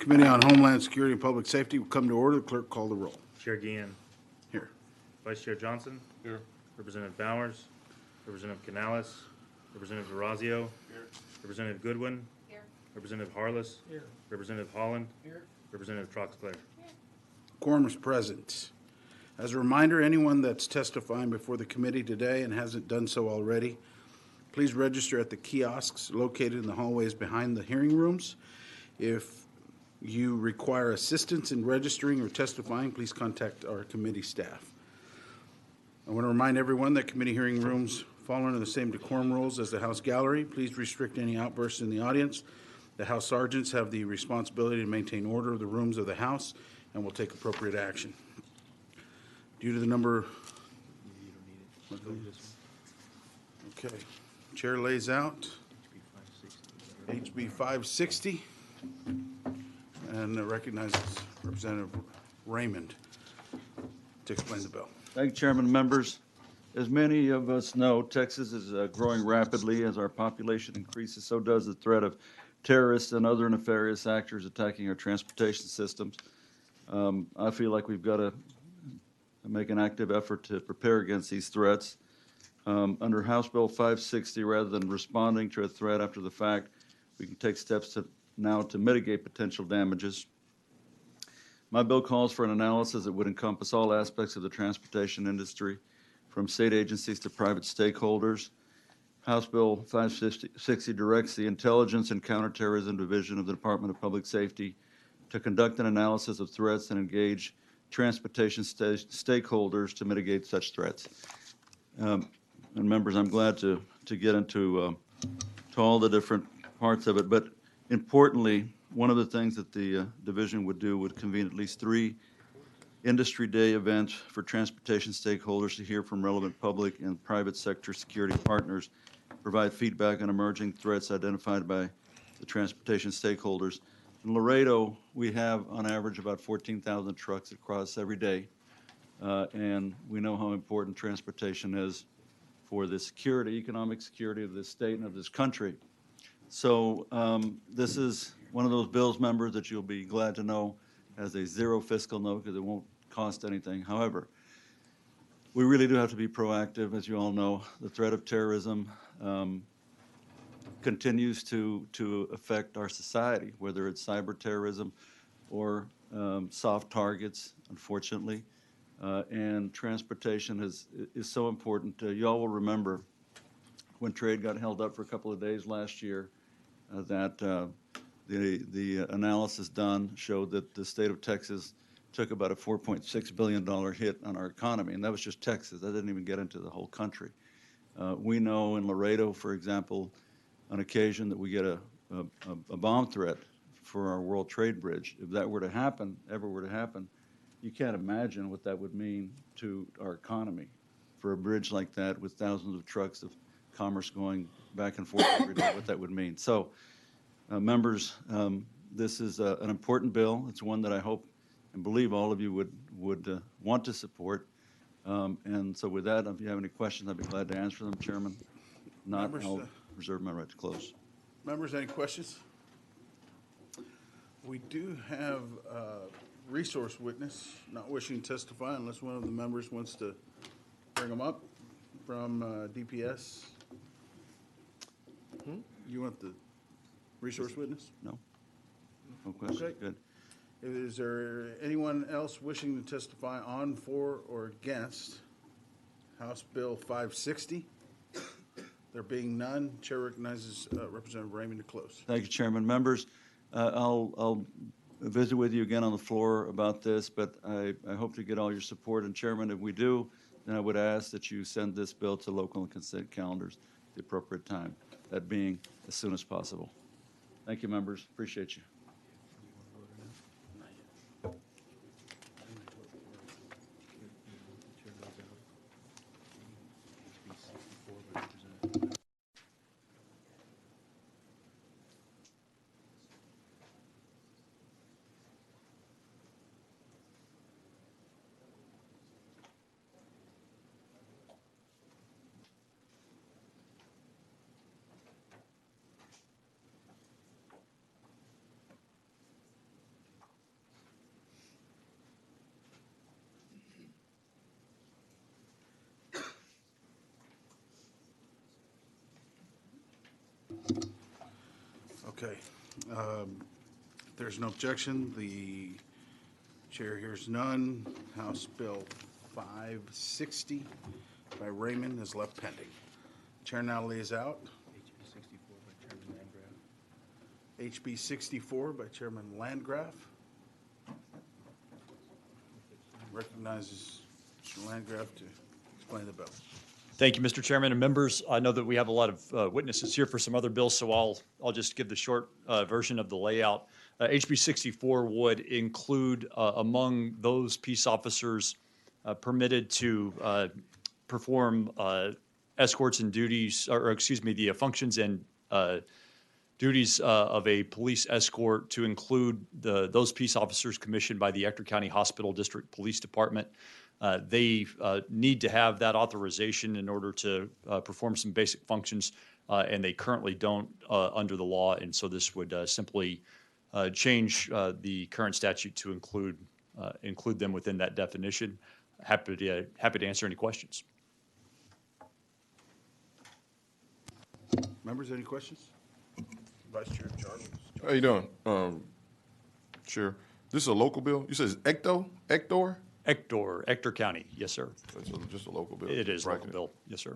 Committee on Homeland Security and Public Safety will come to order. Clerk, call the roll. Chair Guillen. Here. Vice Chair Johnson. Here. Representative Bowers. Representative Canales. Representative Orazio. Here. Representative Goodwin. Here. Representative Harless. Here. Representative Holland. Here. Representative Troxclair. Here. Quorum is present. As a reminder, anyone that's testifying before the committee today and hasn't done so already, please register at the kiosks located in the hallways behind the hearing rooms. If you require assistance in registering or testifying, please contact our committee staff. I want to remind everyone that committee hearing rooms fall under the same decorum rules as the House gallery. Please restrict any outbursts in the audience. The House sergeants have the responsibility to maintain order of the rooms of the House and will take appropriate action. Due to the number... Okay. Chair lays out HB 560 and recognizes Representative Raymond to explain the bill. Thank you, Chairman and members. As many of us know, Texas is growing rapidly. As our population increases, so does the threat of terrorists and other nefarious actors attacking our transportation systems. I feel like we've got to make an active effort to prepare against these threats. Under House Bill 560, rather than responding to a threat after the fact, we can take steps now to mitigate potential damages. My bill calls for an analysis that would encompass all aspects of the transportation industry, from state agencies to private stakeholders. House Bill 560 directs the Intelligence and Counterterrorism Division of the Department of Public Safety to conduct an analysis of threats and engage transportation stakeholders to mitigate such threats. And members, I'm glad to get into to all the different parts of it, but importantly, one of the things that the division would do would convene at least 3 industry day events for transportation stakeholders to hear from relevant public and private sector security partners, provide feedback on emerging threats identified by the transportation stakeholders. In Laredo, we have on average about 14,000 trucks that cross every day, and we know how important transportation is for the security, economic security of this state and of this country. So this is one of those bills, members, that you'll be glad to know has a zero fiscal note because it won't cost anything. However, we really do have to be proactive. As you all know, the threat of terrorism continues to affect our society, whether it's cyber terrorism or soft targets, unfortunately. And transportation is so important. You all will remember when trade got held up for a couple of days last year that the analysis done showed that the state of Texas took about a $4.6 billion hit on our economy, and that was just Texas. That didn't even get into the whole country. We know in Laredo, for example, on occasion that we get a bomb threat for our World Trade Bridge. If that were to happen, ever were to happen, you can't imagine what that would mean to our economy. For a bridge like that with thousands of trucks of commerce going back and forth every day, what that would mean. So, members, this is an important bill. It's one that I hope and believe all of you would want to support. And so with that, if you have any questions, I'd be glad to answer them, Chairman. Not, members, I'll reserve my right to close. Members, any questions? We do have resource witness not wishing to testify unless one of the members wants to bring them up from DPS. You want the resource witness? No. No question. Okay. Good. Is there anyone else wishing to testify on, for, or against House Bill 560? There being none, Chair recognizes Representative Raymond to close. Thank you, Chairman. Members, I'll visit with you again on the floor about this, but I hope to get all your support. And Chairman, if we do, then I would ask that you send this bill to local and consent calendars at the appropriate time, that being as soon as possible. Thank you, members. Appreciate you. Okay. If there's no objection, the chair hears none. House Bill 560 by Raymond is left pending. Chair now lays out HB 64 by Chairman Landgraf. Recognizes Mr. Landgraf to explain the bill. Thank you, Mr. Chairman and members. I know that we have a lot of witnesses here for some other bills, so I'll just give the short version of the layout. HB 64 would include among those peace officers permitted to perform escorts and duties, or excuse me, the functions and duties of a police escort to include those peace officers commissioned by the Ector County Hospital District Police Department. They need to have that authorization in order to perform some basic functions, and they currently don't under the law, and so this would simply change the current statute to include them within that definition. Happy to answer any questions. Members, any questions? Vice Chair Jarvis. How you doing? Chair, this is a local bill? You said it's Ector? Ector County, yes, sir. It's just a local bill? It is a local Bracket. bill, yes, sir.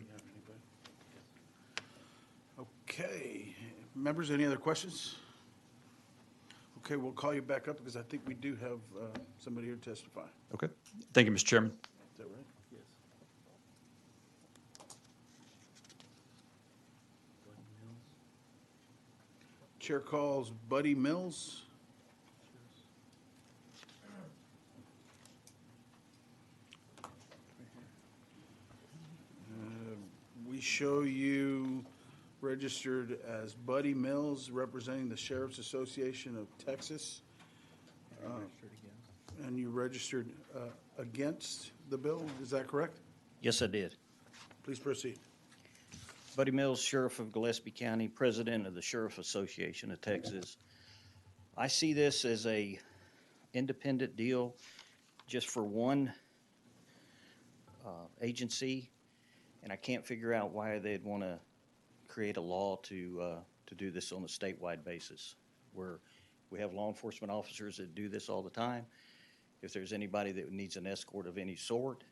Okay. Members, any other questions? Okay, we'll call you back up because I think we do have somebody here to testify. Okay. Thank you, Mr. Chairman. Is that right? Yes. Chair calls Buddy Mills. We show you registered as Buddy Mills, representing the Sheriff's Association of Texas. And you registered against the bill, is that correct? Yes, I did. Please proceed. Buddy Mills, Sheriff of Gillespie County, President of the Sheriff Association of Texas. I see this as a independent deal just for one agency, and I can't figure out why they'd want to create a law to do this on a statewide basis, where we have law enforcement officers that do this all the time. If there's anybody that needs an escort of any sort,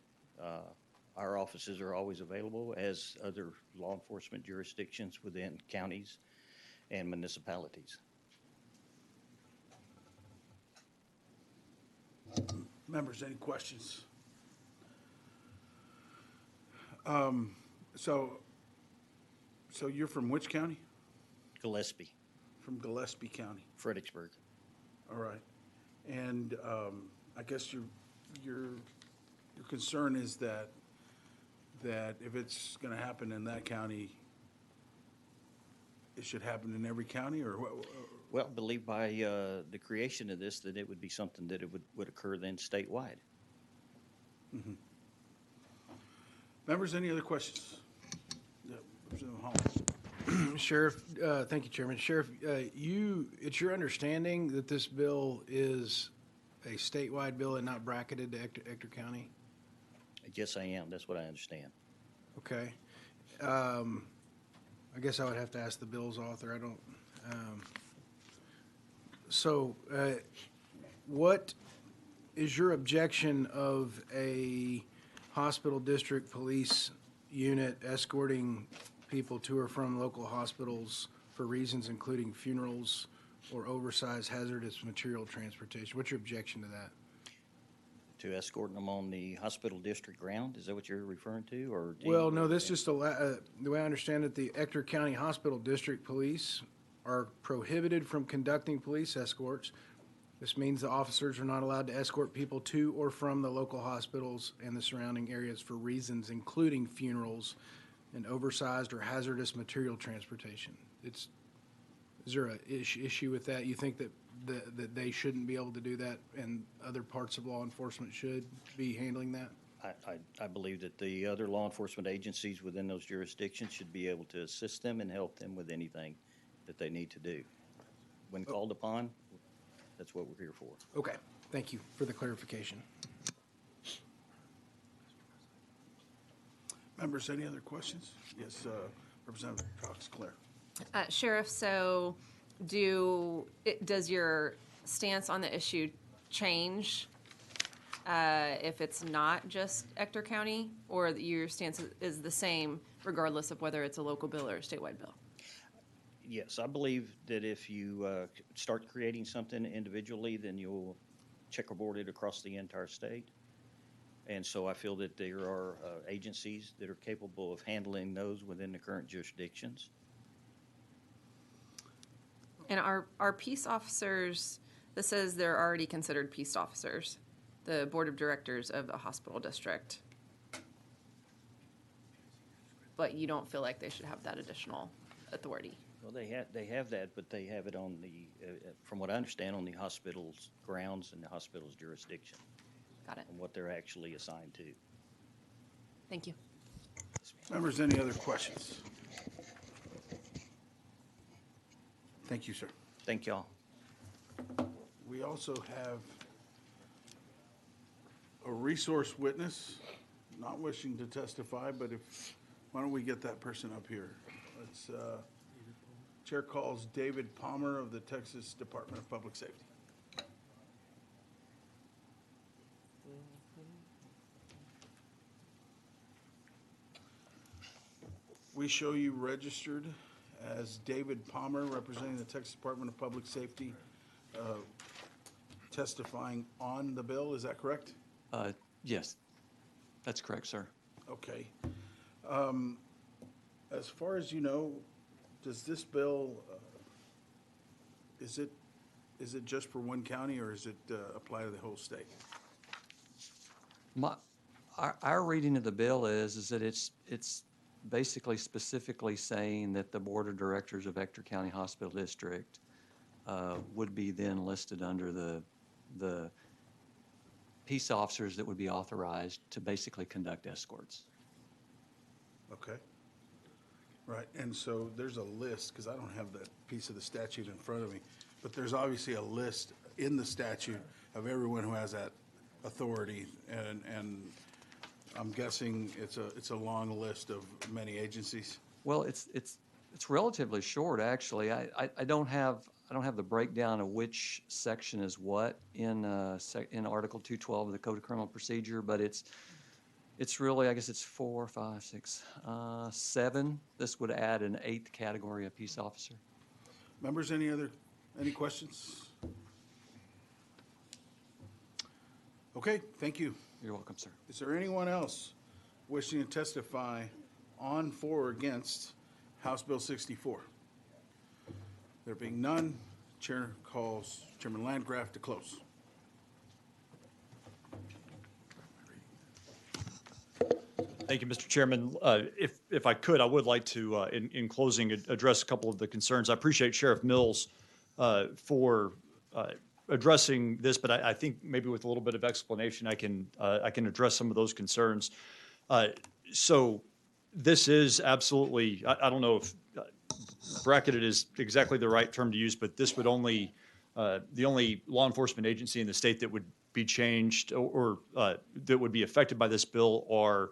our offices are always available, as other law enforcement jurisdictions within counties and municipalities. Members, any questions? So you're from which county? Gillespie, From Gillespie County. Fredericksburg. All right. And I guess your concern is that if it's going to happen in that county, it should happen in every county, or what? Well, I believe by the creation of this, that it would be something that it would occur then statewide. Mm-hmm. Members, any other questions? Yeah, Representative Holland. Sheriff, thank you, Chairman. Sheriff, it's your understanding that this bill is a statewide bill and not bracketed to Ector County? Yes, I am. That's what I understand. Okay. I guess I would have to ask the bill's author. I don't. What is your objection of a hospital district police unit escorting people to or from local hospitals for reasons including funerals or oversized hazardous material transportation? What's your objection to that? To escorting them on the hospital district ground? Is that what you're referring to, or? Well, no, this just, the way I understand it, the Ector County Hospital District Police are prohibited from conducting police escorts. This means the officers are not allowed to escort people to or from the local hospitals and the surrounding areas for reasons including funerals and oversized or hazardous material transportation. Is there an issue with that? You think that they shouldn't be able to do that and other parts of law enforcement should be handling that? I believe that the other law enforcement agencies within those jurisdictions should be able to assist them and help them with anything that they need to do. When called upon, that's what we're here for. Okay, thank you for the clarification. Members, any other questions? Yes, Representative Cox Claire. Sheriff, so does your stance on the issue change if it's not just Ector County, or your stance is the same regardless of whether it's a local bill or a statewide bill? Yes, I believe that if you start creating something individually, then you'll checkerboard it across the entire state. And so I feel that there are agencies that are capable of handling those within the current jurisdictions. And are peace officers, this says they're already considered peace officers, the board of directors of a hospital district. But you don't feel like they should have that additional authority? Well, they have that, but they have it on the, from what I understand, on the hospital's grounds and the hospital's jurisdiction, Got it. and what they're actually assigned to. Thank you. Members, any other questions? Thank you, sir. Thank y'all. We also have a resource witness, not wishing to testify, but why don't we get that person up here? Let's, Chair calls David Palmer of the Texas Department of Public Safety. We show you registered as David Palmer, representing the Texas Department of Public Safety, testifying on the bill. Is that correct? Yes, that's correct, sir. Okay. As far as you know, does this bill, is it just for one county, or does it apply to the whole state? Our reading of the bill is that it's basically specifically saying that the board of directors of Ector County Hospital District would be then listed under the peace officers that would be authorized to basically conduct escorts. Okay. Right, and so there's a list, because I don't have that piece of the statute in front of me, but there's obviously a list in the statute of everyone who has that authority, and I'm guessing it's a long list of many agencies. Well, it's relatively short, actually. I don't have the breakdown of which section is what in Article 212 of the Code of Criminal Procedure, but it's really, I guess it's 4, 5, 6, 7. This would add an 8th category of peace officer. Members, any questions? Okay, thank you. You're welcome, sir. Is there anyone else wishing to testify on, for, or against House Bill 64? There being none, Chair calls Chairman Landgraf to close. Thank you, Mr. Chairman. If I could, I would like to, in closing, address a couple of the concerns. I appreciate Sheriff Mills for addressing this, but I think maybe with a little bit of explanation, I can address some of those concerns. So this is absolutely, I don't know if bracketed is exactly the right term to use, but this would only, the only law enforcement agency in the state that would be changed or that would be affected by this bill are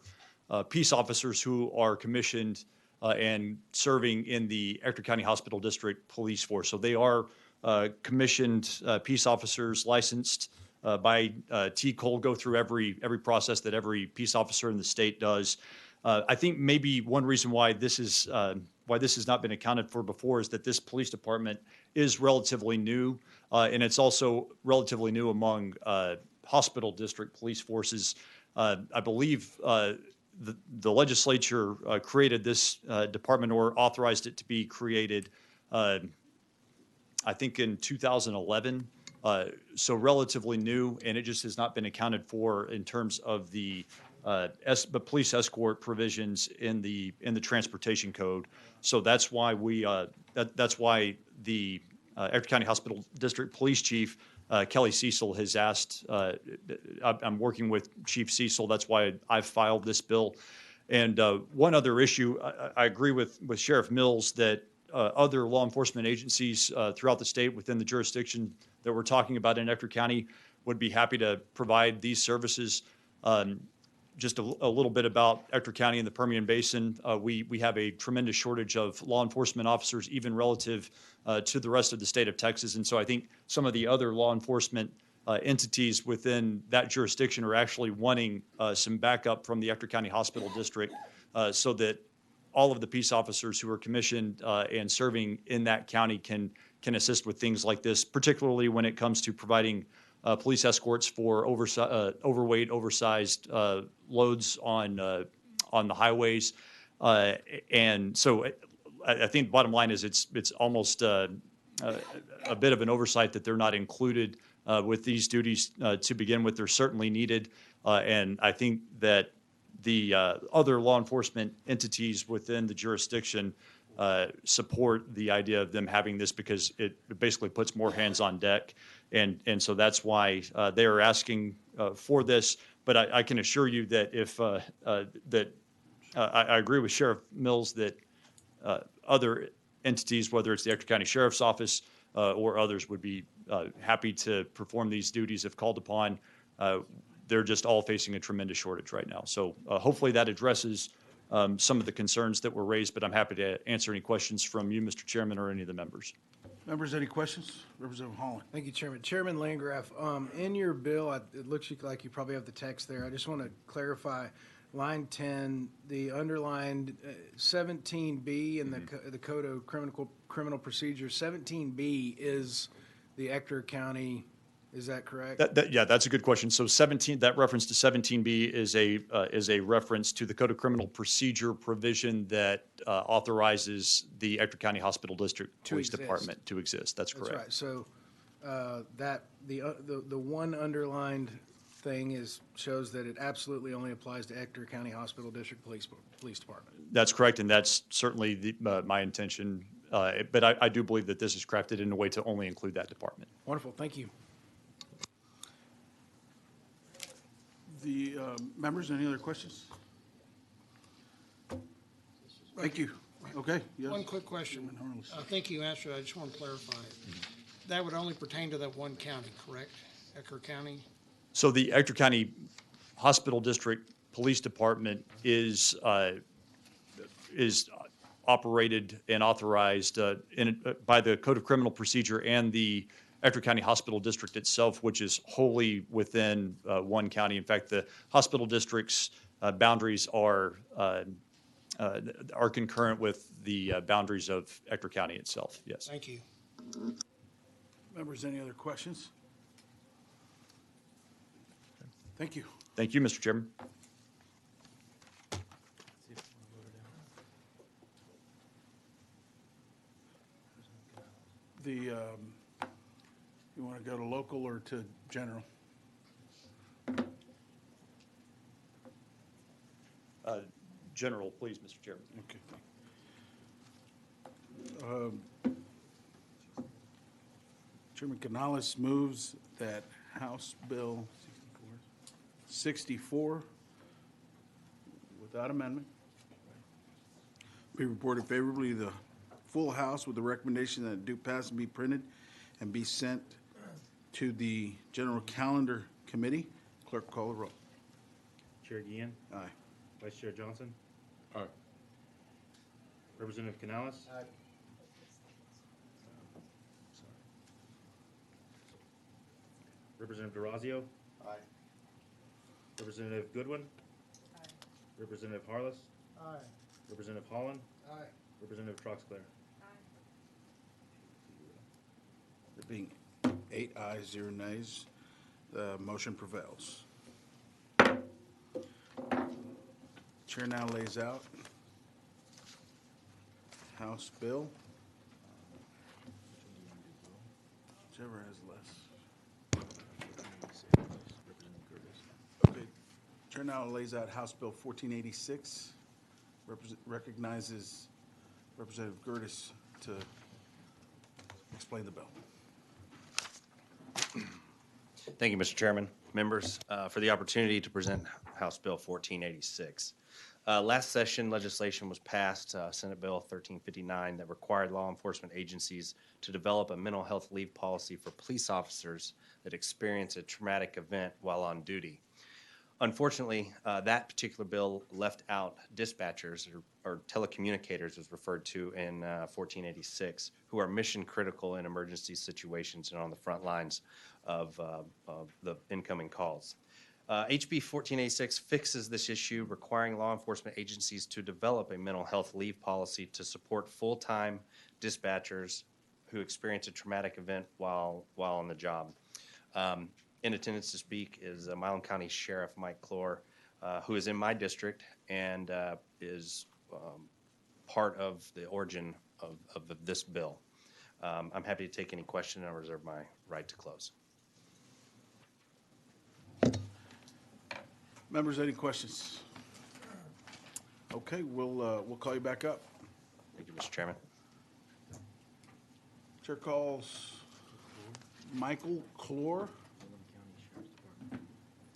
peace officers who are commissioned and serving in the Ector County Hospital District Police Force. So they are commissioned peace officers licensed by T-Cole, go through every process that every peace officer in the state does. I think maybe one reason why this has not been accounted for before is that this police department is relatively new, and it's also relatively new among hospital district police forces. I believe the legislature created this department or authorized it to be created, I think in 2011, so relatively new, and it just has not been accounted for in terms of the police escort provisions in the transportation code. So that's why that's why the Ector County Hospital District Police Chief Kelly Cecil has asked. I'm working with Chief Cecil. That's why I've filed this bill. And one other issue, I agree with Sheriff Mills that other law enforcement agencies throughout the state within the jurisdiction that we're talking about in Ector County would be happy to provide these services. just a little bit about Ector County and the Permian Basin. We have a tremendous shortage of law enforcement officers, even relative to the rest of the state of Texas. And so I think some of the other law enforcement entities within that jurisdiction are actually wanting some backup from the Ector County Hospital District so that all of the peace officers who are commissioned and serving in that county can assist with things like this, particularly when it comes to providing police escorts for overweight, oversized loads on the highways. And so I think the bottom line is it's almost a bit of an oversight that they're not included with these duties to begin with. They're certainly needed. And I think that the other law enforcement entities within the jurisdiction support the idea of them having this because it basically puts more hands on deck. And so that's why they are asking for this. But I can assure you that if I agree with Sheriff Mills that other entities, whether it's the Ector County Sheriff's Office or others, would be happy to perform these duties if called upon. They're just all facing a tremendous shortage right now. So hopefully that addresses some of the concerns that were raised, but I'm happy to answer any questions from you, Mr. Chairman, or any of the members. Members, any questions? Representative Holland. Thank you, Chairman. Chairman Landgraf, in your bill, it looks like you probably have the text there. I just want to clarify line 10, the underlined 17B in the Code of Criminal Procedure. 17B is the Ector County. Is that correct? Yeah, that's a good question. So 17, that reference to 17B is a reference to the Code of Criminal Procedure provision that authorizes the Ector County Hospital District Police Department to exist. That's correct. That's right. So that the one underlined thing shows that it absolutely only applies to Ector County Hospital District Police Department. That's correct, and that's certainly my intention. But I do believe that this is crafted in a way to only include that department. Wonderful. Thank you. The members, any other questions? Thank you. Okay. Yes. One quick question. I think you answered, I just want to clarify it. That would only pertain to that one county, correct? Ector County? So the Ector County Hospital District Police Department is operated and authorized by the Code of Criminal Procedure and the Ector County Hospital District itself, which is wholly within one county. In fact, the hospital district's boundaries are concurrent with the boundaries of Ector County itself. Yes. Thank you. Members, any other questions? Thank you. Thank you, Mr. Chairman. You want to go to local or to general? General, please, Mr. Chairman. Okay. Chairman Canales moves that House Bill 64, without amendment, be reported favorably to the full House with the recommendation that it do pass and be printed and be sent to the General Calendar Committee. Clerk, call the roll. Chair Guillen. Aye. Vice Chair Johnson. Aye. Representative Canales. Aye. Representative DeRazio. Aye. Representative Goodwin. Aye. Representative Harless. Aye. Representative Holland. Aye. Representative Troxclair. There being 8 ayes, 0 nays, the motion prevails. Chair now lays out House Bill. Whichever has less. Okay. Chair now lays out House Bill 1486. Recognizes Representative Gertis to explain the bill. Thank you, Mr. Chairman, members, for the opportunity to present House Bill 1486. Last session, legislation was passed, Senate Bill 1359, that required law enforcement agencies to develop a mental health leave policy for police officers that experience a traumatic event while on duty. Unfortunately, that particular bill left out dispatchers or telecommunicators, as referred to in 1486, who are mission critical in emergency situations and on the front lines of the incoming calls. HB 1486 fixes this issue, requiring law enforcement agencies to develop a mental health leave policy to support full-time dispatchers who experience a traumatic event while on the job. In attendance to speak is Milam County Sheriff Mike Clore, who is in my district and is part of the origin of this bill. I'm happy to take any question and I reserve my right to close. Members, any questions? Okay, we'll call you back up. Thank you, Mr. Chairman. Chair calls Michael Clore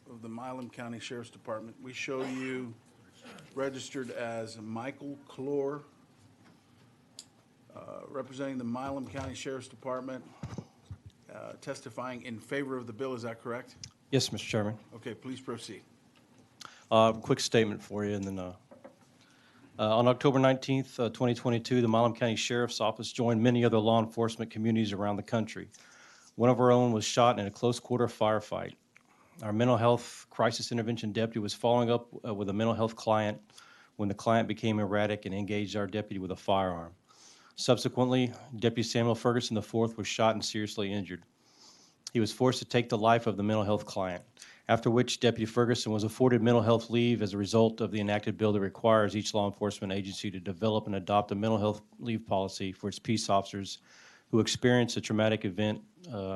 of the Milam County Sheriff's Department. We show you registered as Michael Clore, representing the Milam County Sheriff's Department, testifying in favor of the bill. Is that correct? Yes, Mr. Chairman. Okay, please proceed. Quick statement for you, and then on October 19th, 2022, the Milam County Sheriff's Office joined many other law enforcement communities around the country. One of our own was shot in a close-quarter firefight. Our mental health crisis intervention deputy was following up with a mental health client when the client became erratic and engaged our deputy with a firearm. Subsequently, Deputy Samuel Ferguson IV was shot and seriously injured. He was forced to take the life of the mental health client, after which Deputy Ferguson was afforded mental health leave as a result of the enacted bill that requires each law enforcement agency to develop and adopt a mental health leave policy for its peace officers who experience a traumatic event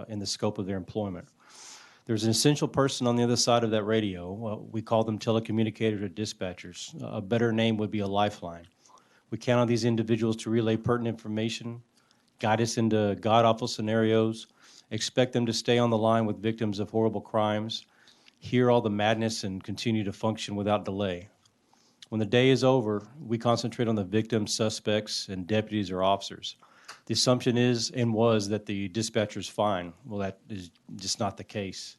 in the scope of their employment. There's an essential person on the other side of that radio. We call them telecommunicators or dispatchers. A better name would be a lifeline. We count on these individuals to relay pertinent information, guide us into god-awful scenarios, expect them to stay on the line with victims of horrible crimes, hear all the madness, and continue to function without delay. When the day is over, we concentrate on the victims, suspects, and deputies or officers. The assumption is and was that the dispatcher is fine. Well, that is just not the case.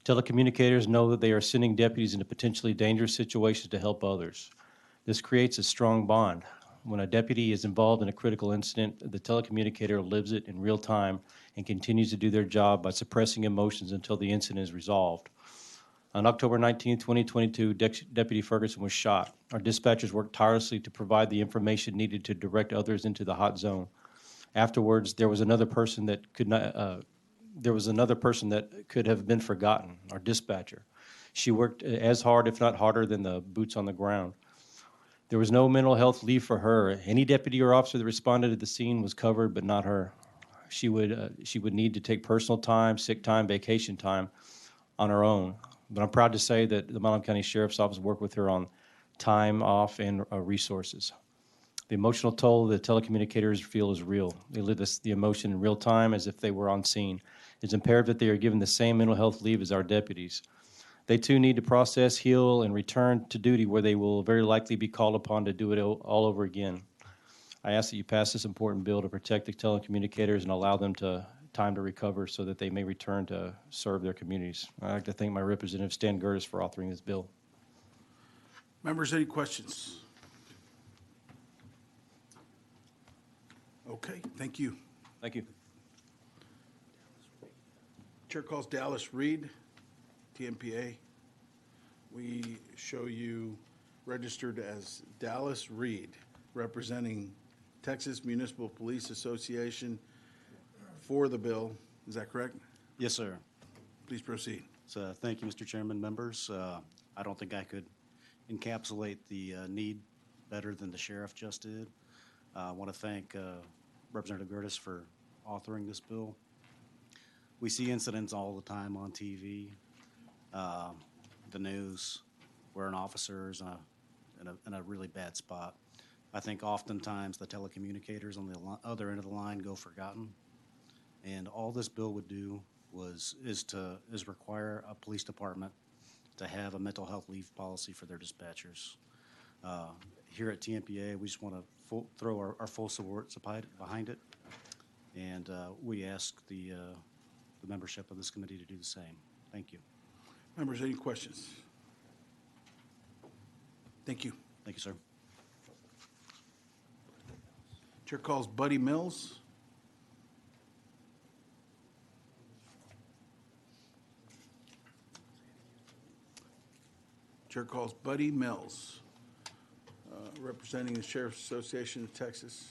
Telecommunicators know that they are sending deputies into potentially dangerous situations to help others. This creates a strong bond. When a deputy is involved in a critical incident, the telecommunicator lives it in real time and continues to do their job by suppressing emotions until the incident is resolved. On October 19, 2022, Deputy Ferguson was shot. Our dispatchers worked tirelessly to provide the information needed to direct others into the hot zone. Afterwards, there was another person that could have been forgotten, our dispatcher. She worked as hard, if not harder, than the boots on the ground. There was no mental health leave for her. Any deputy or officer that responded to the scene was covered, but not her. She would need to take personal time, sick time, vacation time on her own. But I'm proud to say that the Milam County Sheriff's Office worked with her on time off and resources. The emotional toll the telecommunicators feel is real. They live the emotion in real time as if they were on scene. It's imperative that they are given the same mental health leave as our deputies. They too need to process, heal, and return to duty where they will very likely be called upon to do it all over again. I ask that you pass this important bill to protect the telecommunicators and allow them time to recover so that they may return to serve their communities. I'd like to thank my representative, Stan Gertis, for authoring this bill. Members, any questions? Okay, thank you. Thank you. Chair calls Dallas Reed, TMPA. We show you registered as Dallas Reed, representing Texas Municipal Police Association for the bill. Is that correct? Yes, sir. Please proceed. So, thank you, Mr. Chairman, members. I don't think I could encapsulate the need better than the sheriff just did. I want to thank Representative Gertis for authoring this bill. We see incidents all the time on TV, the news, where an officer is in a really bad spot. I think oftentimes the telecommunicators on the other end of the line go forgotten. And all this bill would do is require a police department to have a mental health leave policy for their dispatchers. Here at TMPA, we just want to throw our full support behind it, and we ask the membership of this committee to do the same. Thank you. Members, any questions? Thank you. Thank you, sir. Chair calls Buddy Mills. Chair calls Buddy Mills, representing the Sheriff's Association of Texas.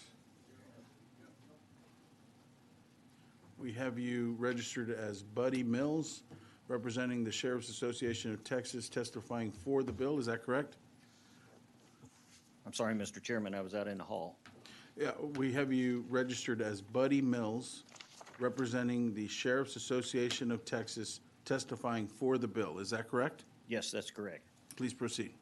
We have you registered as Buddy Mills, representing the Sheriff's Association of Texas, testifying for the bill. Is that correct? I'm sorry, Mr. Chairman, I was out in the hall. Yeah, we have you registered as Buddy Mills, representing the Sheriff's Association of Texas, testifying for the bill. Is that correct? Yes, that's correct. Please proceed.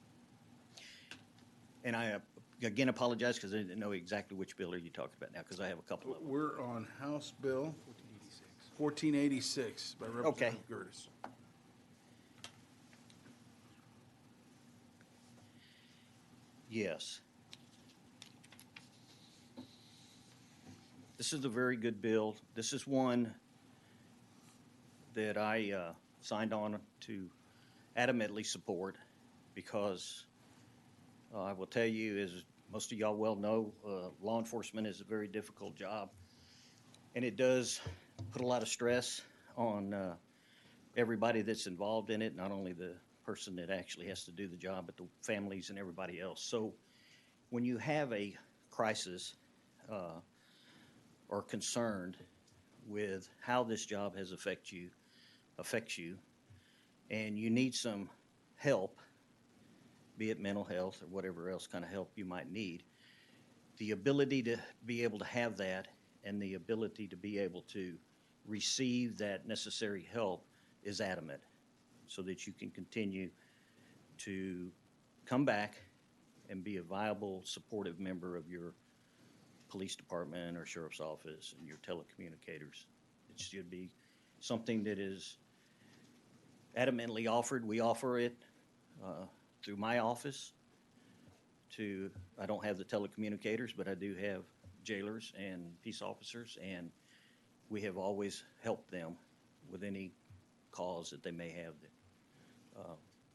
And I, again, apologize because I didn't know exactly which bill are you talking about now, because I have a couple of them. We're on House Bill 1486 by Representative Gertis. Yes. This is a very good bill. This is one that I signed on to adamantly support because I will tell you, as most of y'all well know, law enforcement is a very difficult job. And it does put a lot of stress on everybody that's involved in it, not only the person that actually has to do the job, but the families and everybody else. So when you have a crisis or concerned with how this job has affects you, and you need some help, be it mental health or whatever else kind of help you might need, the ability to be able to have that and the ability to be able to receive that necessary help is adamant so that you can continue to come back and be a viable, supportive member of your police department or sheriff's office and your telecommunicators. It should be something that is adamantly offered. We offer it through my office to, I don't have the telecommunicators, but I do have jailers and peace officers, and we have always helped them with any cause that they may have that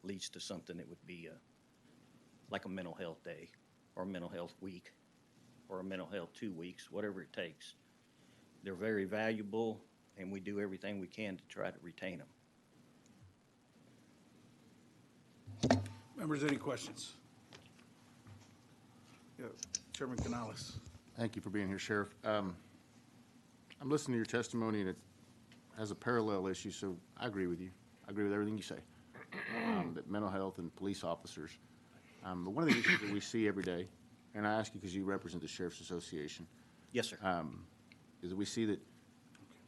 leads to something that would be like a mental health day or a mental health week or a mental health 2 weeks, whatever it takes. They're very valuable, and we do everything we can to try to retain them. Members, any questions? Yeah, Chairman Canales. Thank you for being here, Sheriff. I'm listening to your testimony, and it has a parallel issue, so I agree with you. I agree with everything you say, that mental health and police officers. But one of the issues that we see every day, and I ask you because you represent the Sheriff's Association, Yes, sir. is that we see that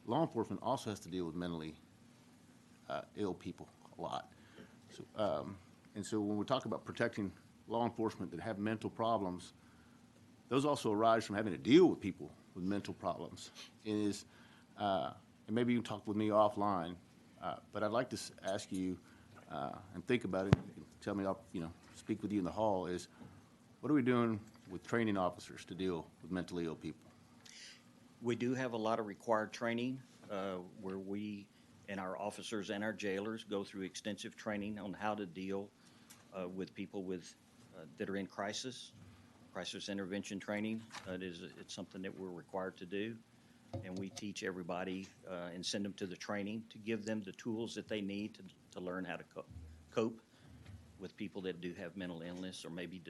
law enforcement also has to deal with mentally ill people a lot. So, and so when we talk about protecting law enforcement that have mental problems, those also arise from having to deal with people with mental problems. And maybe you can talk with me offline, but I'd like to ask you and think about it. And tell me, I'll speak with you in the hall. Is what are we doing with training officers to deal with mentally ill people? We do have a lot of required training where we and our officers and our jailers go through extensive training on how to deal with people that are in crisis intervention training. It's something that we're required to do, and we teach everybody and send them to the training to give them the tools that they need to learn how to cope with people that do have mental illness or maybe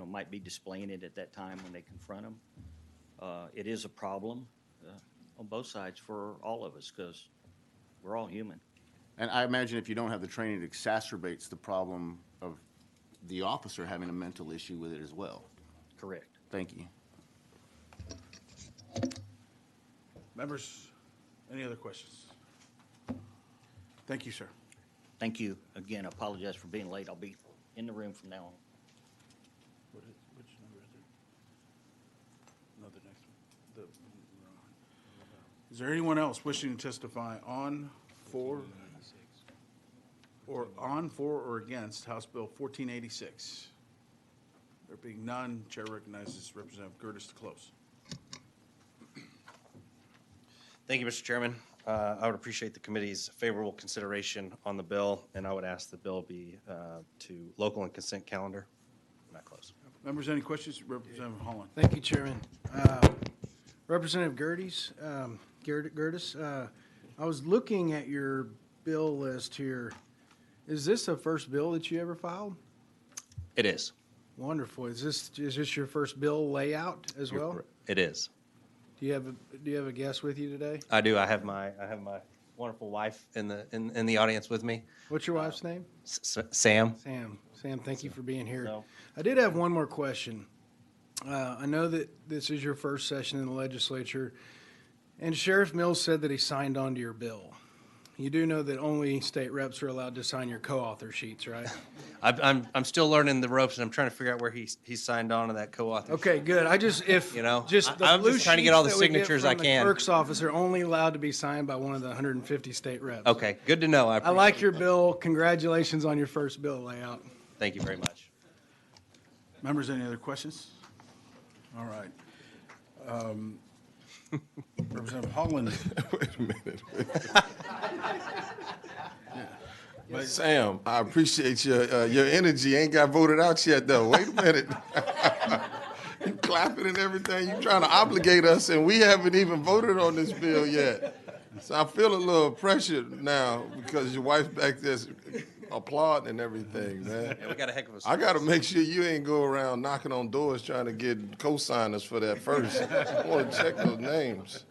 might be displaying it at that time when they confront them. It is a problem on both sides for all of us because we're all human. And I imagine if you don't have the training, it exacerbates the problem of the officer having a mental issue with it as well. Correct. Thank you. Members, any other questions? Thank you, sir. Thank you. Again, I apologize for being late. I'll be in the room from now on. Which number is it? No, the next one. Is there anyone else wishing to testify on, for, or against House Bill 1486? There being none, Chair recognizes Representative Gertis to close. Thank you, Mr. Chairman. I would appreciate the committee's favorable consideration on the bill, and I would ask the bill be to local and consent calendar. not close. Members, any questions? Representative Holland. Thank you, Chairman. Representative Gerdes, I was looking at your bill list here. Is this the first bill that you ever filed? It is. Wonderful. Is this your first bill layout as well? It is. Do you have a guest with you today? I do. I have my wonderful wife in the audience with me. What's your wife's name? Sam. Sam, thank you for being here. No. I did have one more question. I know that this is your first session in the legislature, and Sheriff Mills said that he signed on to your bill. You do know that only state reps are allowed to sign your co-author sheets, right? I'm still learning the ropes, and I'm trying to figure out where he signed on to that co-author. Okay, good. I'm just I'm just trying to get all the signatures I can. The clerk's office are only allowed to be signed by one of the 150 state reps. Okay, good to know. I like your bill. Congratulations on your first bill layout. Thank you very much. Members, any other questions? All right. Representative Holland. Wait a minute. Sam, I appreciate your energy. Ain't got voted out yet, though. Wait a minute. You clapping and everything. You trying to obligate us, and we haven't even voted on this bill yet. So I feel a little pressure now because your wife's back there applauding and everything, man. Yeah, we got a heck of a. I got to make sure you ain't go around knocking on doors trying to get co-signers for that first. I want to check those names.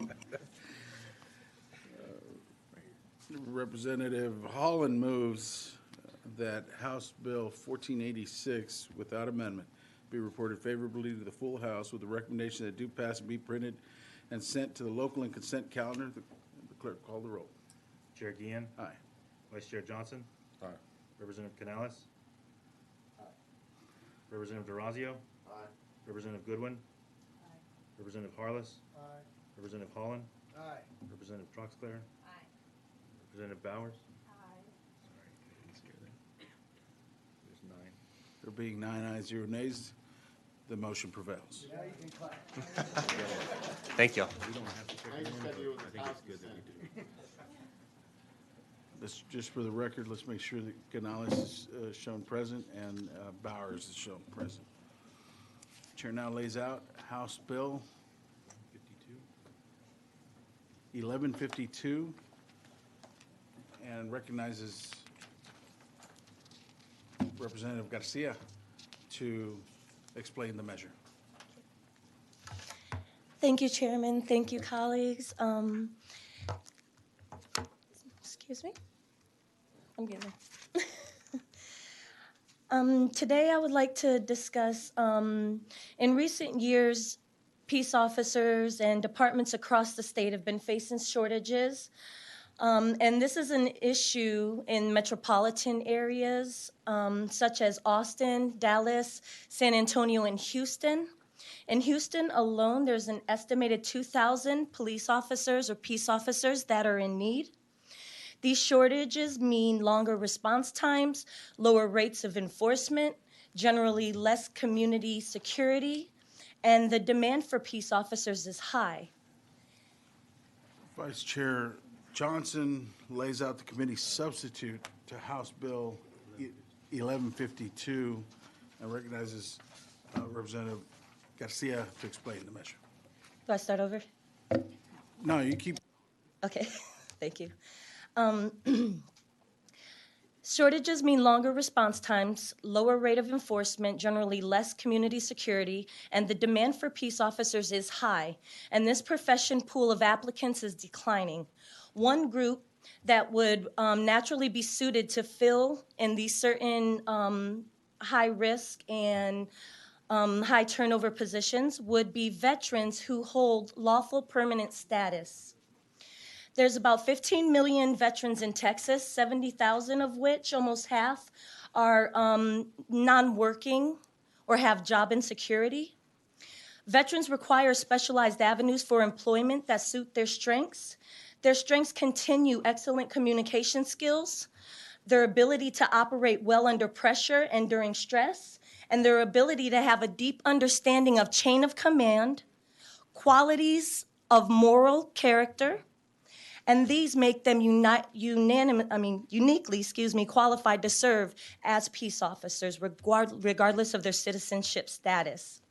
Representative Holland moves that House Bill 1486 without amendment be reported favorably to the full House with the recommendation that do pass and be printed and sent to the local and consent calendar. The clerk call the roll. Chair Guillen. Aye. Vice Chair Johnson. Aye. Representative Canales. Aye. Representative DeRazio. Aye. Representative Goodwin. Aye. Representative Harless. Aye. Representative Holland. Aye. Representative Troxclair. Aye. Representative Bowers. Aye. Sorry, I didn't scare that. There's 9. There being 9 ayes, 0 nays, the motion prevails. Now you can clap. Thank you. We don't have to check it in, but I think it's good that we do. Let's, just for the record, let's make sure that Canales is shown present and Bowers is shown present. Chair now lays out House Bill 1152 and recognizes Representative Garcia to explain the measure. Thank you, Chairman. Thank you, colleagues. Excuse me. I'm getting there. Today, I would like to discuss, in recent years, peace officers and departments across the state have been facing shortages. And this is an issue in metropolitan areas such as Austin, Dallas, San Antonio, and Houston. In Houston alone, there's an estimated 2,000 police officers or peace officers that are in need. These shortages mean longer response times, lower rates of enforcement, generally less community security, and the demand for peace officers is high. Vice Chair Johnson lays out the committee's substitute to House Bill 1152 and recognizes Representative Garcia to explain the measure. Do I start over? No, you keep. Okay, thank you. Shortages mean longer response times, lower rate of enforcement, generally less community security, and the demand for peace officers is high, and this profession pool of applicants is declining. One group that would naturally be suited to fill in these certain high risk and high turnover positions would be veterans who hold lawful permanent status. There's about 15 million veterans in Texas, 70,000 of which, almost half, are non-working or have job insecurity. Veterans require specialized avenues for employment that suit their strengths. Their strengths continue excellent communication skills, their ability to operate well under pressure and during stress, and their ability to have a deep understanding of chain of command, qualities of moral character, And these make them uniquely qualified to serve as peace officers, regardless of their citizenship status.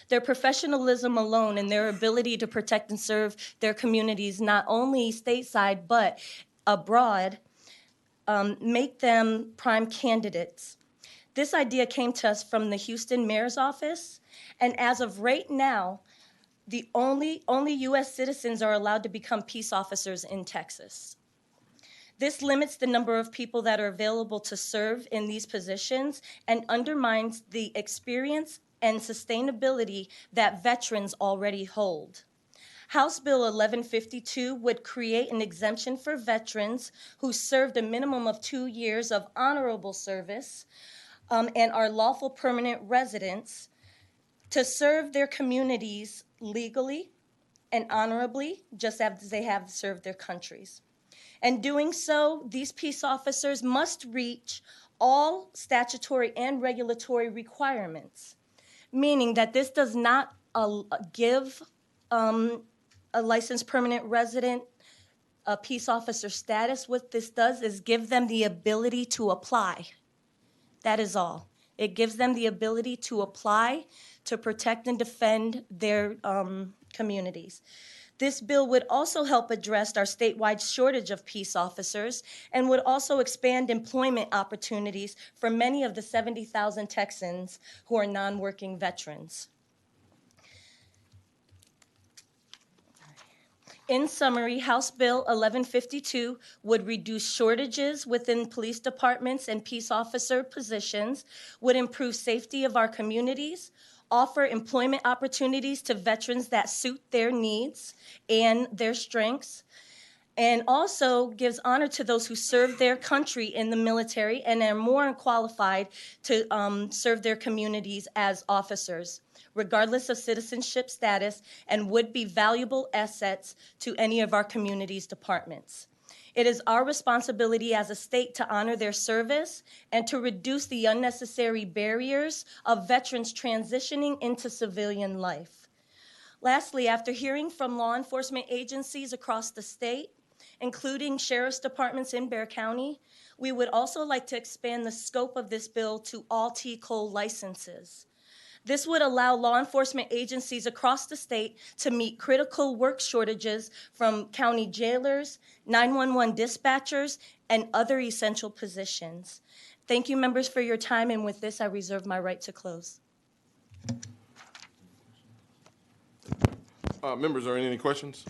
Their professionalism alone and their ability to protect and serve their communities, not only stateside but abroad, make them prime candidates. This idea came to us from the Houston Mayor's Office, and as of right now, the only U.S. citizens are allowed to become peace officers in Texas. This limits the number of people that are available to serve in these positions and undermines the experience and sustainability that veterans already hold. House Bill 1152 would create an exemption for veterans who served a minimum of 2 years of honorable service and are lawful permanent residents to serve their communities legally and honorably, just as they have served their countries. And doing so, these peace officers must reach all statutory and regulatory requirements, meaning that this does not give a licensed permanent resident a peace officer status. What this does is give them the ability to apply. That is all. It gives them the ability to apply to protect and defend their communities. This bill would also help address our statewide shortage of peace officers and would also expand employment opportunities for many of the 70,000 Texans who are non-working veterans. In summary, House Bill 1152 would reduce shortages within police departments and peace officer positions, would improve safety of our communities, offer employment opportunities to veterans that suit their needs and their strengths, and also gives honor to those who serve their country in the military and are more qualified to serve their communities as officers, regardless of citizenship status, and would be valuable assets to any of our community's departments. It is our responsibility as a state to honor their service and to reduce the unnecessary barriers of veterans transitioning into civilian life. Lastly, after hearing from law enforcement agencies across the state, including sheriff's departments in Bexar County, we would also like to expand the scope of this bill to all TCOL licenses. This would allow law enforcement agencies across the state to meet critical work shortages from county jailers, 911 dispatchers, and other essential positions. Thank you, members, for your time, and with this, I reserve my right to close. Members, are any questions?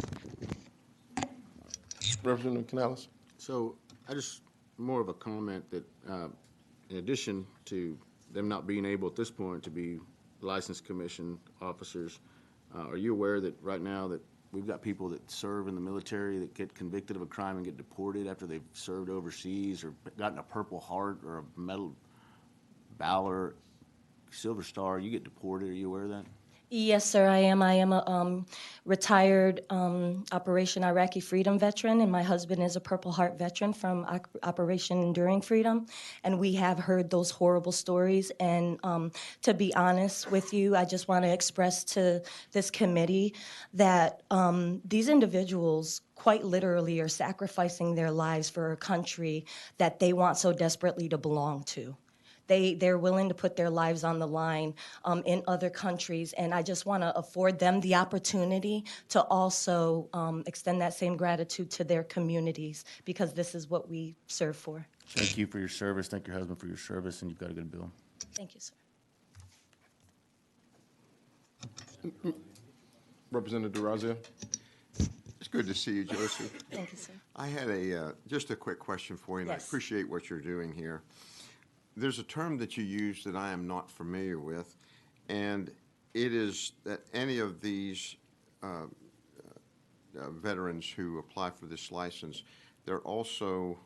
Representative Canales? So I just, more of a comment that in addition to them not being able at this point to be licensed commissioned officers, are you aware that right now that we've got people that serve in the military that get convicted of a crime and get deported after they've served overseas or gotten a Purple Heart or a Medal Valor, Silver Star, you get deported? Are you aware of that? Yes, sir, I am. I am a retired Operation Iraqi Freedom veteran, and my husband is a Purple Heart veteran from Operation Enduring Freedom, and we have heard those horrible stories. And to be honest with you, I just want to express to this committee that these individuals quite literally are sacrificing their lives for a country that they want so desperately to belong to. They're willing to put their lives on the line in other countries, and I just want to afford them the opportunity to also extend that same gratitude to their communities, because this is what we serve for. Thank you for your service. Thank your husband for your service, and you've got a good bill. Thank you, sir. Representative DeRazio? It's good to see you, Joseph. Thank you, sir. I had just a quick question for you, and Yes. I appreciate what you're doing here. There's a term that you use that I am not familiar with, and it is that any of these veterans who apply for this license, they're also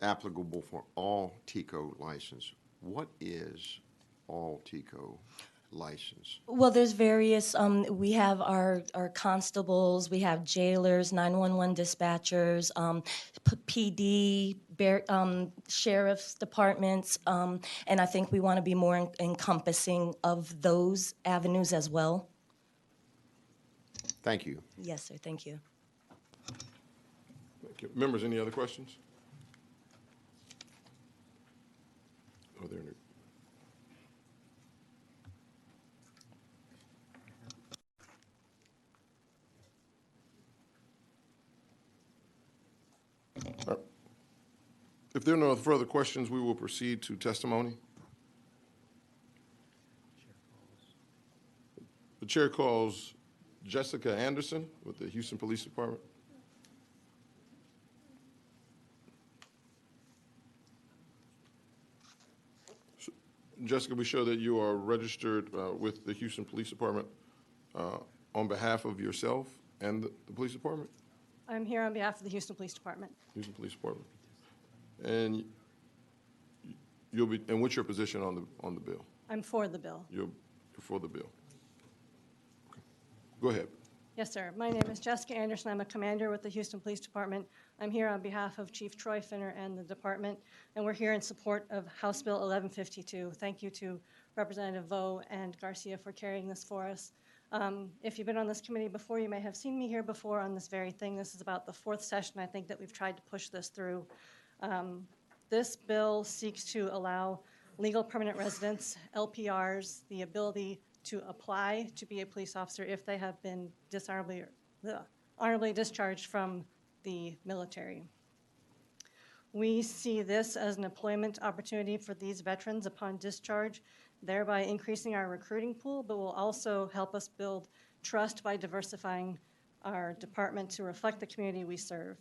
applicable for all TCO license. What is all TCO license? Well, there's various, we have our constables, we have jailers, 911 dispatchers, PD, sheriff's departments, and I think we want to be more encompassing of those avenues as well. Thank you. Yes, sir, thank you. Okay, members, any other questions? Are there any? All right. If there are no further questions, we will proceed to testimony. The chair calls Jessica Anderson with the Houston Police Department. Jessica, we show that you are registered with the Houston Police Department on behalf of yourself and the police department? I'm here on behalf of the Houston Police Department. Houston Police Department. And and what's your position on the bill? I'm for the bill. You're for the bill. Okay. Go ahead. Yes, sir. My name is Jessica Anderson. I'm a commander with the Houston Police Department. I'm here on behalf of Chief Troy Finner and the department, and we're here in support of House Bill 1152. Thank you to Representative Vo and Garcia for carrying this for us. If you've been on this committee before, you may have seen me here before on this very thing. This is about the fourth session, I think, that we've tried to push this through. This bill seeks to allow legal permanent residents, LPRs, the ability to apply to be a police officer if they have been honorably discharged from the military. We see this as an employment opportunity for these veterans upon discharge, thereby increasing our recruiting pool, but will also help us build trust by diversifying our department to reflect the community we serve.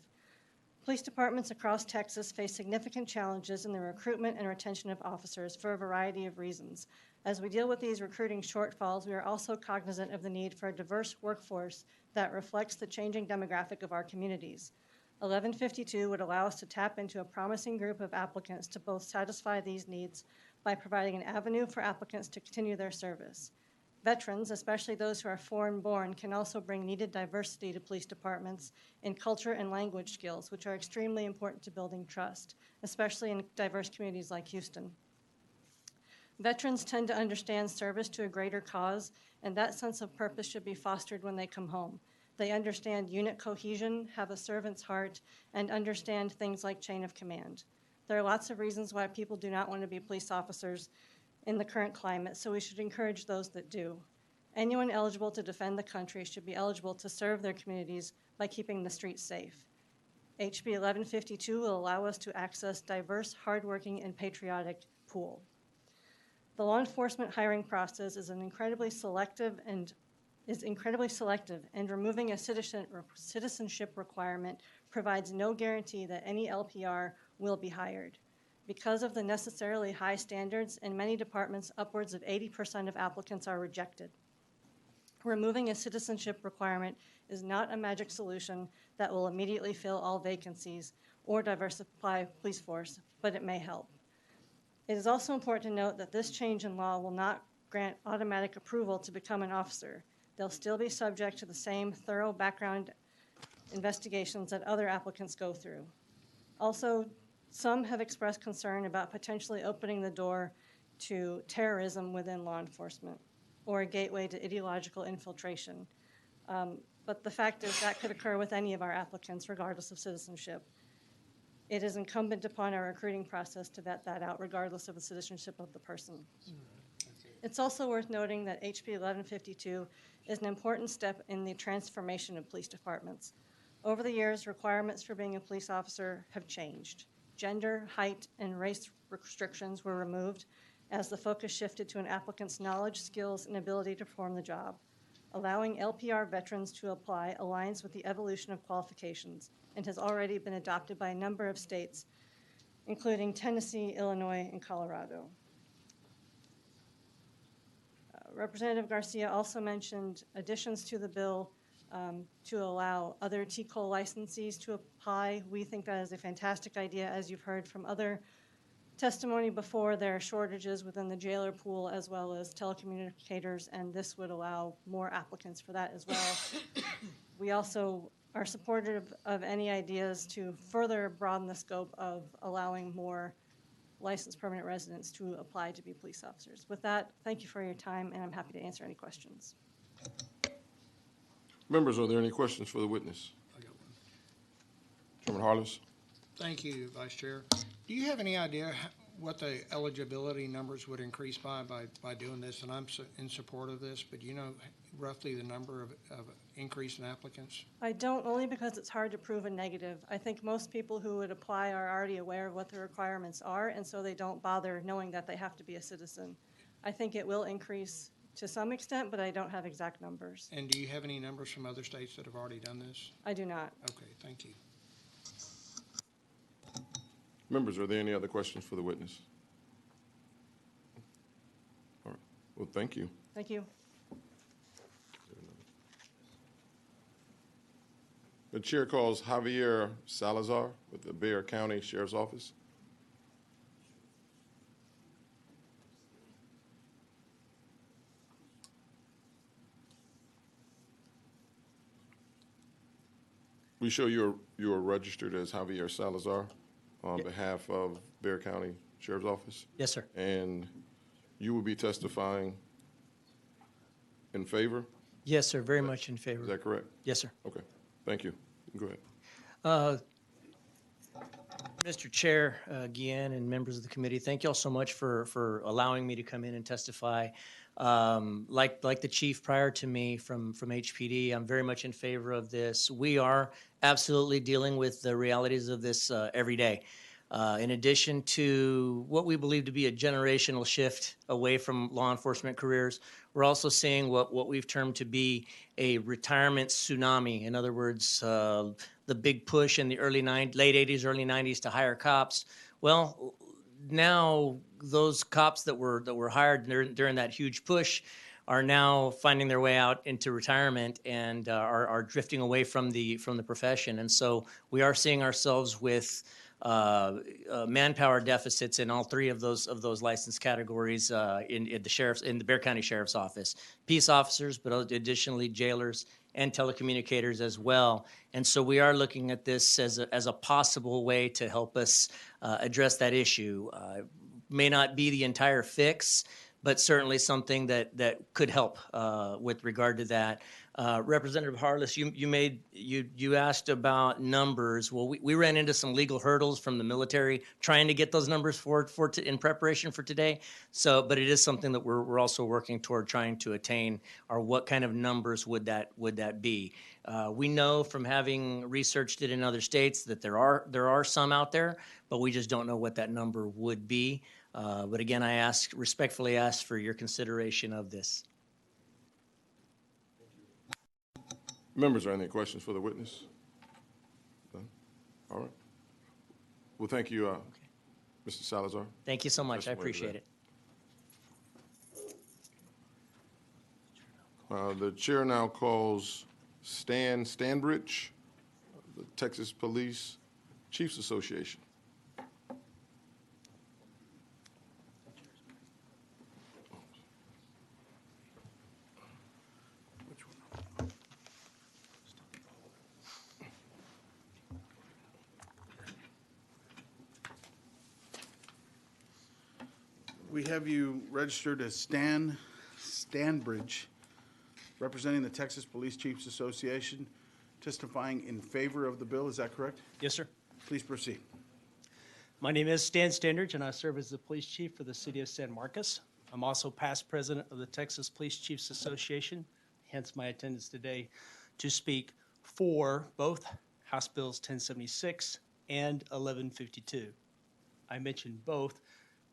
Police departments across Texas face significant challenges in the recruitment and retention of officers for a variety of reasons. As we deal with these recruiting shortfalls, we are also cognizant of the need for a diverse workforce that reflects the changing demographic of our communities. 1152 would allow us to tap into a promising group of applicants to both satisfy these needs by providing an avenue for applicants to continue their service. Veterans, especially those who are foreign-born, can also bring needed diversity to police departments in culture and language skills, which are extremely important to building trust, especially in diverse communities like Houston. Veterans tend to understand service to a greater cause, and that sense of purpose should be fostered when they come home. They understand unit cohesion, have a servant's heart, and understand things like chain of command. There are lots of reasons why people do not want to be police officers in the current climate, so we should encourage those that do. Anyone eligible to defend the country should be eligible to serve their communities by keeping the streets safe. HB 1152 will allow us to access diverse, hardworking, and patriotic pool. The law enforcement hiring process is incredibly selective, and removing a citizenship requirement provides no guarantee that any LPR will be hired. Because of the necessarily high standards, in many departments, upwards of 80% of applicants are rejected. Removing a citizenship requirement is not a magic solution that will immediately fill all vacancies or diversify police force, but it may help. It is also important to note that this change in law will not grant automatic approval to become an officer. They'll still be subject to the same thorough background investigations that other applicants go through. Also, some have expressed concern about potentially opening the door to terrorism within law enforcement or a gateway to ideological infiltration. But the fact is that could occur with any of our applicants, regardless of citizenship. It is incumbent upon our recruiting process to vet that out, regardless of the citizenship of the person. It's also worth noting that HB 1152 is an important step in the transformation of police departments. Over the years, requirements for being a police officer have changed. Gender, height, and race restrictions were removed as the focus shifted to an applicant's knowledge, skills, and ability to perform the job. Allowing LPR veterans to apply aligns with the evolution of qualifications and has already been adopted by a number of states, including Tennessee, Illinois, and Colorado. Representative Garcia also mentioned additions to the bill to allow other TCOL licensees to apply. We think that is a fantastic idea. As you've heard from other testimony before, there are shortages within the jailer pool as well as telecommunicators, and this would allow more applicants for that as well. We also are supportive of any ideas to further broaden the scope of allowing more licensed permanent residents to apply to be police officers. With that, thank you for your time, and I'm happy to answer any questions. Members, are there any questions for the witness? Chairman Harless? Thank you, Vice Chair. Do you have any idea what the eligibility numbers would increase by doing this? And I'm in support of this, but do you know roughly the number of increase in applicants? I don't, only because it's hard to prove a negative. I think most people who would apply are already aware of what the requirements are, and so they don't bother knowing that they have to be a citizen. I think it will increase to some extent, but I don't have exact numbers. And do you have any numbers from other states that have already done this? I do not. Okay, thank you. Members, are there any other questions for the witness? All right. Well, thank you. Thank you. The chair calls Javier Salazar with the Bexar County Sheriff's Office. We show you are registered as Javier Salazar on behalf of Bexar County Sheriff's Office. Yes, sir. And you will be testifying in favor? Yes, sir, very much in favor. Is that correct? Yes, sir. Okay, thank you. Go ahead. Mr. Chair, Guillen, and members of the committee, thank you all so much for allowing me to come in and testify. Like the chief prior to me from HPD, I'm very much in favor of this. We are absolutely dealing with the realities of this every day. In addition to what we believe to be a generational shift away from law enforcement careers, we're also seeing what we've termed to be a retirement tsunami. In other words, the big push in the late 80s, early 90s to hire cops. Well, now those cops that were hired during that huge push are now finding their way out into retirement and are drifting away from the profession. And so we are seeing ourselves with manpower deficits in all three of those license categories in the Bexar County Sheriff's Office. Peace officers, but additionally jailers and telecommunicators as well. And so we are looking at this as a possible way to help us address that issue. May not be the entire fix, but certainly something that could help with regard to that. Representative Harless, you asked about numbers. Well, we ran into some legal hurdles from the military trying to get those numbers in preparation for today. So, but it is something that we're also working toward trying to attain. Or what kind of numbers would that be? We know from having researched it in other states that there are some out there, but we just don't know what that number would be. But again, I respectfully ask for your consideration of this. Members, are there any questions for the witness? None? All right. Well, thank you, Mr. Salazar. Thank you so much. I appreciate it. The chair now calls Stan Stanbridge, the Texas Police Chiefs Association. We have you registered as Stan Stanbridge, representing the Texas Police Chiefs Association, testifying in favor of the bill. Is that correct? Yes, sir. Please proceed. My name is Stan Standridge, and I serve as the police chief for the city of San Marcos. I'm also past president of the Texas Police Chiefs Association, hence my attendance today to speak for both House Bills 1076 and 1152. I mention both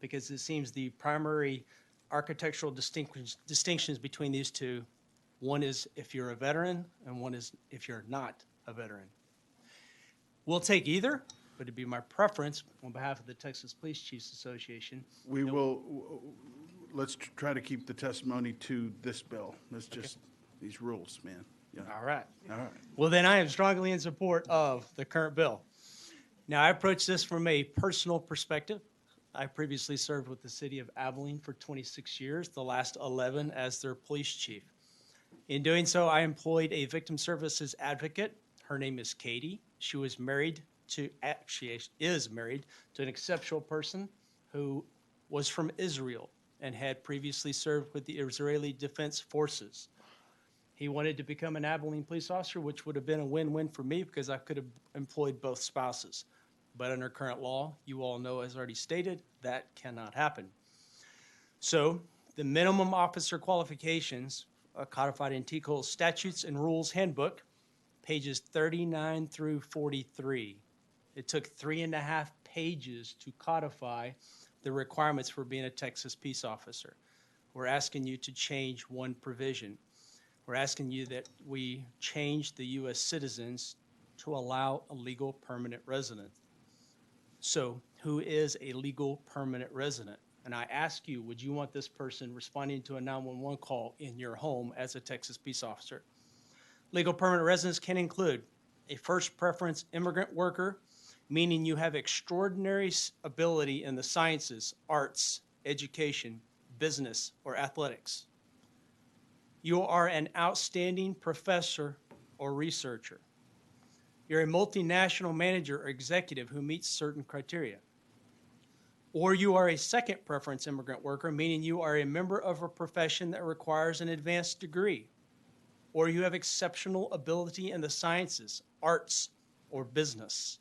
because it seems the primary architectural distinctions between these two, one is if you're a veteran and one is if you're not a veteran. We'll take either, but it'd be my preference on behalf of the Texas Police Chiefs Association. Let's try to keep the testimony to this bill. Let's just, these rules, man. Yeah. All right. All right. Well, then I am strongly in support of the current bill. Now, I approach this from a personal perspective. I previously served with the city of Abilene for 26 years, the last 11 as their police chief. In doing so, I employed a victim services advocate. Her name is Katie. She is married to an exceptional person who was from Israel and had previously served with the Israeli Defense Forces. He wanted to become an Abilene police officer, which would have been a win-win for me because I could have employed both spouses. But under current law, you all know, as already stated, that cannot happen. So the minimum officer qualifications are codified in TCOL's Statutes and Rules Handbook, pages 39 through 43. It took 3.5 pages to codify the requirements for being a Texas peace officer. We're asking you to change one provision. We're asking you that we change the U.S. citizens to allow a legal permanent resident. So who is a legal permanent resident? And I ask you, would you want this person responding to a 911 call in your home as a Texas peace officer? Legal permanent residents can include a first preference immigrant worker, meaning you have extraordinary ability in the sciences, arts, education, business, or athletics. You are an outstanding professor or researcher. You're a multinational manager or executive who meets certain criteria. Or you are a second preference immigrant worker, meaning you are a member of a profession that requires an advanced degree. Or you have exceptional ability in the sciences, arts, or business.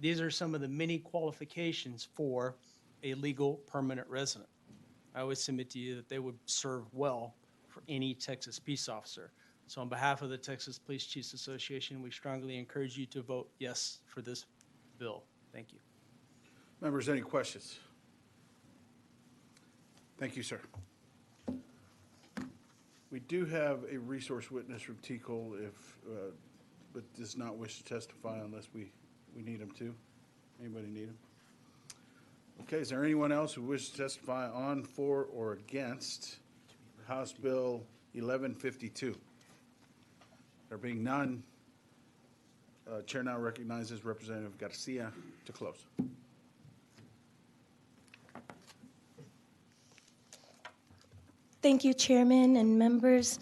These are some of the many qualifications for a legal permanent resident. I would submit to you that they would serve well for any Texas peace officer. So on behalf of the Texas Police Chiefs Association, we strongly encourage you to vote yes for this bill. Thank you. Members, any questions? Thank you, sir. We do have a resource witness from TCOL but does not wish to testify unless we need him to. Anybody need him? Okay, is there anyone else who wishes to testify on, for, or against House Bill 1152? There being none, Chair now recognizes Representative Garcia to close. Thank you, Chairman and members.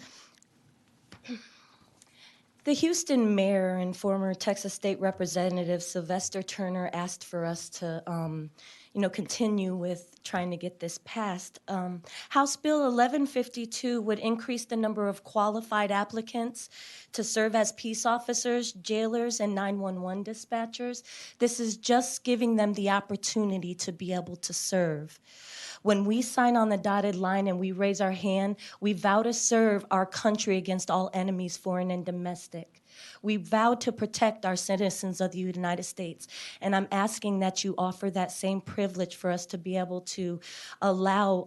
The Houston mayor and former Texas State Representative Sylvester Turner asked for us to, continue with trying to get this passed. House Bill 1152 would increase the number of qualified applicants to serve as peace officers, jailers, and 911 dispatchers. This is just giving them the opportunity to be able to serve. When we sign on the dotted line and we raise our hand, we vow to serve our country against all enemies, foreign and domestic. We vow to protect our citizens of the United States. And I'm asking that you offer that same privilege for us to be able to allow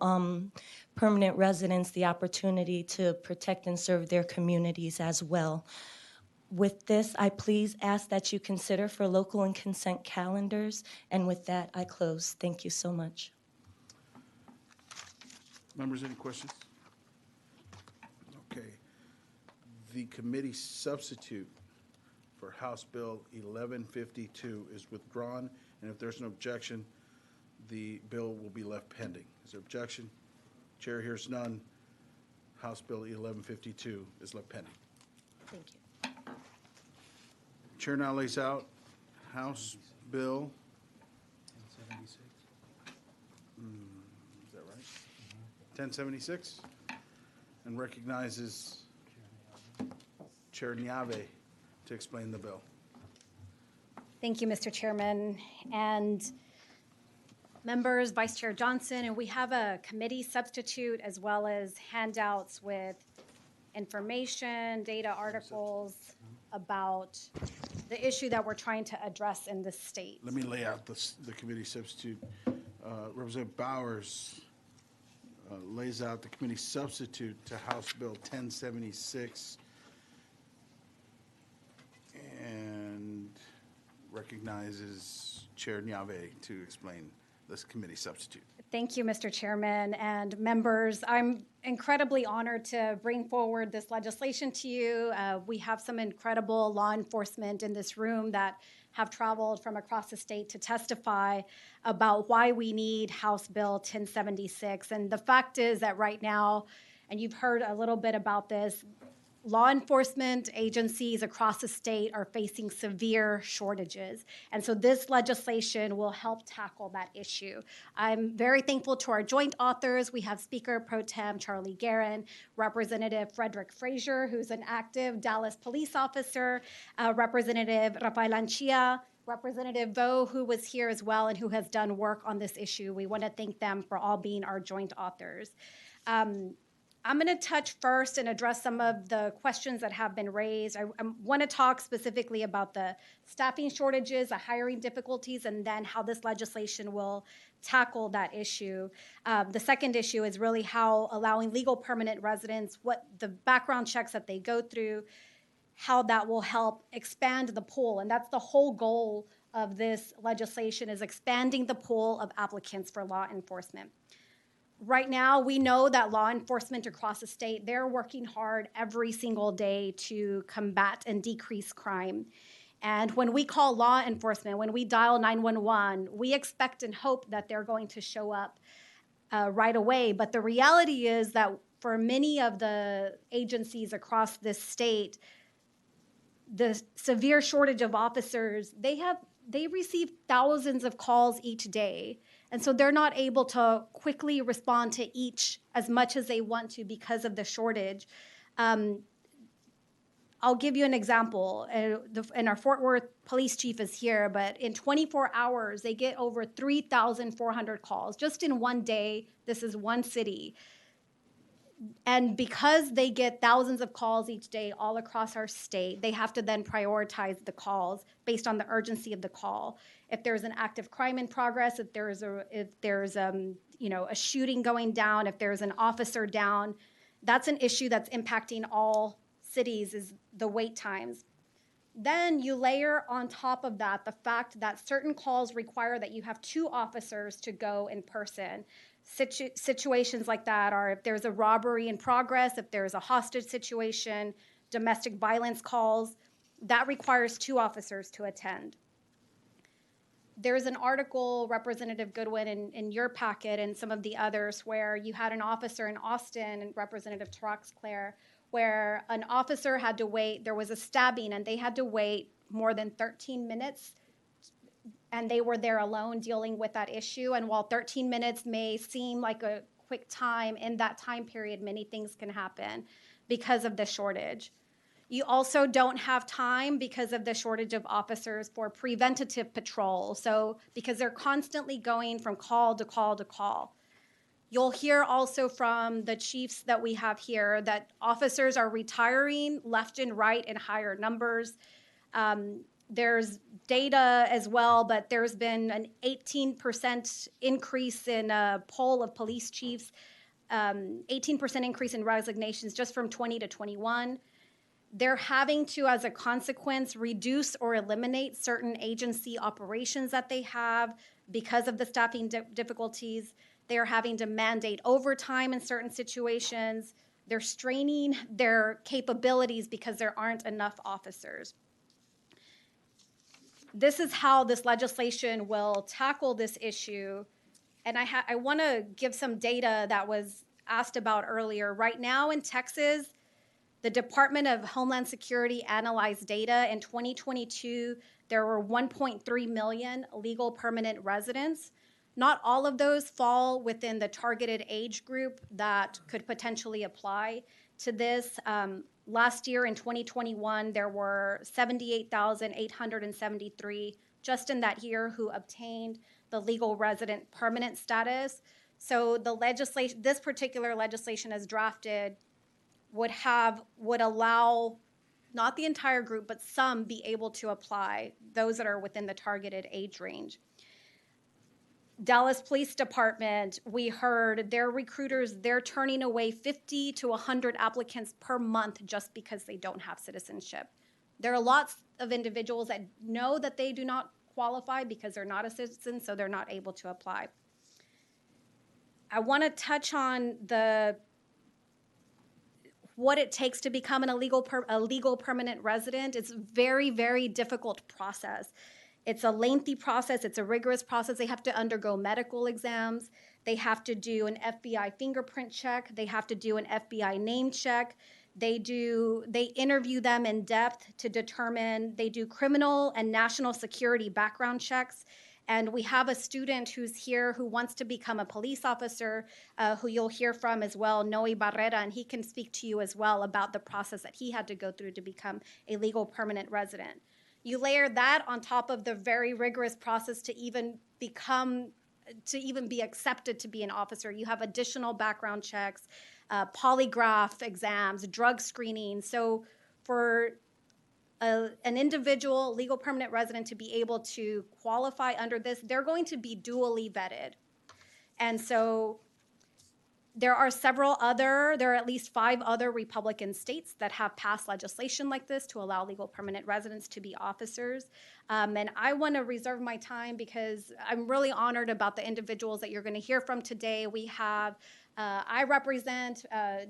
permanent residents the opportunity to protect and serve their communities as well. With this, I please ask that you consider for local and consent calendars. And with that, I close. Thank you so much. Members, any questions? Okay. The committee substitute for House Bill 1152 is withdrawn, and if there's an objection, the bill will be left pending. Is there objection? Chair hears none. House Bill 1152 is left pending. Thank you. Chair now lays out House Bill. Is that right? 1076, and recognizes Chair Niave to explain the bill. Thank you, Mr. Chairman, and members, Vice Chair Johnson, and we have a committee substitute as well as handouts with information, data articles about the issue that we're trying to address in the state. Let me lay out the committee substitute. Representative Bowers lays out the committee substitute to House Bill 1076 and recognizes Chair Niave to explain this committee substitute. Thank you, Mr. Chairman and members. I'm incredibly honored to bring forward this legislation to you. We have some incredible law enforcement in this room that have traveled from across the state to testify about why we need House Bill 1076. And the fact is that right now, and you've heard a little bit about this, law enforcement agencies across the state are facing severe shortages. And so this legislation will help tackle that issue. I'm very thankful to our joint authors. We have Speaker Pro Tem Charlie Guerin, Representative Frederick Frazier, who's an active Dallas police officer, Representative Rafael Anchia, Representative Vo, who was here as well and who has done work on this issue. We want to thank them for all being our joint authors. I'm going to touch first and address some of the questions that have been raised. I want to talk specifically about the staffing shortages, the hiring difficulties, and then how this legislation will tackle that issue. The second issue is really how allowing legal permanent residents, what the background checks that they go through, how that will help expand the pool. And that's the whole goal of this legislation, is expanding the pool of applicants for law enforcement. Right now, we know that law enforcement across the state, they're working hard every single day to combat and decrease crime. And when we call law enforcement, when we dial 911, we expect and hope that they're going to show up right away. But the reality is that for many of the agencies across this state, the severe shortage of officers, they receive thousands of calls each day. And so they're not able to quickly respond to each as much as they want to because of the shortage. I'll give you an example. And our Fort Worth police chief is here, but in 24 hours, they get over 3,400 calls. Just in one day, this is one city. And because they get thousands of calls each day all across our state, they have to then prioritize the calls based on the urgency of the call. If there's an active crime in progress, if there's a shooting going down, if there's an officer down, that's an issue that's impacting all cities, is the wait times. Then you layer on top of that the fact that certain calls require that you have 2 officers to go in person. Situations like that are if there's a robbery in progress, if there's a hostage situation, domestic violence calls, that requires 2 officers to attend. There's an article, Representative Goodwin, in your packet and some of the others, where you had an officer in Austin, and Representative Troxclair, where an officer had to wait. There was a stabbing, and they had to wait more than 13 minutes, and they were there alone dealing with that issue. And while 13 minutes may seem like a quick time, in that time period, many things can happen because of the shortage. You also don't have time because of the shortage of officers for preventative patrol. So because they're constantly going from call to call to call. You'll hear also from the chiefs that we have here that officers are retiring left and right in higher numbers. There's data as well, but there's been an 18% increase in a poll of police chiefs, 18% increase in resignations just from 20 to 21. They're having to, as a consequence, reduce or eliminate certain agency operations that they have because of the staffing difficulties. They're having to mandate overtime in certain situations. They're straining their capabilities because there aren't enough officers. This is how this legislation will tackle this issue. And I want to give some data that was asked about earlier. Right now in Texas, the Department of Homeland Security analyzed data. In 2022, there were 1.3 million legal permanent residents. Not all of those fall within the targeted age group that could potentially apply to this. Last year in 2021, there were 78,873 just in that year who obtained the legal resident permanent status. So the legislation, this particular legislation as drafted, would allow not the entire group, but some be able to apply, those that are within the targeted age range. Dallas Police Department, we heard their recruiters, they're turning away 50 to 100 applicants per month just because they don't have citizenship. There are lots of individuals that know that they do not qualify because they're not a citizen, so they're not able to apply. I want to touch on what it takes to become a legal permanent resident. It's a very, very difficult process. It's a lengthy process. It's a rigorous process. They have to undergo medical exams. They have to do an FBI fingerprint check. They have to do an FBI name check. They interview them in depth to determine, they do criminal and national security background checks. And we have a student who's here who wants to become a police officer, who you'll hear from as well, Noe Barrera, and he can speak to you as well about the process that he had to go through to become a legal permanent resident. You layer that on top of the very rigorous process to even be accepted to be an officer. You have additional background checks, polygraph exams, drug screening. So for an individual legal permanent resident to be able to qualify under this, they're going to be dually vetted. And so there are at least 5 other Republican states that have passed legislation like this to allow legal permanent residents to be officers. And I want to reserve my time because I'm really honored about the individuals that you're going to hear from today. We have, I represent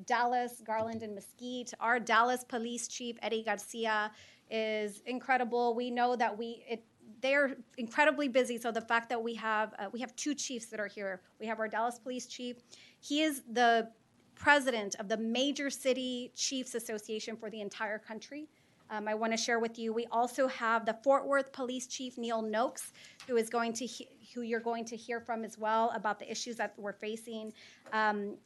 Dallas, Garland, and Mesquite. Our Dallas Police Chief, Eddie Garcia, is incredible. We know that they're incredibly busy. So the fact that we have 2 chiefs that are here. We have our Dallas Police Chief. He is the president of the Major City Chiefs Association for the entire country. I want to share with you, we also have the Fort Worth Police Chief, Neil Noakes, who you're going to hear from as well about the issues that we're facing.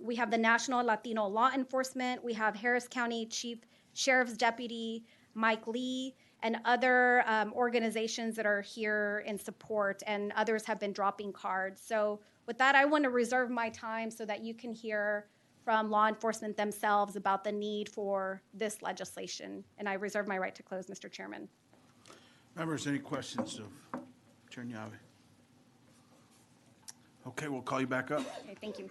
We have the National Latino Law Enforcement. We have Harris County Chief Sheriff's Deputy Mike Lee, and other organizations that are here in support, and others have been dropping cards. So with that, I want to reserve my time so that you can hear from law enforcement themselves about the need for this legislation. And I reserve my right to close, Mr. Chairman. Members, any questions of Chair Nyave? Okay, we'll call you back up. Okay, thank you.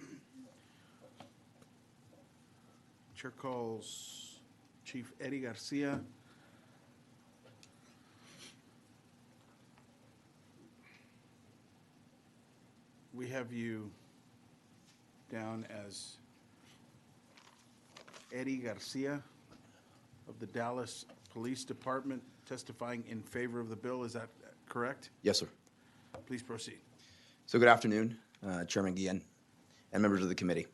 Chair calls Chief Eddie Garcia. We have you down as Eddie Garcia of the Dallas Police Department testifying in favor of the bill. Is that correct? Yes, sir. Please proceed. So good afternoon, Chairman Guillen and members of the committee.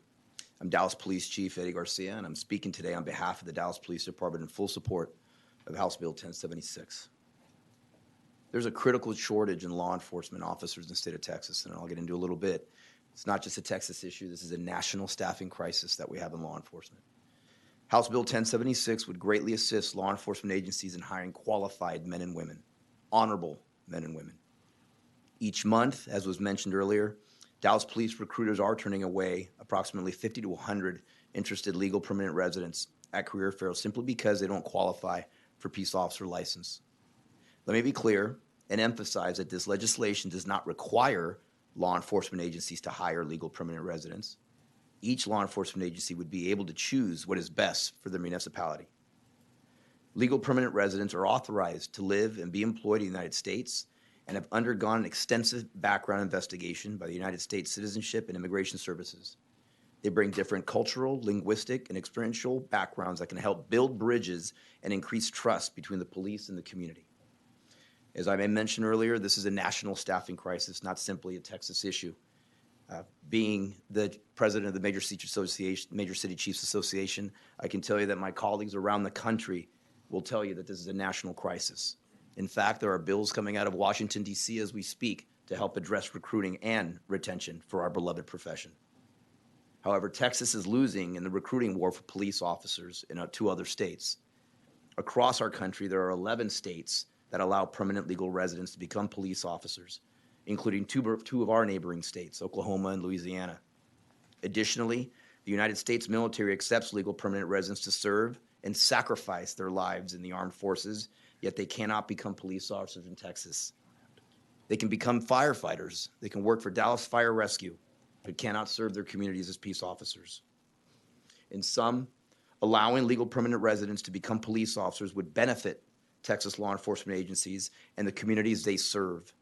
I'm Dallas Police Chief Eddie Garcia, and I'm speaking today on behalf of the Dallas Police Department in full support of House Bill 1076. There's a critical shortage in law enforcement officers in the state of Texas, and I'll get into a little bit. It's not just a Texas issue. This is a national staffing crisis that we have in law enforcement. House Bill 1076 would greatly assist law enforcement agencies in hiring qualified men and women, honorable men and women. Each month, as was mentioned earlier, Dallas police recruiters are turning away approximately 50 to 100 interested legal permanent residents at career fairs simply because they don't qualify for peace officer license. Let me be clear and emphasize that this legislation does not require law enforcement agencies to hire legal permanent residents. Each law enforcement agency would be able to choose what is best for their municipality. Legal permanent residents are authorized to live and be employed in the United States and have undergone an extensive background investigation by the United States Citizenship and Immigration Services. They bring different cultural, linguistic, and experiential backgrounds that can help build bridges and increase trust between the police and the community. As I mentioned earlier, this is a national staffing crisis, not simply a Texas issue. Being the president of the Major City Chiefs Association, I can tell you that my colleagues around the country will tell you that this is a national crisis. In fact, there are bills coming out of Washington, D.C. as we speak to help address recruiting and retention for our beloved profession. However, Texas is losing in the recruiting war for police officers in 2 other states. Across our country, there are 11 states that allow permanent legal residents to become police officers, including two of our neighboring states, Oklahoma and Louisiana. Additionally, the United States military accepts legal permanent residents to serve and sacrifice their lives in the armed forces, yet they cannot become police officers in Texas. They can become firefighters. They can work for Dallas Fire Rescue, but cannot serve their communities as peace officers. In sum, allowing legal permanent residents to become police officers would benefit Texas law enforcement agencies and the communities they serve.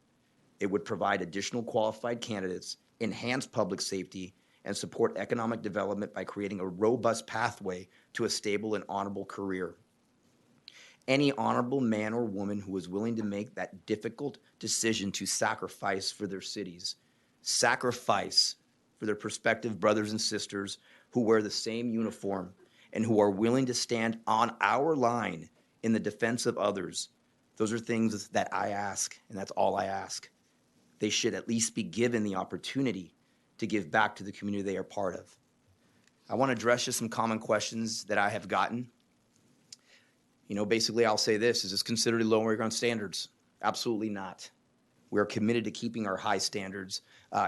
It would provide additional qualified candidates, enhance public safety, and support economic development by creating a robust pathway to a stable and honorable career. Any honorable man or woman who is willing to make that difficult decision to sacrifice for their cities, sacrifice for their prospective brothers and sisters who wear the same uniform and who are willing to stand on our line in the defense of others. Those are things that I ask, and that's all I ask. They should at least be given the opportunity to give back to the community they are part of. I want to address just some common questions that I have gotten. Basically, I'll say this: is this considered lowering on standards? Absolutely not. We are committed to keeping our high standards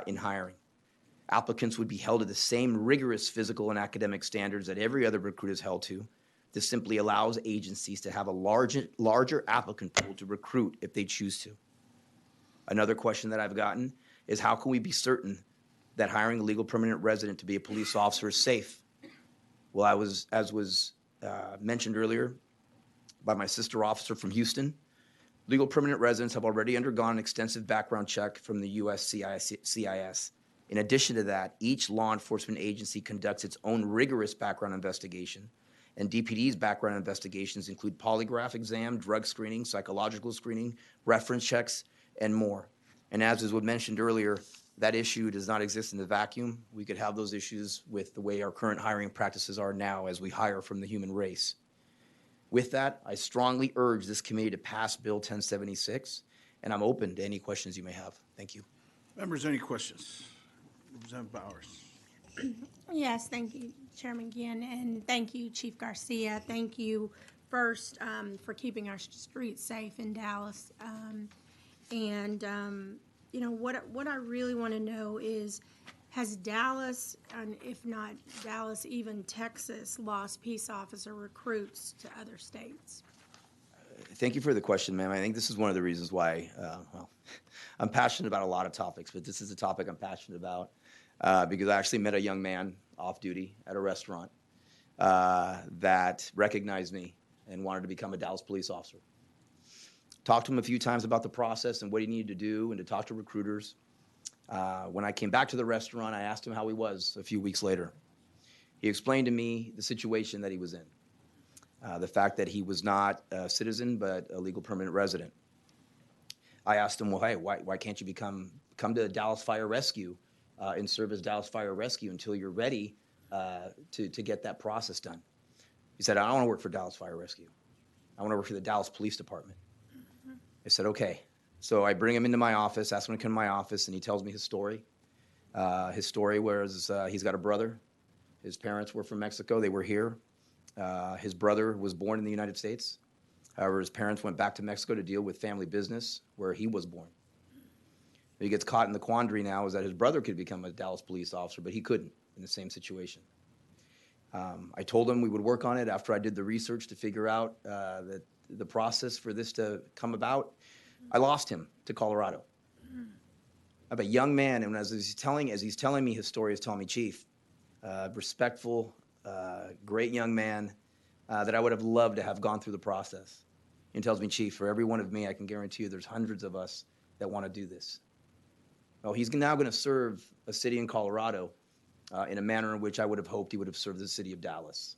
in hiring. Applicants would be held to the same rigorous physical and academic standards that every other recruit is held to. This simply allows agencies to have a larger applicant pool to recruit if they choose to. Another question that I've gotten is, how can we be certain that hiring a legal permanent resident to be a police officer is safe? Well, as was mentioned earlier by my sister officer from Houston, legal permanent residents have already undergone an extensive background check from the U.S. CIS. In addition to that, each law enforcement agency conducts its own rigorous background investigation, and DPD's background investigations include polygraph exam, drug screening, psychological screening, reference checks, and more. And as was mentioned earlier, that issue does not exist in the vacuum. We could have those issues with the way our current hiring practices are now as we hire from the human race. With that, I strongly urge this committee to pass Bill 1076, and I'm open to any questions you may have. Thank you. Members, any questions? Representative Bowers. Yes, thank you, Chairman Ginn, and thank you, Chief Garcia. Thank you first for keeping our streets safe in Dallas. What I really want to know is, has Dallas, and if not Dallas, even Texas, lost peace officer recruits to other states? Thank you for the question, ma'am. I think this is one of the reasons why, I'm passionate about a lot of topics, but this is a topic I'm passionate about because I actually met a young man off duty at a restaurant that recognized me and wanted to become a Dallas police officer. Talked to him a few times about the process and what he needed to do and to talk to recruiters. When I came back to the restaurant, I asked him how he was a few weeks later. He explained to me the situation that he was in, the fact that he was not a citizen but a legal permanent resident. I asked him, well, hey, why can't you come to Dallas Fire Rescue and serve as Dallas Fire Rescue until you're ready to get that process done? He said, I don't want to work for Dallas Fire Rescue. I want to work for the Dallas Police Department. I said, okay. So I bring him into my office, ask him to come to my office, and he tells me his story. His story was he's got a brother. His parents were from Mexico. They were here. His brother was born in the United States. However, his parents went back to Mexico to deal with family business where he was born. He gets caught in the quandary now is that his brother could become a Dallas police officer, but he couldn't in the same situation. I told him we would work on it after I did the research to figure out the process for this to come about. I lost him to Colorado. I have a young man, and as he's telling me his story, he's telling me, Chief, respectful, great young man that I would have loved to have gone through the process. He tells me, Chief, for every one of me, I can guarantee you there's hundreds of us that want to do this. Well, he's now going to serve a city in Colorado in a manner in which I would have hoped he would have served the city of Dallas.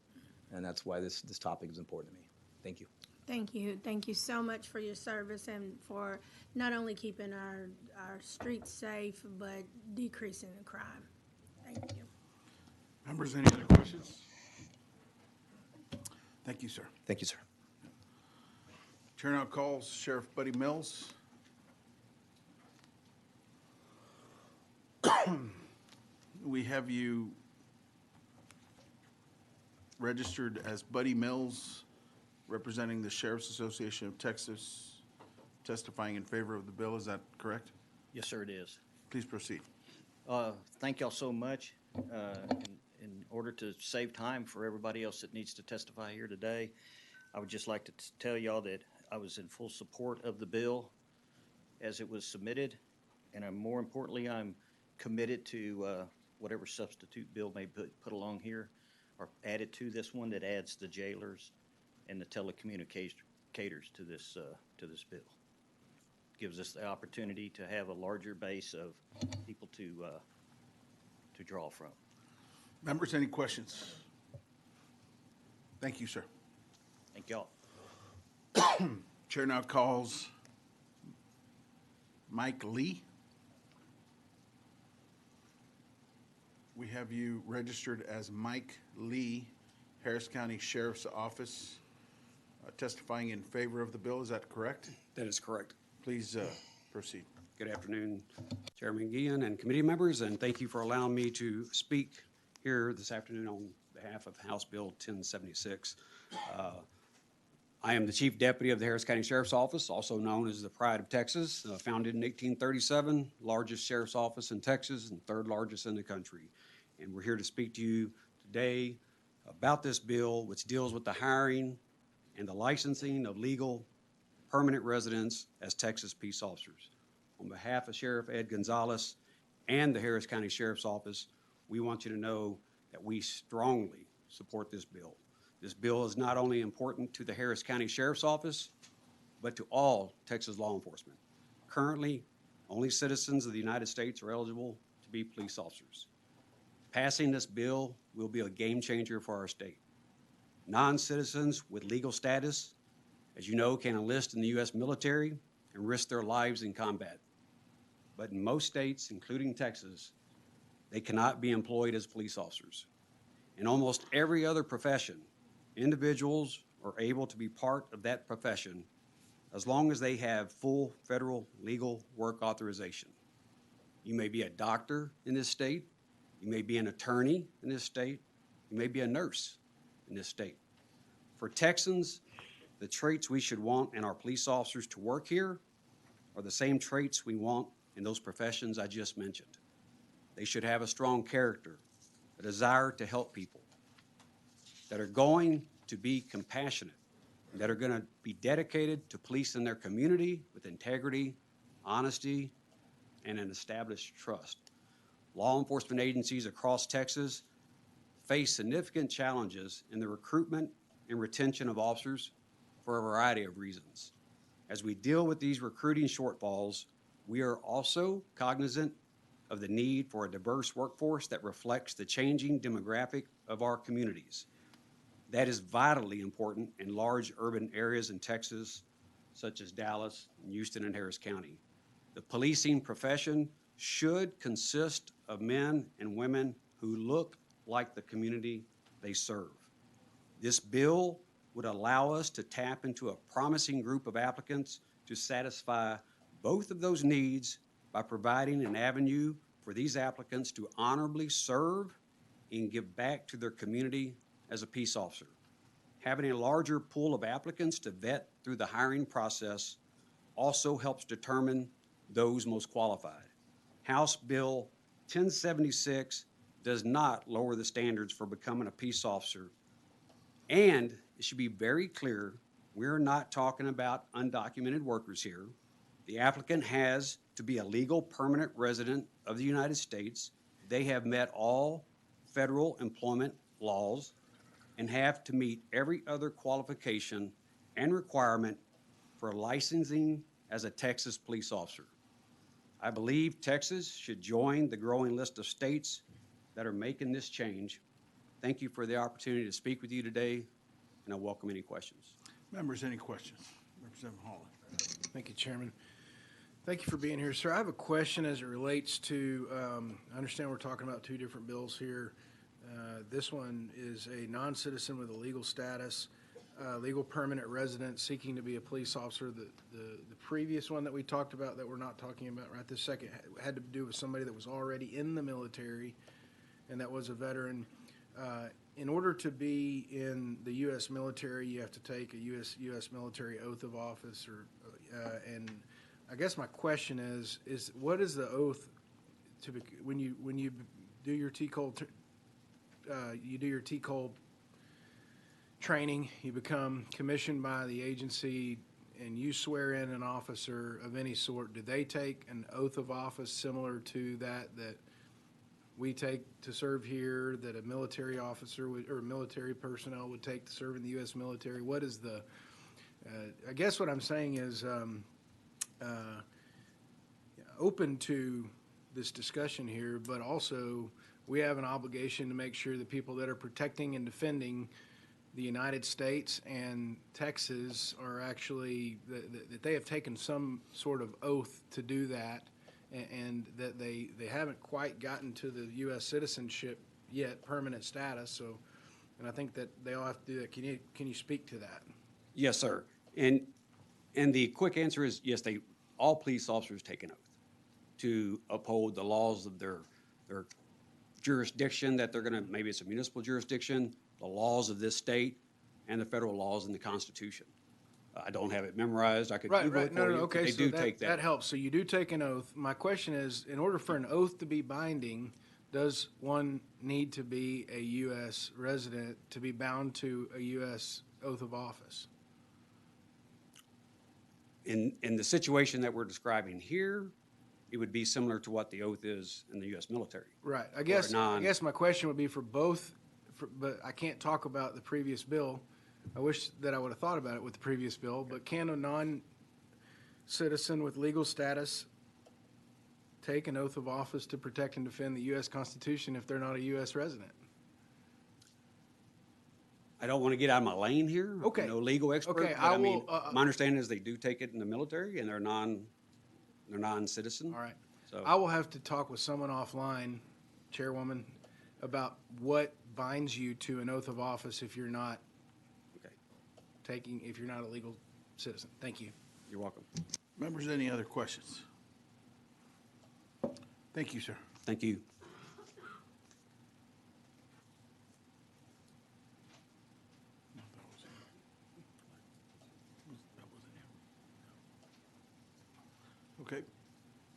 And that's why this topic is important to me. Thank you. Thank you. Thank you so much for your service and for not only keeping our streets safe, but decreasing the crime. Thank you. Members, any other questions? Thank you, sir. Thank you, sir. Chair now calls Sheriff Buddy Mills. We have you registered as Buddy Mills, representing the Sheriff's Association of Texas, testifying in favor of the bill. Is that correct? Yes, sir, it is. Please proceed. Thank y'all so much. In order to save time for everybody else that needs to testify here today, I would just like to tell y'all that I was in full support of the bill as it was submitted, and more importantly, I'm committed to whatever substitute bill may put along here or added to this one that adds the jailers and the telecommunicators to this bill. Gives us the opportunity to have a larger base of people to draw from. Members, any questions? Thank you, sir. Thank y'all. Chair now calls Mike Lee. We have you registered as Mike Lee Harris County Sheriff's Office testifying in favor of the bill. Is that correct? That is correct. Please proceed. Good afternoon, Chairman Guillen and committee members, and thank you for allowing me to speak here this afternoon on behalf of House Bill 1076. I am the Chief Deputy of the Harris County Sheriff's Office, also known as the Pride of Texas, founded in 1837, largest sheriff's office in Texas and third largest in the country. And we're here to speak to you today about this bill, which deals with the hiring and the licensing of legal permanent residents as Texas peace officers. On behalf of Sheriff Ed Gonzalez and the Harris County Sheriff's Office, we want you to know that we strongly support this bill. This bill is not only important to the Harris County Sheriff's Office, but to all Texas law enforcement. Currently, only citizens of the United States are eligible to be police officers. Passing this bill will be a game changer for our state. Non-citizens with legal status, as you know, can enlist in the U.S. military and risk their lives in combat. But in most states, including Texas, they cannot be employed as police officers. In almost every other profession, individuals are able to be part of that profession as long as they have full federal legal work authorization. You may be a doctor in this state, you may be an attorney in this state, you may be a nurse in this state. For Texans, the traits we should want in our police officers to work here are the same traits we want in those professions I just mentioned. They should have a strong character, a desire to help people, that are going to be compassionate, that are going to be dedicated to policing their community with integrity, honesty, and an established trust. Law enforcement agencies across Texas face significant challenges in the recruitment and retention of officers for a variety of reasons. As we deal with these recruiting shortfalls, we are also cognizant of the need for a diverse workforce that reflects the changing demographic of our communities. That is vitally important in large urban areas in Texas, such as Dallas, Houston, and Harris County. The policing profession should consist of men and women who look like the community they serve. This bill would allow us to tap into a promising group of applicants to satisfy both of those needs by providing an avenue for these applicants to honorably serve and give back to their community as a peace officer. Having a larger pool of applicants to vet through the hiring process also helps determine those most qualified. House Bill 1076 does not lower the standards for becoming a peace officer. And it should be very clear, we're not talking about undocumented workers here. The applicant has to be a legal permanent resident of the United States. They have met all federal employment laws and have to meet every other qualification and requirement for licensing as a Texas police officer. I believe Texas should join the growing list of states that are making this change. Thank you for the opportunity to speak with you today, and I welcome any questions. Members, any questions? Representative Holland. Thank you, Chairman. Thank you for being here, sir. I have a question as it relates to, I understand we're talking about two different bills here. This one is a non-citizen with a legal status, legal permanent resident seeking to be a police officer. The previous one that we talked about that we're not talking about right this second had to do with somebody that was already in the military and that was a veteran. In order to be in the U.S. military, you have to take a U.S. military oath of office, and I guess my question is what is the oath to when you do your TCOL training, you become commissioned by the agency, and you swear in an officer of any sort. Do they take an oath of office similar to that we take to serve here, that a military officer or military personnel would take to serve in the U.S. military? What is the, I guess what I'm saying is open to this discussion here, but also we have an obligation to make sure the people that are protecting and defending the United States and Texas are actually, that they have taken some sort of oath to do that, and that they haven't quite gotten to the U.S. citizenship yet, permanent status. So And I think that they all have to do that. Can you speak to that? Yes, sir. And the quick answer is yes, all police officers take an oath to uphold the laws of their jurisdiction that they're gonna, maybe it's a municipal jurisdiction, the laws of this state, and the federal laws and the Constitution. I don't have it memorized. I could Right, Google right. it No, for no, you. okay, They so do take that helps. So you do take an oath. My question is, in order for an oath to be binding, does one need to be a U.S. resident to be bound to a U.S. oath of office? In the situation that we're describing here, it would be similar to what the oath is in the U.S. military. Right. I For a guess non- my question would be for both, but I can't talk about the previous bill. I wish that I would have thought about it with the previous bill, but can a non-citizen with legal status take an oath of office to protect and defend the U.S. Constitution if they're not a U.S. resident? I don't want to get out of my lane here. Okay. I'm no legal expert. Okay, but I I mean, will, my understanding is they do take it in the military and they're non-citizen. All right. So I will have to talk with someone offline, Chairwoman, about what binds you to an oath of office if you're not if you're not a legal citizen. Thank you. You're welcome. Members, any other questions? Thank you, sir. Thank you. Okay.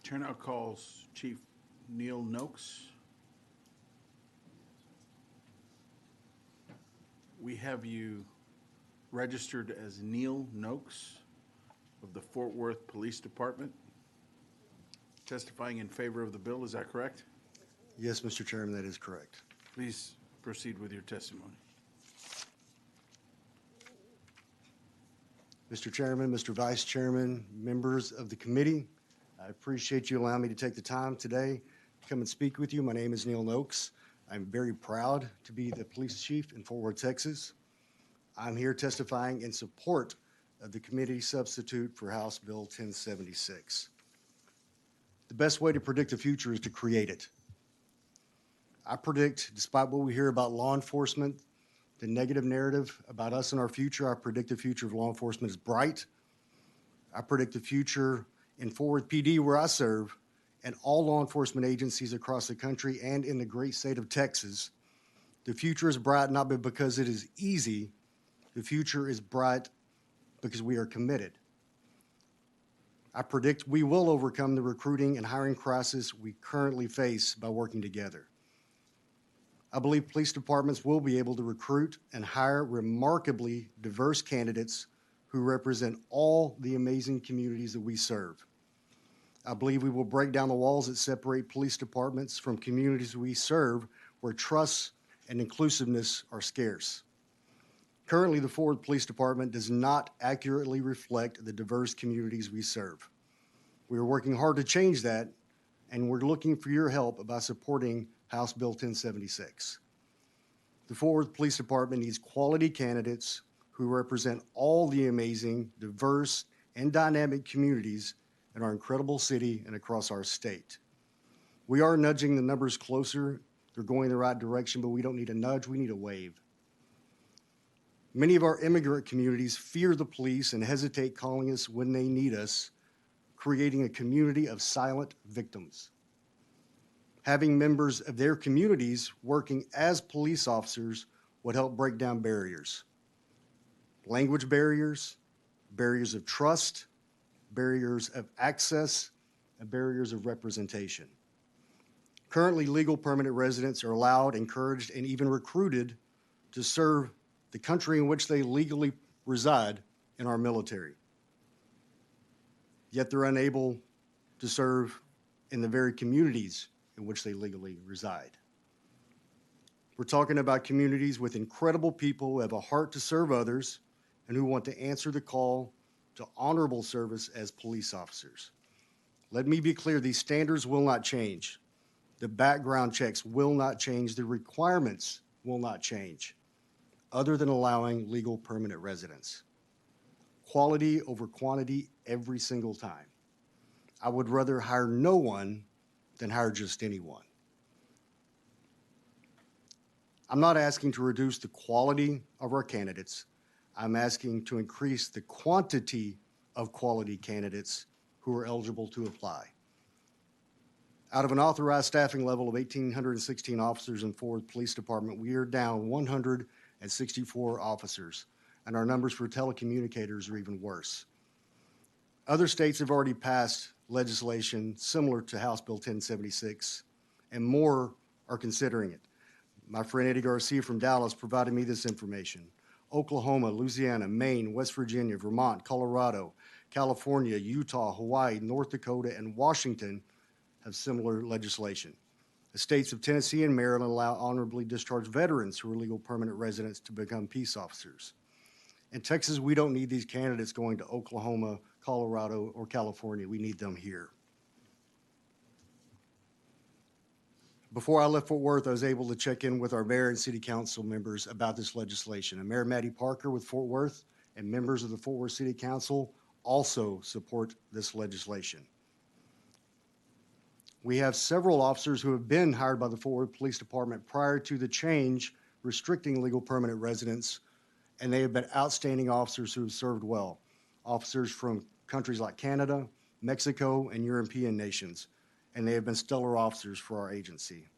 Chair now calls Chief Neil Noakes. We have you registered as Neil Noakes of the Fort Worth Police Department, testifying in favor of the bill. Is that correct? Yes, Mr. Chairman, that is correct. Please proceed with your testimony. Mr. Chairman, Mr. Vice Chairman, members of the committee, I appreciate you allowing me to take the time today to come and speak with you. My name is Neil Noakes. I'm very proud to be the police chief in Fort Worth, Texas. I'm here testifying in support of the committee substitute for House Bill 1076. The best way to predict the future is to create it. I predict, despite what we hear about law enforcement, the negative narrative about us and our future, I predict the future of law enforcement is bright. I predict the future in Fort Worth PD, where I serve, and all law enforcement agencies across the country and in the great state of Texas. The future is bright not because it is easy. The future is bright because we are committed. I predict we will overcome the recruiting and hiring crisis we currently face by working together. I believe police departments will be able to recruit and hire remarkably diverse candidates who represent all the amazing communities that we serve. I believe we will break down the walls that separate police departments from communities we serve where trust and inclusiveness are scarce. Currently, the Fort Worth Police Department does not accurately reflect the diverse communities we serve. We are working hard to change that, and we're looking for your help by supporting House Bill 1076. The Fort Worth Police Department needs quality candidates who represent all the amazing, diverse, and dynamic communities in our incredible city and across our state. We are nudging the numbers closer. They're going in the right direction, but we don't need a nudge, we need a wave. Many of our immigrant communities fear the police and hesitate calling us when they need us, creating a community of silent victims. Having members of their communities working as police officers would help break down barriers. Language barriers, barriers of trust, barriers of access, and barriers of representation. Currently, legal permanent residents are allowed, encouraged, and even recruited to serve the country in which they legally reside in our military. Yet they're unable to serve in the very communities in which they legally reside. We're talking about communities with incredible people who have a heart to serve others and who want to answer the call to honorable service as police officers. Let me be clear, these standards will not change. The background checks will not change. The requirements will not change, other than allowing legal permanent residence. Quality over quantity every single time. I would rather hire no one than hire just anyone. I'm not asking to reduce the quality of our candidates. I'm asking to increase the quantity of quality candidates who are eligible to apply. Out of an authorized staffing level of 1,816 officers in Fort Worth Police Department, we are down 164 officers, and our numbers for telecommunicators are even worse. Other states have already passed legislation similar to House Bill 1076, and more are considering it. My friend Eddie Garcia from Dallas provided me this information. Oklahoma, Louisiana, Maine, West Virginia, Vermont, Colorado, California, Utah, Hawaii, North Dakota, and Washington have similar legislation. The states of Tennessee and Maryland allow honorably discharged veterans who are legal permanent residents to become peace officers. In Texas, we don't need these candidates going to Oklahoma, Colorado, or California. We need them here. Before I left Fort Worth, I was able to check in with our mayor and city council members about this legislation. And Mayor Matty Parker with Fort Worth and members of the Fort Worth City Council also support this legislation. We have several officers who have been hired by the Fort Worth Police Department prior to the change restricting legal permanent residents, and they have been outstanding officers who have served well. Officers from countries like Canada, Mexico, and European nations, and they have been stellar officers for our agency.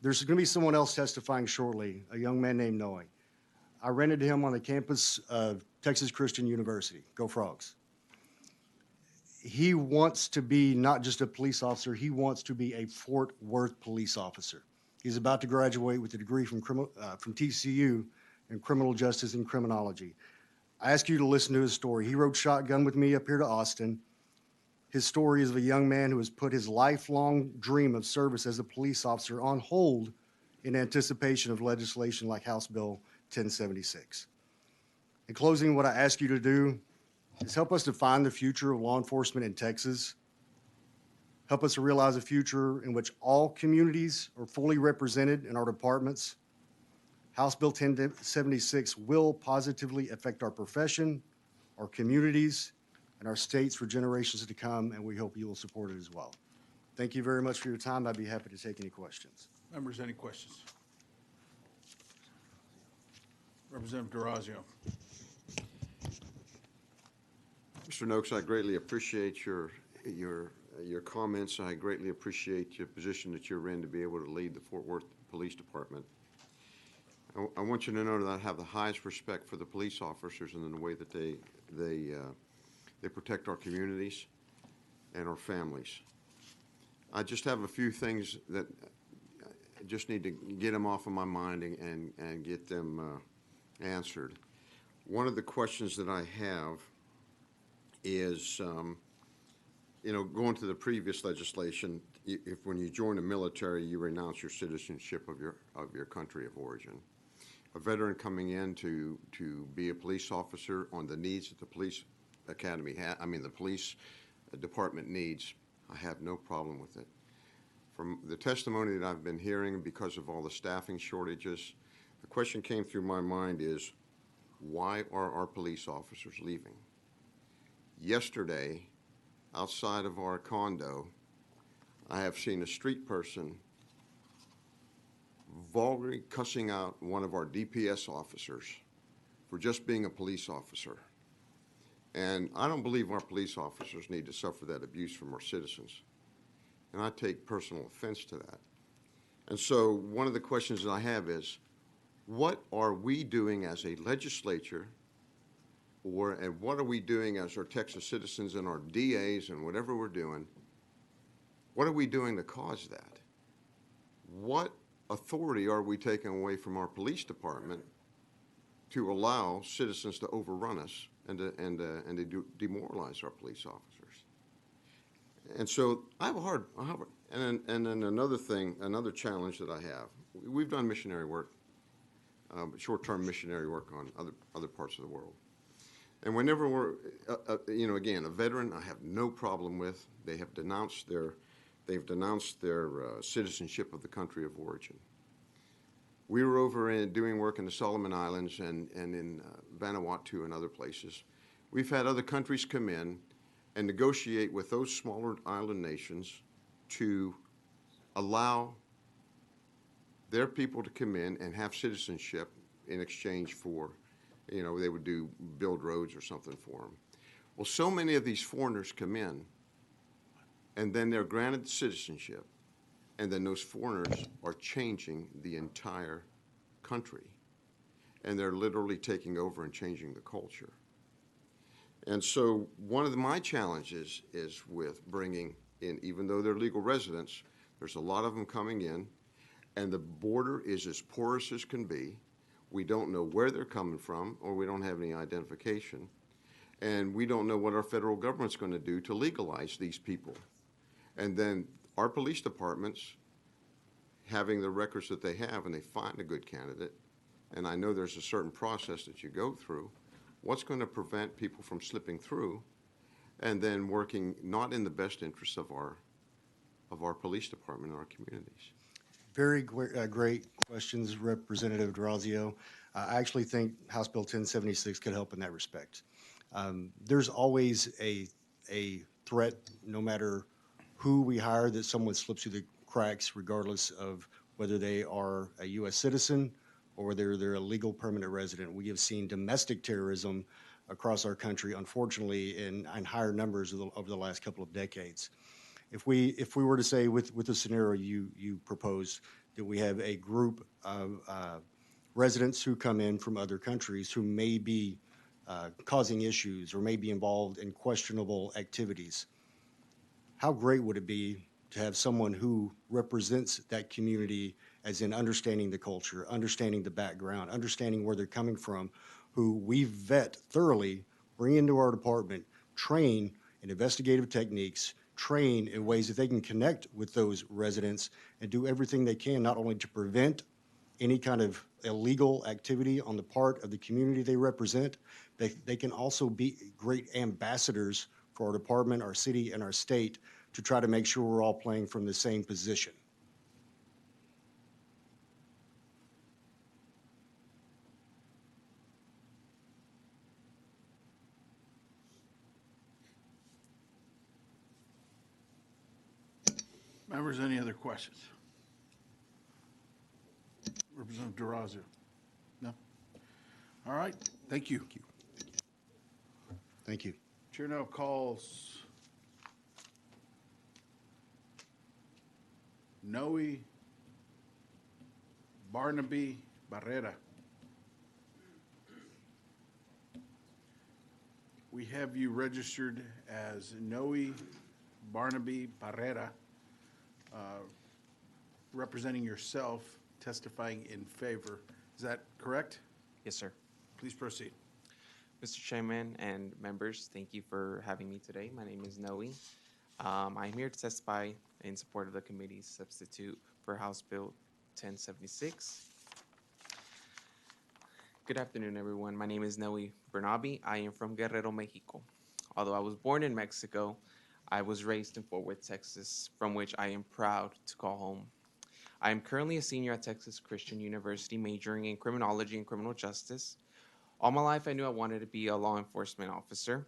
There's going to be someone else testifying shortly, a young man named Noe. I ran into him on the campus of Texas Christian University. Go Frogs. He wants to be not just a police officer, he wants to be a Fort Worth police officer. He's about to graduate with a degree from TCU in criminal justice and criminology. I ask you to listen to his story. He rode shotgun with me up here to Austin. His story is of a young man who has put his lifelong dream of service as a police officer on hold in anticipation of legislation like House Bill 1076. In closing, what I ask you to do is help us define the future of law enforcement in Texas. Help us to realize a future in which all communities are fully represented in our departments. House Bill 1076 will positively affect our profession, our communities, and our states for generations to come, and we hope you will support it as well. Thank you very much for your time. I'd be happy to take any questions. Members, any questions? Representative DeRazio. Mr. Noakes, I greatly appreciate your comments. I greatly appreciate your position that you're in to be able to lead the Fort Worth Police Department. I want you to know that I have the highest respect for the police officers and in the way that they protect our communities and our families. I just have a few things that I just need to get them off of my mind and get them answered. One of the questions that I have is, going to the previous legislation, if when you join the military, you renounce your citizenship of your country of origin. A veteran coming in to be a police officer on the needs that the police academy the police department needs, I have no problem with it. From the testimony that I've been hearing, because of all the staffing shortages, the question came through my mind is, why are our police officers leaving? Yesterday, outside of our condo, I have seen a street person vulgarly cussing out one of our DPS officers for just being a police officer. And I don't believe our police officers need to suffer that abuse from our citizens. And I take personal offense to that. And so one of the questions that I have is, what are we doing as a legislature, and what are we doing as our Texas citizens and our DAs and whatever we're doing, what are we doing to cause that? What authority are we taking away from our police department to allow citizens to overrun us and to demoralize our police officers? And so I have and then another thing, another challenge that I have, we've done missionary work, short-term missionary work on other parts of the world. And whenever we're, again, a veteran, I have no problem with. They've denounced their citizenship of the country of origin. We were over doing work in the Solomon Islands and in Vanuatu and other places. We've had other countries come in and negotiate with those smaller island nations to allow their people to come in and have citizenship in exchange for, they would build roads or something for them. Well, so many of these foreigners come in, and then they're granted citizenship, and then those foreigners are changing the entire country, and they're literally taking over and changing the culture. And so one of my challenges is with bringing in, even though they're legal residents, there's a lot of them coming in, and the border is as porous as can be. We don't know where they're coming from, or we don't have any identification. And we don't know what our federal government's going to do to legalize these people. And then our police departments, having the records that they have, and they find a good candidate, and I know there's a certain process that you go through, what's going to prevent people from slipping through and then working not in the best interests of our police department and our communities? Very great questions, Representative Durazio. I actually think House Bill 1076 could help in that respect. There's always a threat, no matter who we hire, that someone slips through the cracks, regardless of whether they are a U.S. citizen or whether they're a legal permanent resident. We have seen domestic terrorism across our country, unfortunately, in higher numbers over the last couple of decades. If we were to say, with the scenario you proposed, that we have a group of residents who come in from other countries who may be causing issues or may be involved in questionable activities, how great would it be to have someone who represents that community, as in understanding the culture, understanding the background, understanding where they're coming from, who we vet thoroughly, bring into our department, train in investigative techniques, train in ways that they can connect with those residents and do everything they can, not only to prevent any kind of illegal activity on the part of the community they represent, they can also be great ambassadors for our department, our city, and our state to try to make sure we're all playing from the same position. Members, any other questions? Representative Durazio? No? All right, thank you. Thank you. Chair now calls Noe Barnaby Barrera. We have you registered as Noe Barnaby Barrera, representing yourself, testifying in favor. Is that correct? Yes, sir. Please proceed. Mr. Chairman and members, thank you for having me today. My name is Noe. I'm here to testify in support of the committee's substitute for House Bill 1076. Good afternoon, everyone. My name is Noe Bernabe. I am from Guerrero, Mexico. Although I was born in Mexico, I was raised in Fort Worth, Texas, from which I am proud to call home. I am currently a senior at Texas Christian University, majoring in criminology and criminal justice. All my life, I knew I wanted to be a law enforcement officer.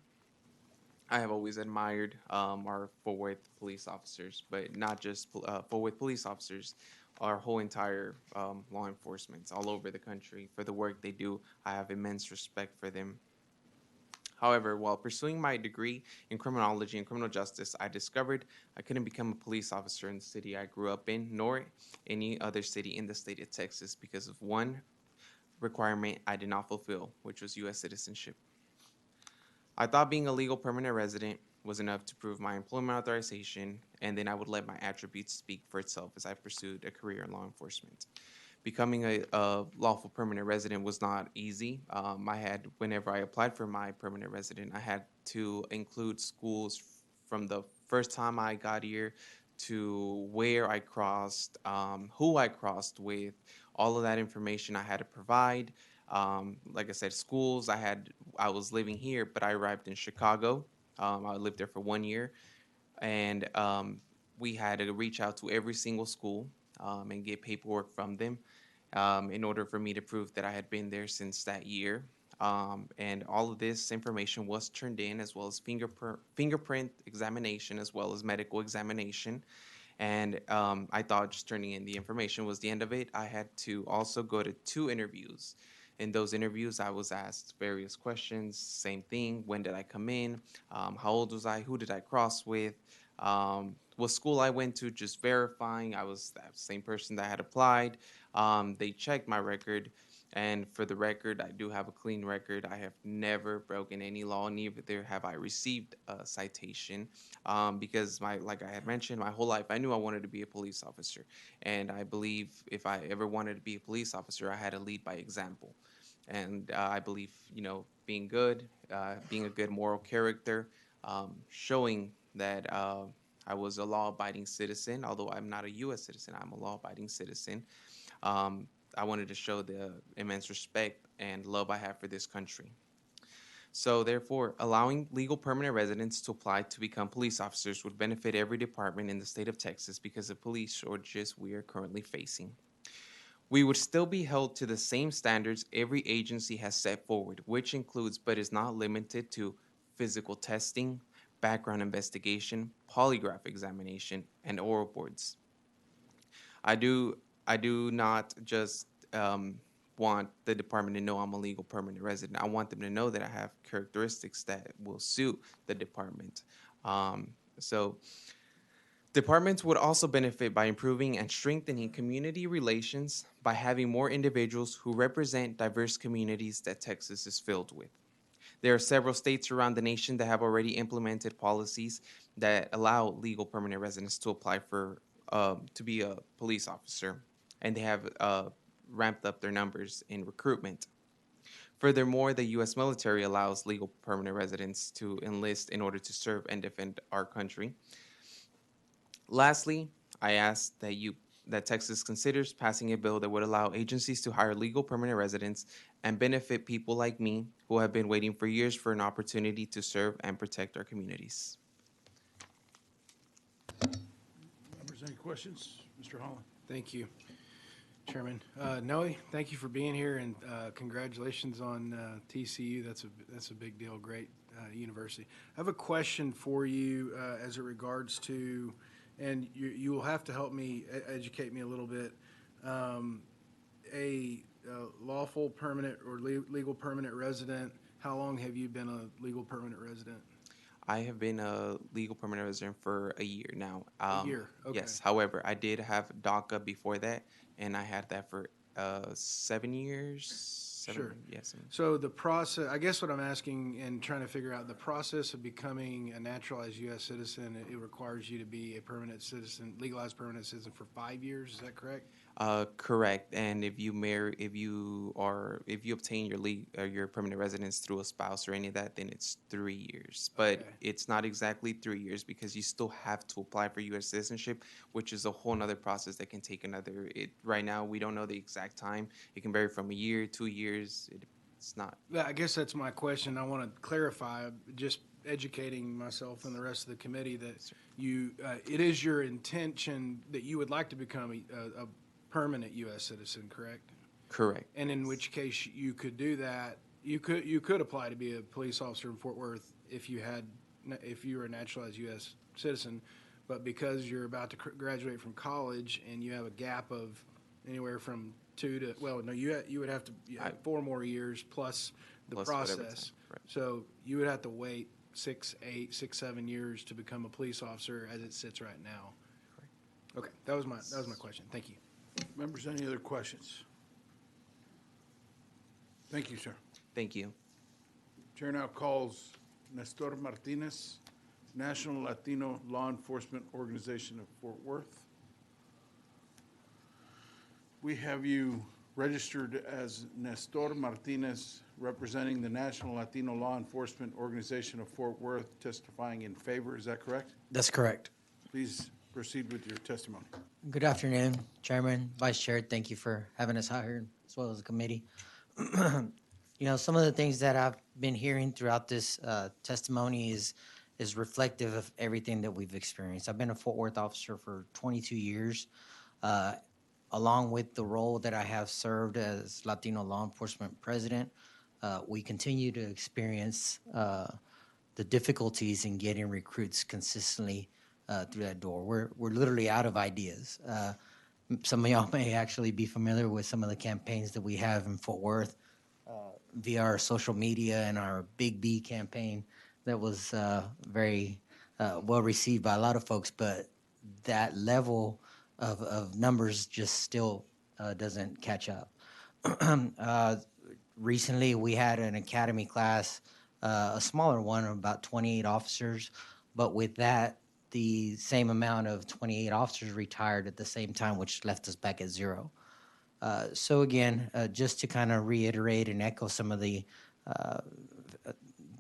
I have always admired our Fort Worth police officers, but not just Fort Worth police officers, our whole entire law enforcement all over the country. For the work they do, I have immense respect for them. However, while pursuing my degree in criminology and criminal justice, I discovered I couldn't become a police officer in the city I grew up in, nor any other city in the state of Texas, because of one requirement I did not fulfill, which was U.S. citizenship. I thought being a legal permanent resident was enough to prove my employment authorization, and then I would let my attributes speak for itself as I pursued a career in law enforcement. Becoming a lawful permanent resident was not easy. Whenever I applied for my permanent resident, I had to include schools from the first time I got here to where I crossed, who I crossed with. All of that information I had to provide. Like I said, schools, I was living here, but I arrived in Chicago. I lived there for 1 year, and we had to reach out to every single school and get paperwork from them in order for me to prove that I had been there since that year. And all of this information was turned in, as well as fingerprint examination, as well as medical examination. And I thought just turning in the information was the end of it. I had to also go to 2 interviews. In those interviews, I was asked various questions, same thing. When did I come in? How old was I? Who did I cross with? What school I went to, just verifying I was that same person that had applied. They checked my record. And for the record, I do have a clean record. I have never broken any law, neither have I received a citation. Because like I had mentioned, my whole life I knew I wanted to be a police officer, and I believe if I ever wanted to be a police officer, I had to lead by example. And I believe, being good, being a good moral character, showing that I was a law-abiding citizen, although I'm not a U.S. citizen, I'm a law-abiding citizen. I wanted to show the immense respect and love I have for this country. So therefore, allowing legal permanent residents to apply to become police officers would benefit every department in the state of Texas because of police shortages we are currently facing. We would still be held to the same standards every agency has set forward, which includes but is not limited to physical testing, background investigation, polygraph examination, and oral boards. I do not just want the department to know I'm a legal permanent resident. I want them to know that I have characteristics that will suit the department. So departments would also benefit by improving and strengthening community relations by having more individuals who represent diverse communities that Texas is filled with. There are several states around the nation that have already implemented policies that allow legal permanent residents to apply for to be a police officer, and they have ramped up their numbers in recruitment. Furthermore, the U.S. military allows legal permanent residents to enlist in order to serve and defend our country. Lastly, I ask that Texas considers passing a bill that would allow agencies to hire legal permanent residents and benefit people like me who have been waiting for years for an opportunity to serve and protect our communities. Members, any questions? Mr. Holland? Thank you, Chairman. Noe, thank you for being here, and congratulations on TCU. That's a big deal. Great university. I have a question for you as it regards to, and you will have to help me educate me a little bit. A lawful permanent or legal permanent resident. How long have you been a legal permanent resident? I have been a legal permanent resident for a year now. A year, okay. Yes. However, I did have DACA before that, and I had that for 7 years. Sure. Yes. So the process, I guess what I'm asking and trying to figure out, the process of becoming a naturalized U.S. citizen, it requires you to be a permanent citizen, legalized permanent citizen for 5 years. Is that correct? Correct. And if you obtain your permanent residence through a spouse or any of that, then it's 3 years. But it's not exactly 3 years because you still have to apply for U.S. citizenship, which is a whole nother process that can take right now, we don't know the exact time. It can vary from a year, 2 years. It's not. I guess that's my question. I want to clarify, just educating myself and the rest of the committee, that it is your intention that you would like to become a permanent U.S. citizen, correct? Correct. And in which case you could do that. You could apply to be a police officer in Fort Worth if you were a naturalized U.S. citizen, but because you're about to graduate from college and you have a gap of anywhere from 2 to you would have to 4 more years plus the process. Right. So you would have to wait 6, 7 years to become a police officer as it sits right now. Correct. Okay, that was my question. Thank you. Members, any other questions? Thank you, sir. Thank you. Chair now calls Nestor Martinez, National Latino Law Enforcement Organization of Fort Worth. We have you registered as Nestor Martinez, representing the National Latino Law Enforcement Organization of Fort Worth, testifying in favor. Is that correct? That's correct. Please proceed with your testimony. Good afternoon, Chairman, Vice Chair. Thank you for having us out here, as well as the committee. Some of the things that I've been hearing throughout this testimony is reflective of everything that we've experienced. I've been a Fort Worth officer for 22 years. Along with the role that I have served as Latino Law Enforcement President, we continue to experience the difficulties in getting recruits consistently through that door. We're literally out of ideas. Some of y'all may actually be familiar with some of the campaigns that we have in Fort Worth via our social media and our Big B campaign that was very well received by a lot of folks, but that level of numbers just still doesn't catch up. Recently, we had an academy class, a smaller one, of about 28 officers, but with that, the same amount of 28 officers retired at the same time, which left us back at 0. So again, just to kind of reiterate and echo some of the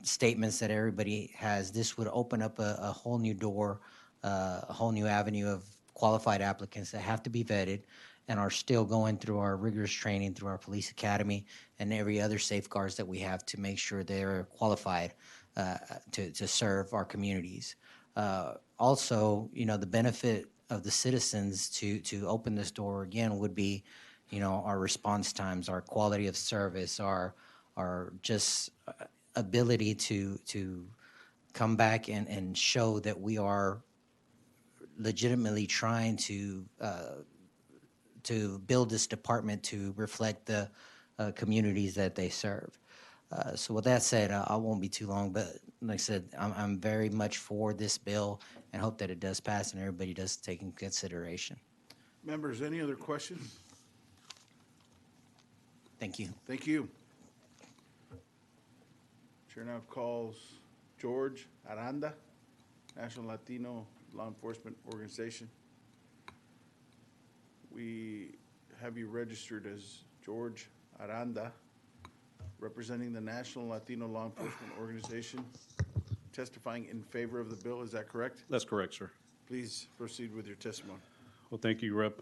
statements that everybody has, this would open up a whole new door, a whole new avenue of qualified applicants that have to be vetted and are still going through our rigorous training through our police academy and every other safeguards that we have to make sure they're qualified to serve our communities. Also, you know, the benefit of the citizens to open this door again would be, you know, our response times, our quality of service, our just ability to come back and show that we are legitimately trying to build this department to reflect the communities that they serve. So with that said, I won't be too long, but like I said, I'm very much for this bill and hope that it does pass and everybody does take in consideration. Members, any other questions? Thank you. Thank you. Chair now calls George Aranda, National Latino Law Enforcement Organization. We have you registered as George Aranda, representing the National Latino Law Enforcement Organization, testifying in favor of the bill. Is that correct? That's correct, sir. Please proceed with your testimony. Well, thank you, Rep.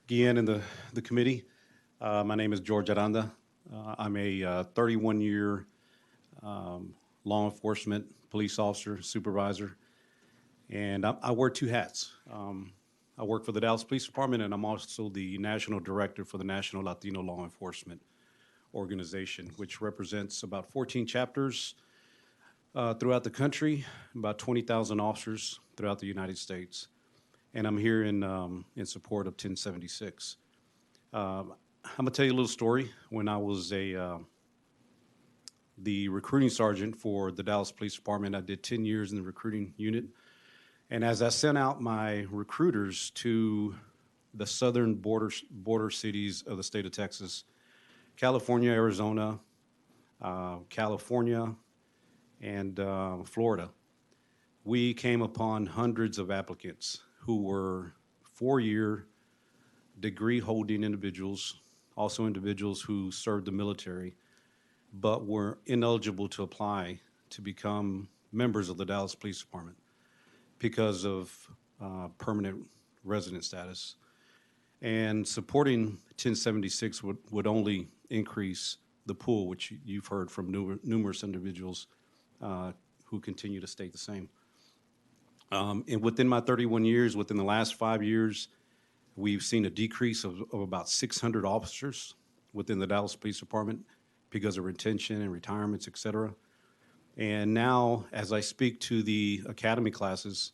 Guillen and the committee. My name is George Aranda. I'm a 31-year law enforcement police officer, supervisor, and I wear 2 hats. I work for the Dallas Police Department, and I'm also the national director for the National Latino Law Enforcement Organization, which represents about 14 chapters throughout the country, about 20,000 officers throughout the United States. And I'm here in support of 1076. I'm gonna tell you a little story. When I was the recruiting sergeant for the Dallas Police Department, I did 10 years in the recruiting unit. And as I sent out my recruiters to the southern border cities of the state of Texas, California, Arizona, California, and Florida, we came upon hundreds of applicants who were 4-year degree-holding individuals, also individuals who served the military, but were ineligible to apply to become members of the Dallas Police Department because of permanent resident status. And supporting 1076 would only increase the pool, which you've heard from numerous individuals who continue to state the same. And within my 31 years, within the last 5 years, we've seen a decrease of about 600 officers within the Dallas Police Department because of retention and retirements, et cetera. And now, as I speak to the academy classes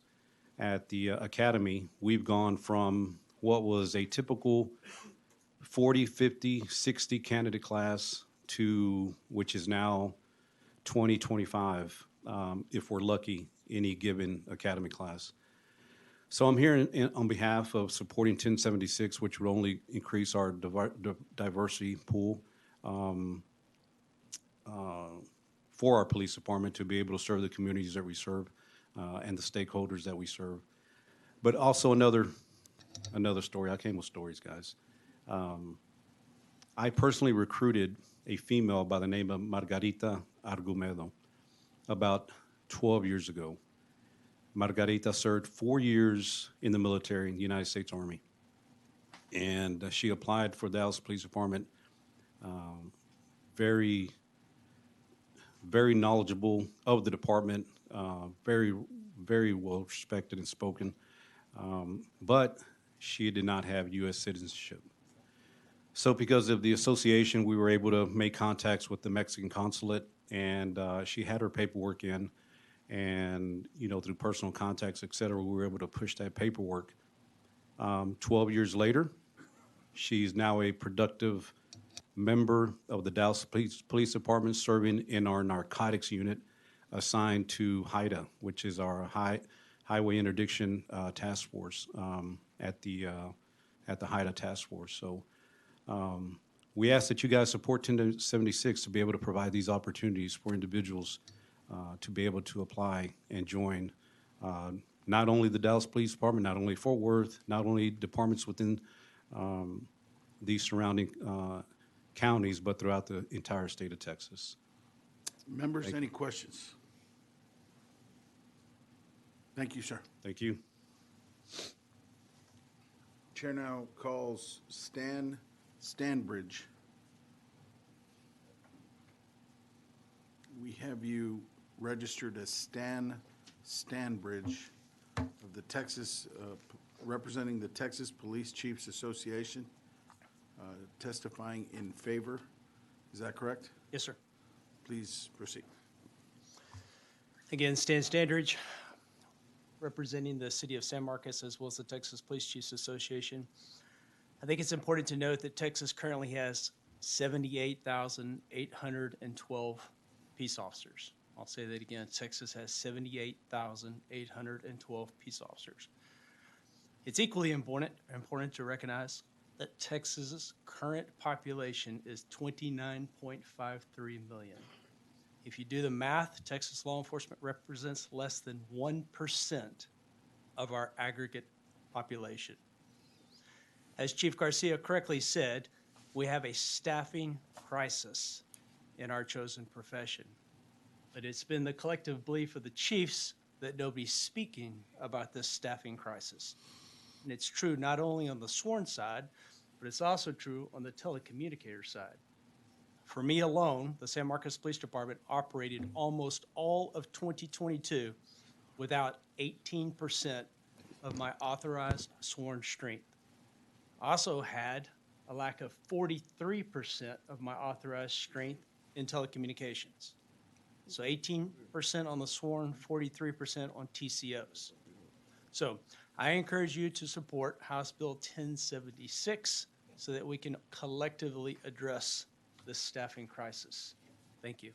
at the academy, we've gone from what was a typical 40, 50, 60 candidate class to which is now 20, 25, if we're lucky, any given academy class. So I'm here on behalf of supporting 1076, which would only increase our diversity pool for our police department to be able to serve the communities that we serve and the stakeholders that we serve. But also another story. I came with stories, guys. I personally recruited a female by the name of Margarita Argumedo about 12 years ago. Margarita served 4 years in the military in the United States Army. And she applied for the Dallas Police Department. Very, very knowledgeable of the department, very, very well respected and spoken. But she did not have U.S. citizenship. So because of the association, we were able to make contacts with the Mexican consulate, and she had her paperwork in. And, through personal contacts, et cetera, we were able to push that paperwork. 12 years later, she's now a productive member of the Dallas Police Department, serving in our narcotics unit assigned to HIDA, which is our Highway Interdiction Task Force at the HIDA Task Force. So we ask that you guys support 1076 to be able to provide these opportunities for individuals to be able to apply and join not only the Dallas Police Department, not only Fort Worth, not only departments within these surrounding counties, but throughout the entire state of Texas. Members, any questions? Thank you, sir. Thank you. Chair now calls Stan Stanbridge. We have you registered as Stan Stanbridge of the Texas, representing the Texas Police Chiefs Association, testifying in favor. Is that correct? Yes, sir. Please proceed. Again, Stan Standridge, representing the city of San Marcos as well as the Texas Police Chiefs Association. I think it's important to note that Texas currently has 78,812 peace officers. I'll say that again. Texas has 78,812 peace officers. It's equally important to recognize that Texas's current population is 29.53 million. If you do the math, Texas law enforcement represents less than 1% of our aggregate population. As Chief Garcia correctly said, we have a staffing crisis in our chosen profession. But it's been the collective belief of the chiefs that nobody's speaking about this staffing crisis. And it's true not only on the sworn side, but it's also true on the telecommunicator side. For me alone, the San Marcos Police Department operated almost all of 2022 without 18% of my authorized sworn strength. I also had a lack of 43% of my authorized strength in telecommunications. So 18% on the sworn, 43% on TCOs. So I encourage you to support House Bill 1076 so that we can collectively address this staffing crisis. Thank you.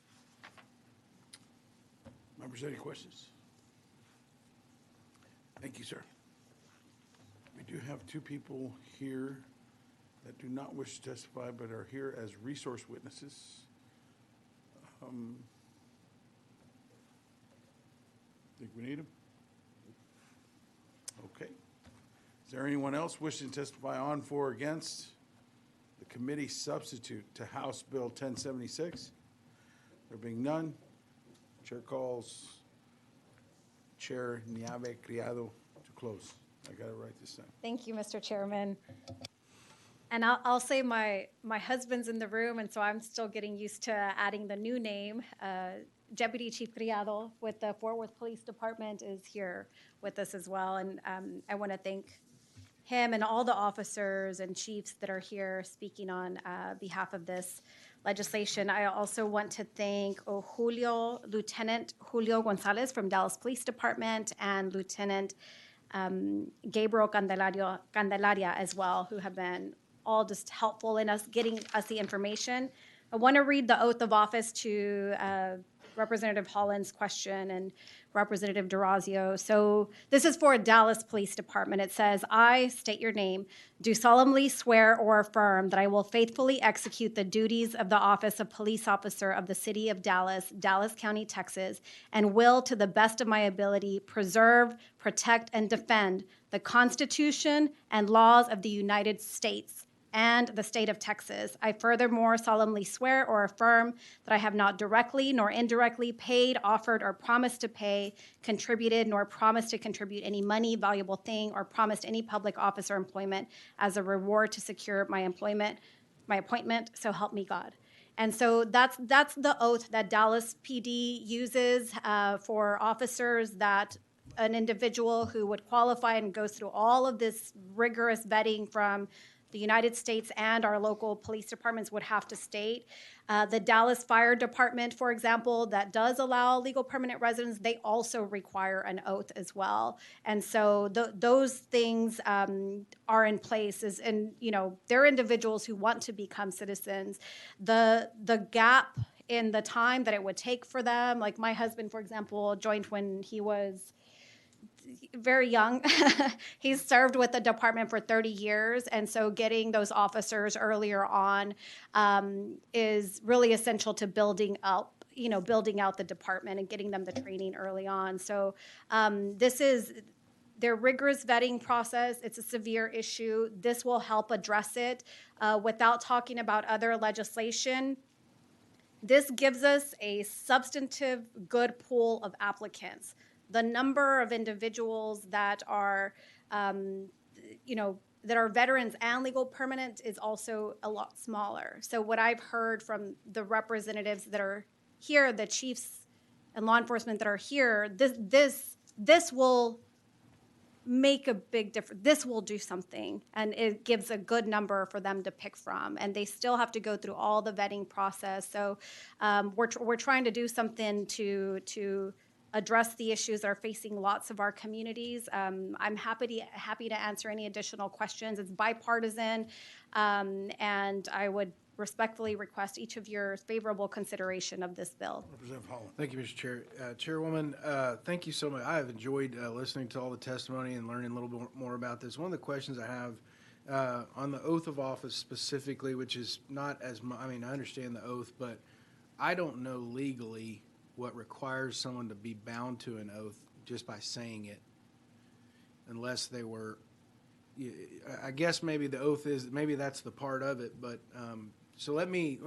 Members, any questions? Thank you, sir. We do have two people here that do not wish to testify but are here as resource witnesses. Think we need them? Okay. Is there anyone else wishing to testify on, for, or against the committee substitute to House Bill 1076? There being none, Chair calls Chair Niave Criado to close. I got it right this time. Thank you, Mr. Chairman. And I'll say my husband's in the room, and so I'm still getting used to adding the new name. Deputy Chief Criado with the Fort Worth Police Department is here with us as well. And I want to thank him and all the officers and chiefs that are here speaking on behalf of this legislation. I also want to thank Lieutenant Julio Gonzalez from Dallas Police Department and Lieutenant Gabriel Candelaria as well, who have been all just helpful in us getting us the information. I want to read the oath of office to Representative Holland's question and Representative Durazio. So this is for Dallas Police Department. It says, I state your name, do solemnly swear or affirm that I will faithfully execute the duties of the office of police officer of the city of Dallas, Dallas County, Texas, and will, to the best of my ability, preserve, protect, and defend the Constitution and laws of the United States and the state of Texas. I furthermore solemnly swear or affirm that I have not directly nor indirectly paid, offered, or promised to pay, contributed, nor promised to contribute any money, valuable thing, or promised any public office or employment as a reward to secure my appointment, so help me God. And so that's the oath that Dallas PD uses for officers, that an individual who would qualify and goes through all of this rigorous vetting from the United States and our local police departments would have to state. The Dallas Fire Department, for example, that does allow legal permanent residents, they also require an oath as well. And so those things are in place, and they're individuals who want to become citizens. The gap in the time that it would take for them, like my husband, for example, joined when he was very young. He's served with the department for 30 years. And so getting those officers earlier on is really essential to building out the department and getting them the training early on. So this is their rigorous vetting process. It's a severe issue. This will help address it without talking about other legislation. This gives us a substantive good pool of applicants. The number of individuals that are, that are veterans and legal permanent is also a lot smaller. So what I've heard from the representatives that are here, the chiefs and law enforcement that are here, this will make a big difference. This will do something, and it gives a good number for them to pick from. And they still have to go through all the vetting process. So we're trying to do something to address the issues that are facing lots of our communities. I'm happy to answer any additional questions. It's bipartisan, and I would respectfully request each of your favorable consideration of this bill. Representative Holland. Thank you, Mr. Chair. Chairwoman, thank you so much. I have enjoyed listening to all the testimony and learning a little bit more about this. One of the questions I have on the oath of office specifically, which is not as much, I understand the oath, but I don't know legally what requires someone to be bound to an oath just by saying it, unless they were, I guess maybe the oath is, maybe that's the part of it, but so let me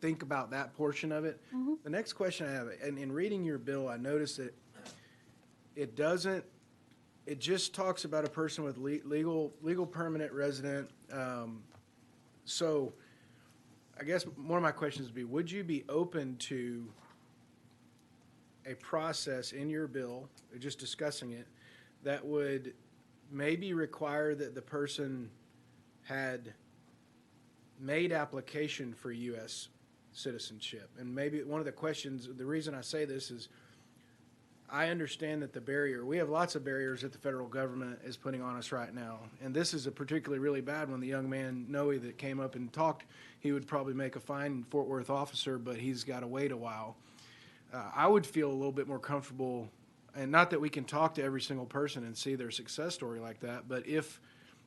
think about that portion of it. Mm-hmm. The next question I have, and in reading your bill, I noticed that it just talks about a person with legal permanent resident. So I guess one of my questions would be, would you be open to a process in your bill, just discussing it, that would maybe require that the person had made application for U.S. citizenship? And maybe one of the questions, the reason I say this is I understand that the barrier, we have lots of barriers that the federal government is putting on us right now. And this is a particularly really bad one. The young man, Noe, that came up and talked, he would probably make a fine Fort Worth officer, but he's got to wait a while. I would feel a little bit more comfortable, and not that we can talk to every single person and see their success story like that, but if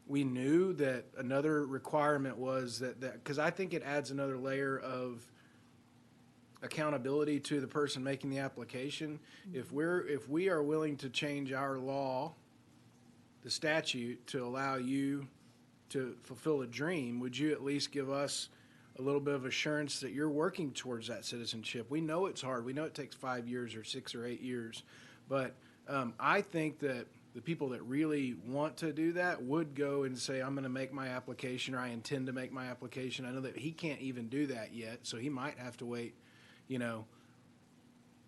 we knew that another requirement was that because I think it adds another layer of accountability to the person making the application. If we are willing to change our law, the statute, to allow you to fulfill a dream, would you at least give us a little bit of assurance that you're working towards that citizenship? We know it's hard. We know it takes 5 years or 6 or 8 years. But I think that the people that really want to do that would go and say, I'm going to make my application, or I intend to make my application. I know that he can't even do that yet, so he might have to wait,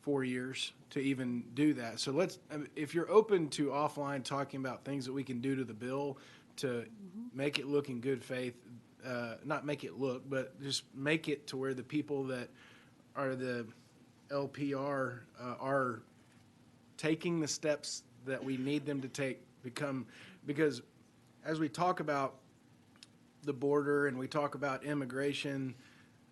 4 years to even do that. So if you're open to offline talking about things that we can do to the bill to make it look in good faith, not make it look, but just make it to where the people that are the LPR are taking the steps that we need them to take, because as we talk about the border and we talk about immigration,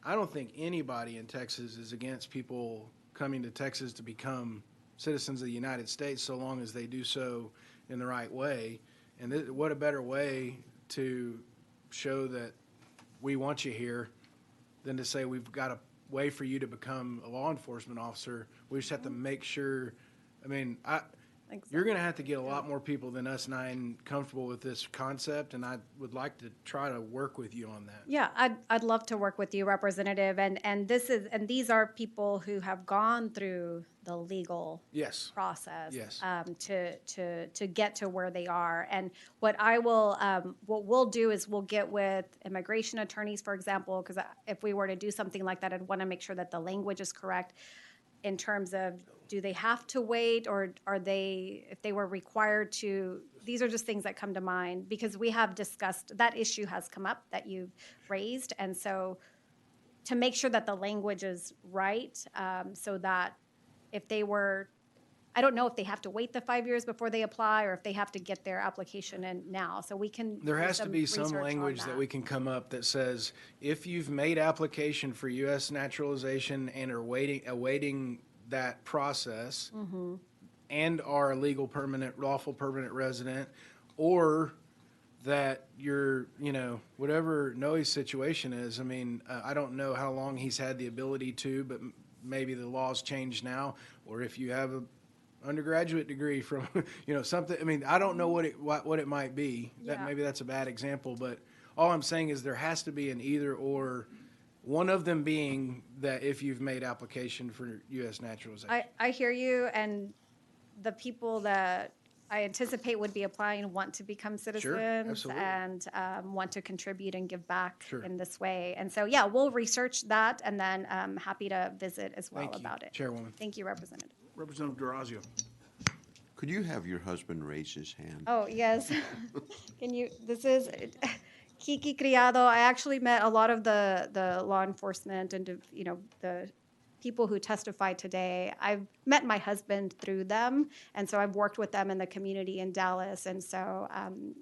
I don't think anybody in Texas is against people coming to Texas to become citizens of the United States, so long as they do so in the right way. And what a better way to show that we want you here than to say we've got a way for you to become a law enforcement officer. We just have to make sure. You're going to have to get a lot more people than us 9 comfortable with this concept, and I would like to try to work with you on that. Yeah, I'd love to work with you, Representative. And these are people who have gone through the legal process to get to where they are. And what we'll do is we'll get with immigration attorneys, for example, because if we were to do something like that, I'd want to make sure that the language is correct. in terms of, do they have to wait, or are they, if they were required to, these are just things that come to mind, because we have discussed, that issue has come up that you've raised, and so to make sure that the language is right, so that if they were, I don't know if they have to wait the 5 years before they apply, or if they have to get their application in now, so we can. There do has to be some research on language that we can come up that says, if you've made application for U.S. naturalization and are awaiting that process, Mhm. and are a legal permanent, lawful permanent resident, or that you're, whatever Noe's situation is, I mean, I don't know how long he's had the ability to, but maybe the law's changed now, or if you have a undergraduate degree from, something, I mean, I don't know what it might be. That Yeah. maybe that's a bad example, but all I'm saying is there has to be an either or, one of them being that if you've made application for U.S. naturalization. I hear you, and the people that I anticipate would be applying want to become citizens absolutely. and want to contribute and give back Sure. in this way. And so, yeah, we'll research that, and then happy to visit as well Thank you, about it. Chairwoman. Thank you, Representative. Representative Durazio. Could you have your husband raise his hand? Oh, yes. This is Kiki Criado. I actually met a lot of the law enforcement and, the people who testified today. I've met my husband through them, and so I've worked with them in the community in Dallas, and so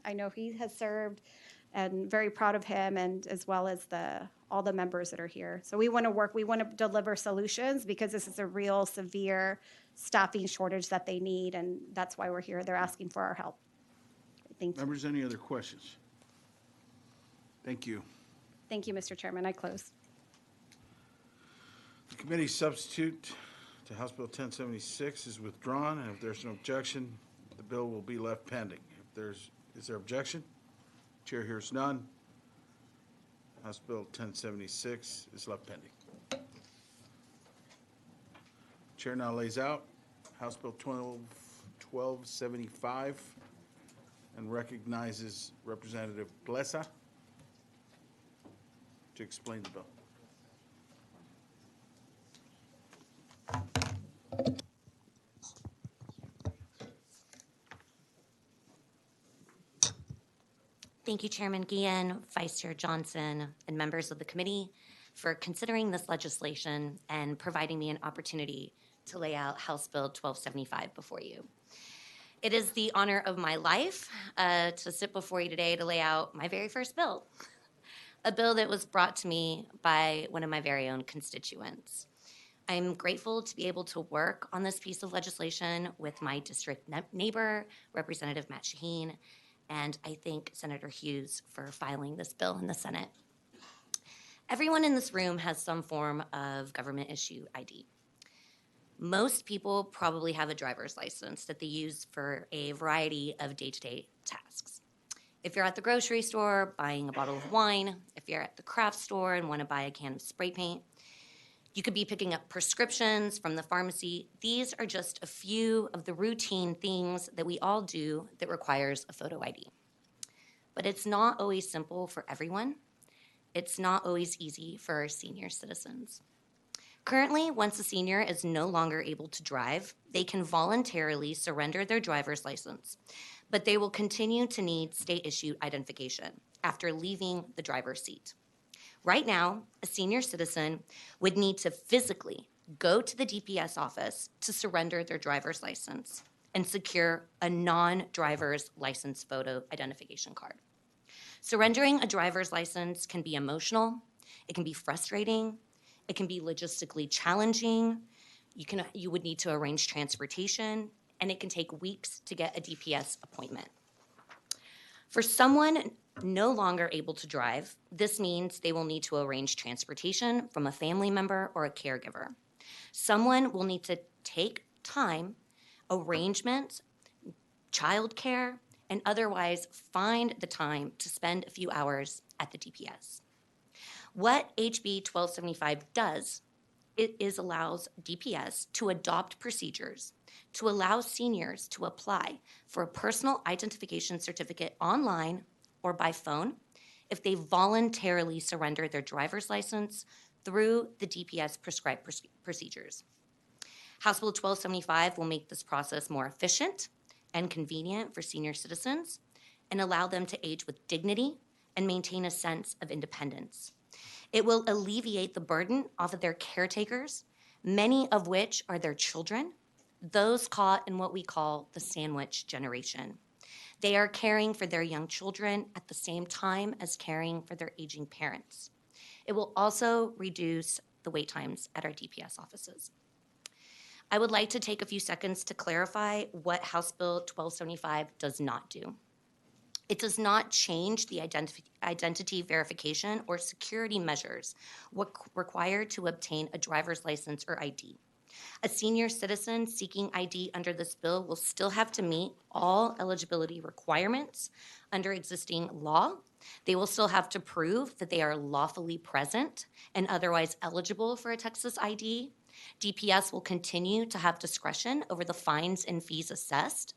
I know he has served, and very proud of him, and as well as all the members that are here. So we want to deliver solutions, because this is a real severe staffing shortage that they need, and that's why we're here. They're asking for our help. Thank you. Members, any other questions? Thank you. Thank you, Mr. Chairman. I close. The committee substitute to House Bill 1076 is withdrawn, and if there's no objection, the bill will be left pending. Is there objection? Chair hears none. House Bill 1076 is left pending. Chair now lays out House Bill 1275 and recognizes Representative Glesa to explain the bill. Thank you, Chairman Guillen, Vice Chair Johnson, and members of the committee for considering this legislation and providing me an opportunity to lay out House Bill 1275 before you. It is the honor of my life to sit before you today to lay out my very first bill, a bill that was brought to me by one of my very own constituents. I'm grateful to be able to work on this piece of legislation with my district neighbor, Representative Matt Shaheen, and I thank Senator Hughes for filing this bill in the Senate. Everyone in this room has some form of government issue ID. Most people probably have a driver's license that they use for a variety of day-to-day tasks. If you're at the grocery store buying a bottle of wine, if you're at the craft store and want to buy a can of spray paint, you could be picking up prescriptions from the pharmacy. These are just a few of the routine things that we all do that requires a photo ID. But it's not always simple for everyone. It's not always easy for our senior citizens. Currently, once a senior is no longer able to drive, they can voluntarily surrender their driver's license, but they will continue to need state-issued identification after leaving the driver's seat. Right now, a senior citizen would need to physically go to the DPS office to surrender their driver's license and secure a non-driver's license photo identification card. Surrendering a driver's license can be emotional, it can be frustrating, it can be logistically challenging, you would need to arrange transportation, and it can take weeks to get a DPS appointment. For someone no longer able to drive, this means they will need to arrange transportation from a family member or a caregiver. Someone will need to take time, arrangements, childcare, and otherwise find the time to spend a few hours at the DPS. What HB 1275 does, it allows DPS to adopt procedures to allow seniors to apply for a personal identification certificate online or by phone if they voluntarily surrender their driver's license through the DPS prescribed procedures. House Bill 1275 will make this process more efficient and convenient for senior citizens and allow them to age with dignity and maintain a sense of independence. It will alleviate the burden off of their caretakers, many of which are their children, those caught in what we call the sandwich generation. They are caring for their young children at the same time as caring for their aging parents. It will also reduce the wait times at our DPS offices. I would like to take a few seconds to clarify what House Bill 1275 does not do. It does not change the identity verification or security measures required to obtain a driver's license or ID. A senior citizen seeking ID under this bill will still have to meet all eligibility requirements under existing law. They will still have to prove that they are lawfully present and otherwise eligible for a Texas ID. DPS will continue to have discretion over the fines and fees assessed,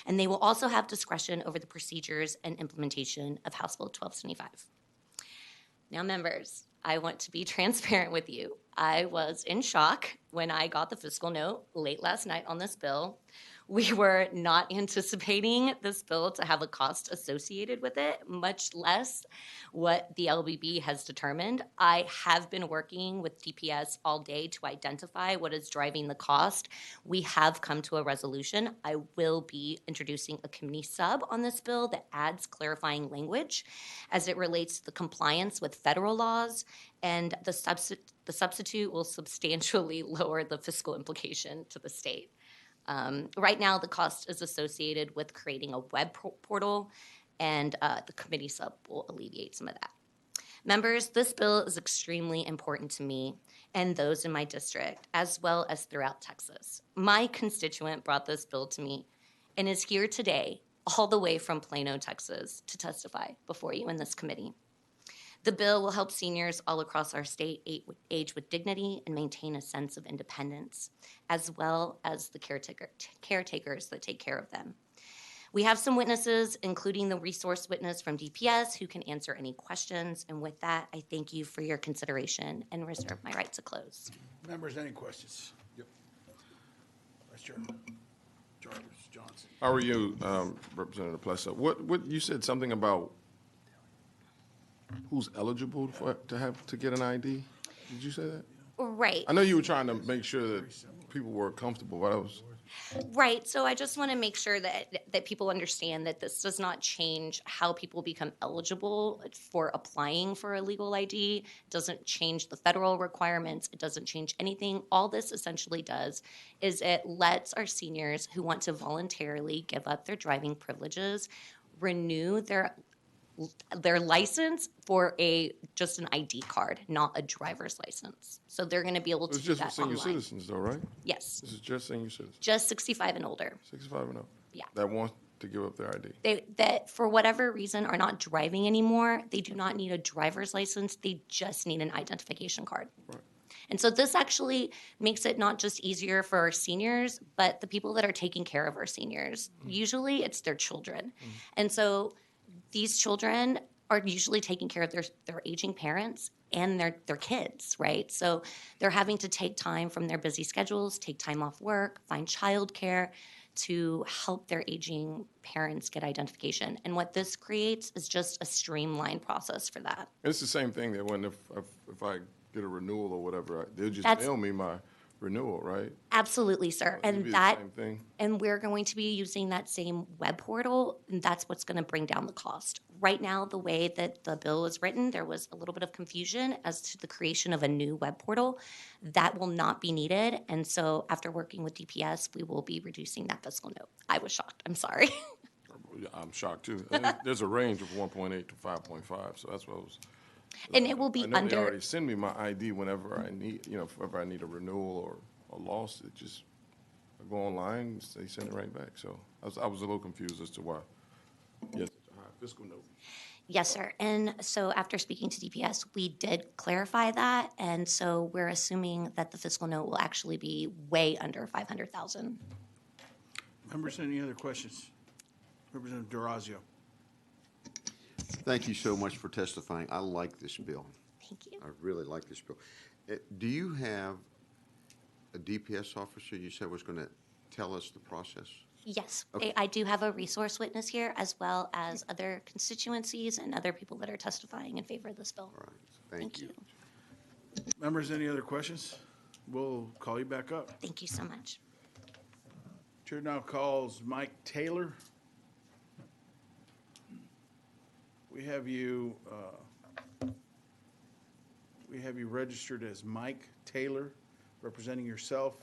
and they will also have discretion over the procedures and implementation of House Bill 1275. Now, members, I want to be transparent with you. I was in shock when I got the fiscal note late last night on this bill. We were not anticipating this bill to have a cost associated with it, much less what the LBB has determined. I have been working with DPS all day to identify what is driving the cost. We have come to a resolution. I will be introducing a committee sub on this bill that adds clarifying language as it relates to the compliance with federal laws, and the substitute will substantially lower the fiscal implication to the state. Right now, the cost is associated with creating a web portal, and the committee sub will alleviate some of that. Members, this bill is extremely important to me and those in my district, as well as throughout Texas. My constituent brought this bill to me and is here today, all the way from Plano, Texas, to testify before you in this committee. The bill will help seniors all across our state age with dignity and maintain a sense of independence, as well as the caretakers that take care of them. We have some witnesses, including the resource witness from DPS, who can answer any questions. And with that, I thank you for your consideration and reserve my right to close. Members, any questions? Yep. Vice Chair Jarvis Johnson. How are you, Representative Plessa? What you said something about who's eligible to get an ID? Did you say that? Right. I know you were trying to make sure that people were comfortable, but I was. Right. So I just want to make sure that people understand that this does not change how people become eligible for applying for a legal ID. It doesn't change the federal requirements. It doesn't change anything. All this essentially does is it lets our seniors who want to voluntarily give up their driving privileges renew their license for just an ID card, not a driver's license. So they're going to be able to do that online. It's just for senior citizens though, right? Yes. This is just senior citizens? Just 65 and older. 65 and up? Yeah. That want to give up their ID? That for whatever reason are not driving anymore. They do not need a driver's license. They just need an identification card. Right. And so this actually makes it not just easier for our seniors, but the people that are taking care of our seniors. Usually it's their children. And so these children are usually taking care of their aging parents and their kids, right? So they're having to take time from their busy schedules, take time off work, find childcare to help their aging parents get identification. And what this creates is just a streamlined process for that. It's the same thing that when if I get a renewal or whatever, they'll just mail me my renewal, right? Absolutely, sir. It'd And be that, the same thing. and we're going to be using that same web portal, and that's what's going to bring down the cost. Right now, the way that the bill is written, there was a little bit of confusion as to the creation of a new web portal. That will not be needed, and so after working with DPS, we will be reducing that fiscal note. I was shocked. I'm sorry. I'm shocked too. There's a range of 1.8 to 5.5, so that's what I was. And it will be I know under. They already send me my ID whenever I need, whenever I need a renewal or a loss. It just, I go online, they send it right back. So I was a little confused as to why. Yes, fiscal note. Yes, sir. And so after speaking to DPS, we did clarify that, and so we're assuming that the fiscal note will actually be way under 500,000. Members, any other questions? Representative Durazio. Thank you so much for testifying. I like this bill. Thank you. I really like this bill. Do you have a DPS officer you said was going to tell us the process? Yes, Okay. I do have a resource witness here, as well as other constituencies and other people that are testifying in favor of this bill. All right, thank you. Members, any other questions? We'll call you back up. Thank you so much. Chair now calls Mike Taylor. We have you registered as Mike Taylor, representing yourself,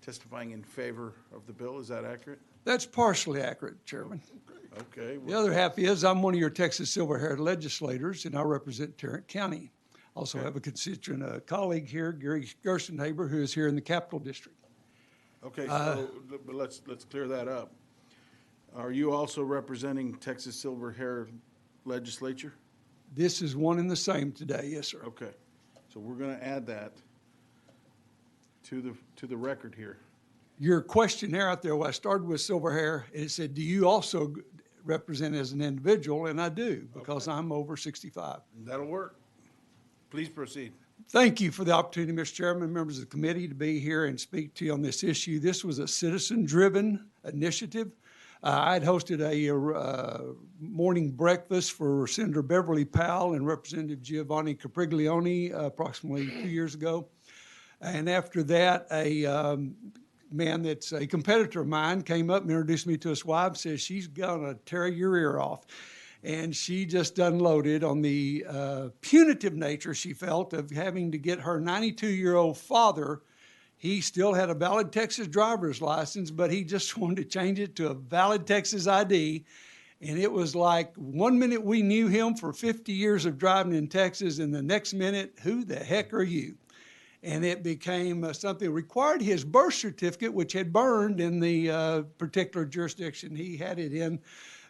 testifying in favor of the bill. Is that accurate? That's partially accurate, Chairman. Okay. The other half is I'm one of your Texas silver-haired legislators, and I represent Tarrant County. Also have a constituent, a colleague here, Gary Gerstenhaber, who is here in the Capital District. Okay, so but let's clear that up. Are you also representing Texas Silver-Haired Legislature? This is one and the same today, yes, sir. Okay, so we're going to add that to the record here. Your questionnaire out there, well, I started with silver hair, and it said, do you also represent as an individual? And I do, because I'm over 65. That'll work. Please proceed. Thank you for the opportunity, Mr. Chairman, members of the committee, to be here and speak to you on this issue. This was a citizen-driven initiative. I had hosted a morning breakfast for Senator Beverly Powell and Representative Giovanni Capriglione approximately 2 years ago. And after that, a man that's a competitor of mine came up and introduced me to his wife, says she's gonna tear your ear off. And she just unloaded on the punitive nature she felt of having to get her 92-year-old father. He still had a valid Texas driver's license, but he just wanted to change it to a valid Texas ID. And it was like 1 minute we knew him for 50 years of driving in Texas, and the next minute, who the heck are you? And it became something that required his birth certificate, which had burned in the particular jurisdiction he had it in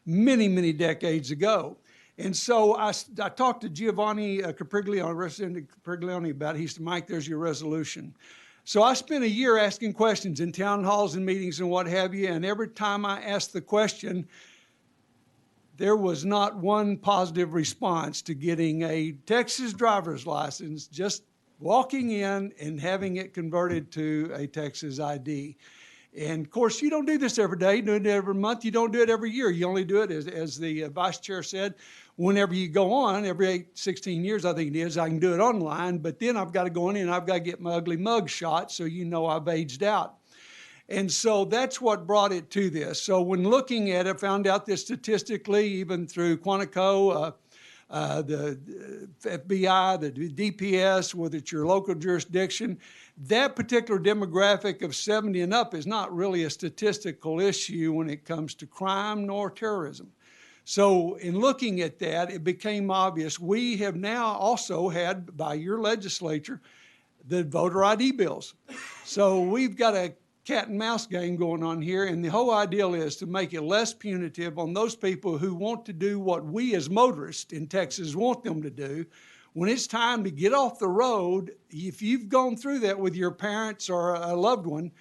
many, many decades ago. And so I talked to Giovanni Capriglione, Representative Capriglione, about it. He said, Mike, there's your resolution. So I spent a year asking questions in town halls and meetings and what have you, and every time I asked the question, there was not one positive response to getting a Texas driver's license, just walking in and having it converted to a Texas ID. And of course, you don't do this every day, you do it every month, you don't do it every year. You only do it, as the vice chair said, whenever you go on, every 16 years, I think it is, I can do it online, but then I've got to go in and I've got to get my ugly mug shot so you know I've aged out. And so that's what brought it to this. So when looking at it, found out that statistically, even through Quantico, the FBI, the DPS, whether it's your local jurisdiction, that particular demographic of 70 and up is not really a statistical issue when it comes to crime nor terrorism. So in looking at that, it became obvious. We have now also had, by your legislature, the voter ID bills. So we've got a cat and mouse game going on here, and the whole ideal is to make it less punitive on those people who want to do what we as motorists in Texas want them to do. When it's time to get off the road, if you've gone through that with your parents or a loved one,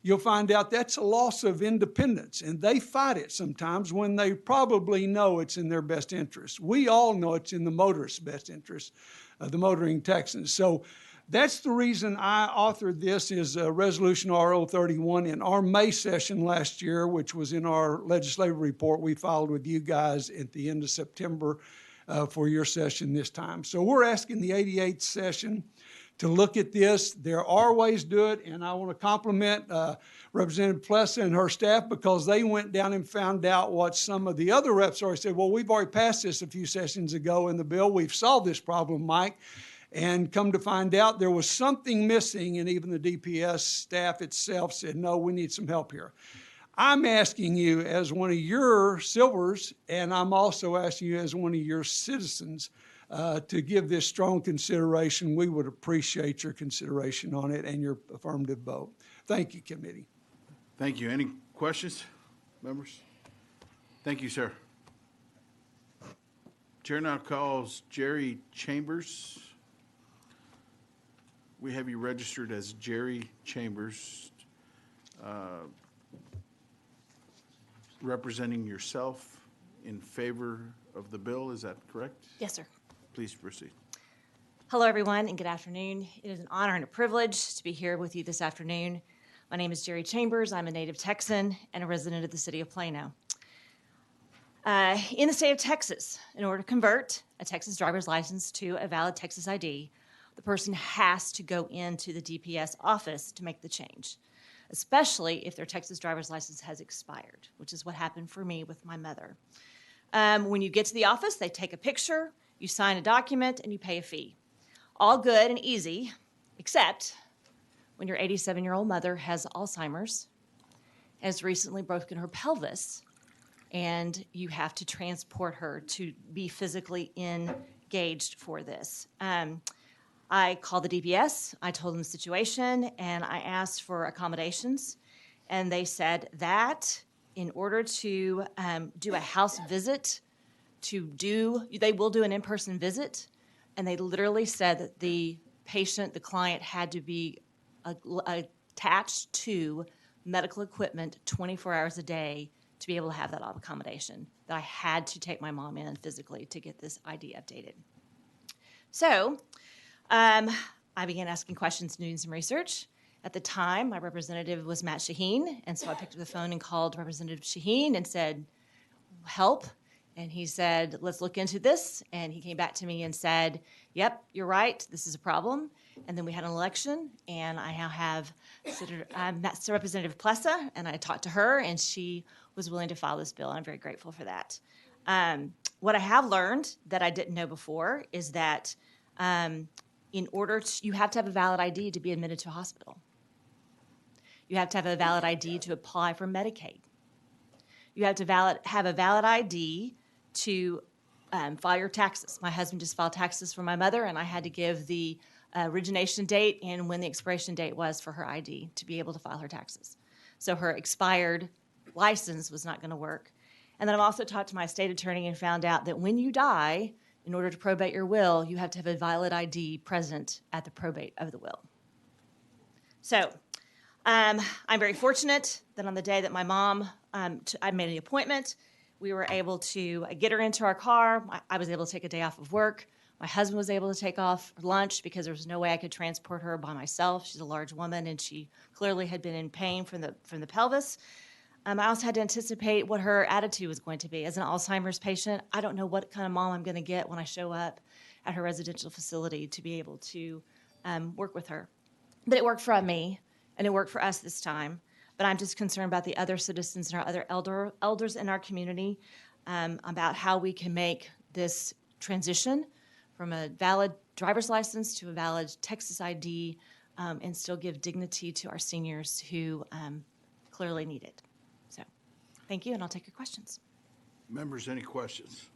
you'll find out that's a loss of independence, and they fight it sometimes when they probably know it's in their best interest. We all know it's in the motorist's best interest, the motoring Texans. So that's the reason I authored this is Resolution R031 in our May session last year, which was in our legislative report we filed with you guys at the end of September for your session this time. So we're asking the 88th session to look at this. There are ways to do it, and I want to compliment Representative Plessa and her staff because they went down and found out what some of the other reps already said. Well, we've already passed this a few sessions ago in the bill. We've solved this problem, Mike. And come to find out there was something missing, and even the DPS staff itself said, no, we need some help here. I'm asking you as one of your silvers, and I'm also asking you as one of your citizens to give this strong consideration. We would appreciate your consideration on it and your affirmative vote. Thank you, committee. Thank you. Any questions, members? Thank you, sir. Chair now calls Jerry Chambers. We have you registered as Jerry Chambers, representing yourself in favor of the bill. Is that correct? Yes, sir. Please proceed. Hello, everyone, and good afternoon. It is an honor and a privilege to be here with you this afternoon. My name is Jerry Chambers. I'm a native Texan and a resident of the city of Plano. In the state of Texas, in order to convert a Texas driver's license to a valid Texas ID, the person has to go into the DPS office to make the change, especially if their Texas driver's license has expired, which is what happened for me with my mother. When you get to the office, they take a picture, you sign a document, and you pay a fee. All good and easy, except when your 87-year-old mother has Alzheimer's, has recently broken her pelvis, and you have to transport her to be physically engaged for this. I called the DPS, I told them the situation, and I asked for accommodations, and they said that in order to do a house visit, they will do an in-person visit, and they literally said that the patient, the client, had to be attached to medical equipment 24 hours a day to be able to have that accommodation, that I had to take my mom in physically to get this ID updated. So I began asking questions, doing some research. At the time, my representative was Matt Shaheen, and so I picked up the phone and called Representative Shaheen and said, help. And he said, let's look into this. And he came back to me and said, yep, you're right, this is a problem. And then we had an election, and I now have Representative Plessa, and I talked to her, and she was willing to file this bill, and I'm very grateful for that. What I have learned that I didn't know before is that you have to have a valid ID to be admitted to a hospital. You have to have a valid ID to apply for Medicaid. You have to have a valid ID to file your taxes. My husband just filed taxes for my mother, and I had to give the origination date and when the expiration date was for her ID to be able to file her taxes. So her expired license was not going to work. And then I've also talked to my state attorney and found out that when you die, in order to probate your will, you have to have a valid ID present at the probate of the will. So I'm very fortunate that on the day that my mom, I made an appointment, we were able to get her into our car. I was able to take a day off of work. My husband was able to take off lunch because there was no way I could transport her by myself. She's a large woman, and she clearly had been in pain from the pelvis. I also had to anticipate what her attitude was going to be. As an Alzheimer's patient, I don't know what kind of mom I'm going to get when I show up at her residential facility to be able to work with her. But it worked for me, and it worked for us this time. But I'm just concerned about the other citizens and our other elders in our community, about how we can make this transition from a valid driver's license to a valid Texas ID, and still give dignity to our seniors who clearly need it. So thank you, and I'll take your questions. Members, any questions?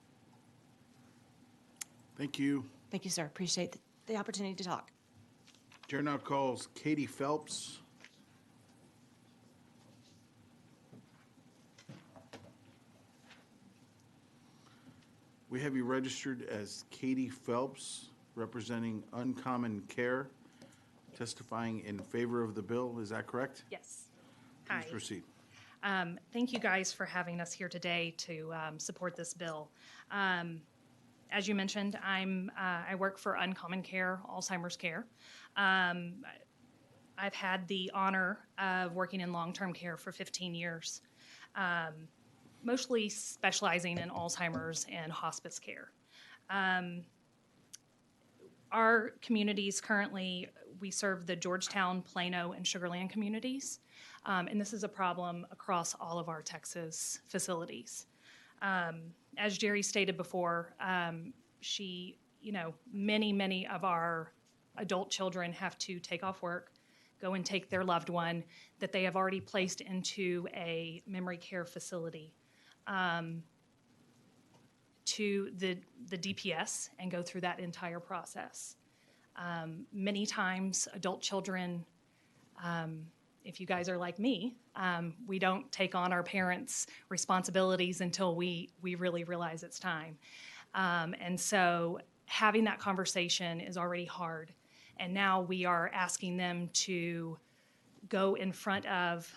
Thank you. Thank you, sir. Appreciate the opportunity to talk. Chair now calls Katie Phelps. We have you registered as Katie Phelps, representing Uncommon Care, testifying in favor of the bill. Is that correct? Yes. Please Hi. proceed. Thank you guys for having us here today to support this bill. As you mentioned, I work for Uncommon Care, Alzheimer's Care. I've had the honor of working in long-term care for 15 years. Mostly specializing in Alzheimer's and hospice care. Our communities currently, we serve the Georgetown, Plano, and Sugar Land communities, and this is a problem across all of our Texas facilities. As Jerry stated before, many of our adult children have to take off work, go and take their loved one that they have already placed into a memory care facility to the DPS and go through that entire process. Many times, adult children, if you guys are like me, we don't take on our parents' responsibilities until we really realize it's time. And so having that conversation is already hard. And now we are asking them to go in front of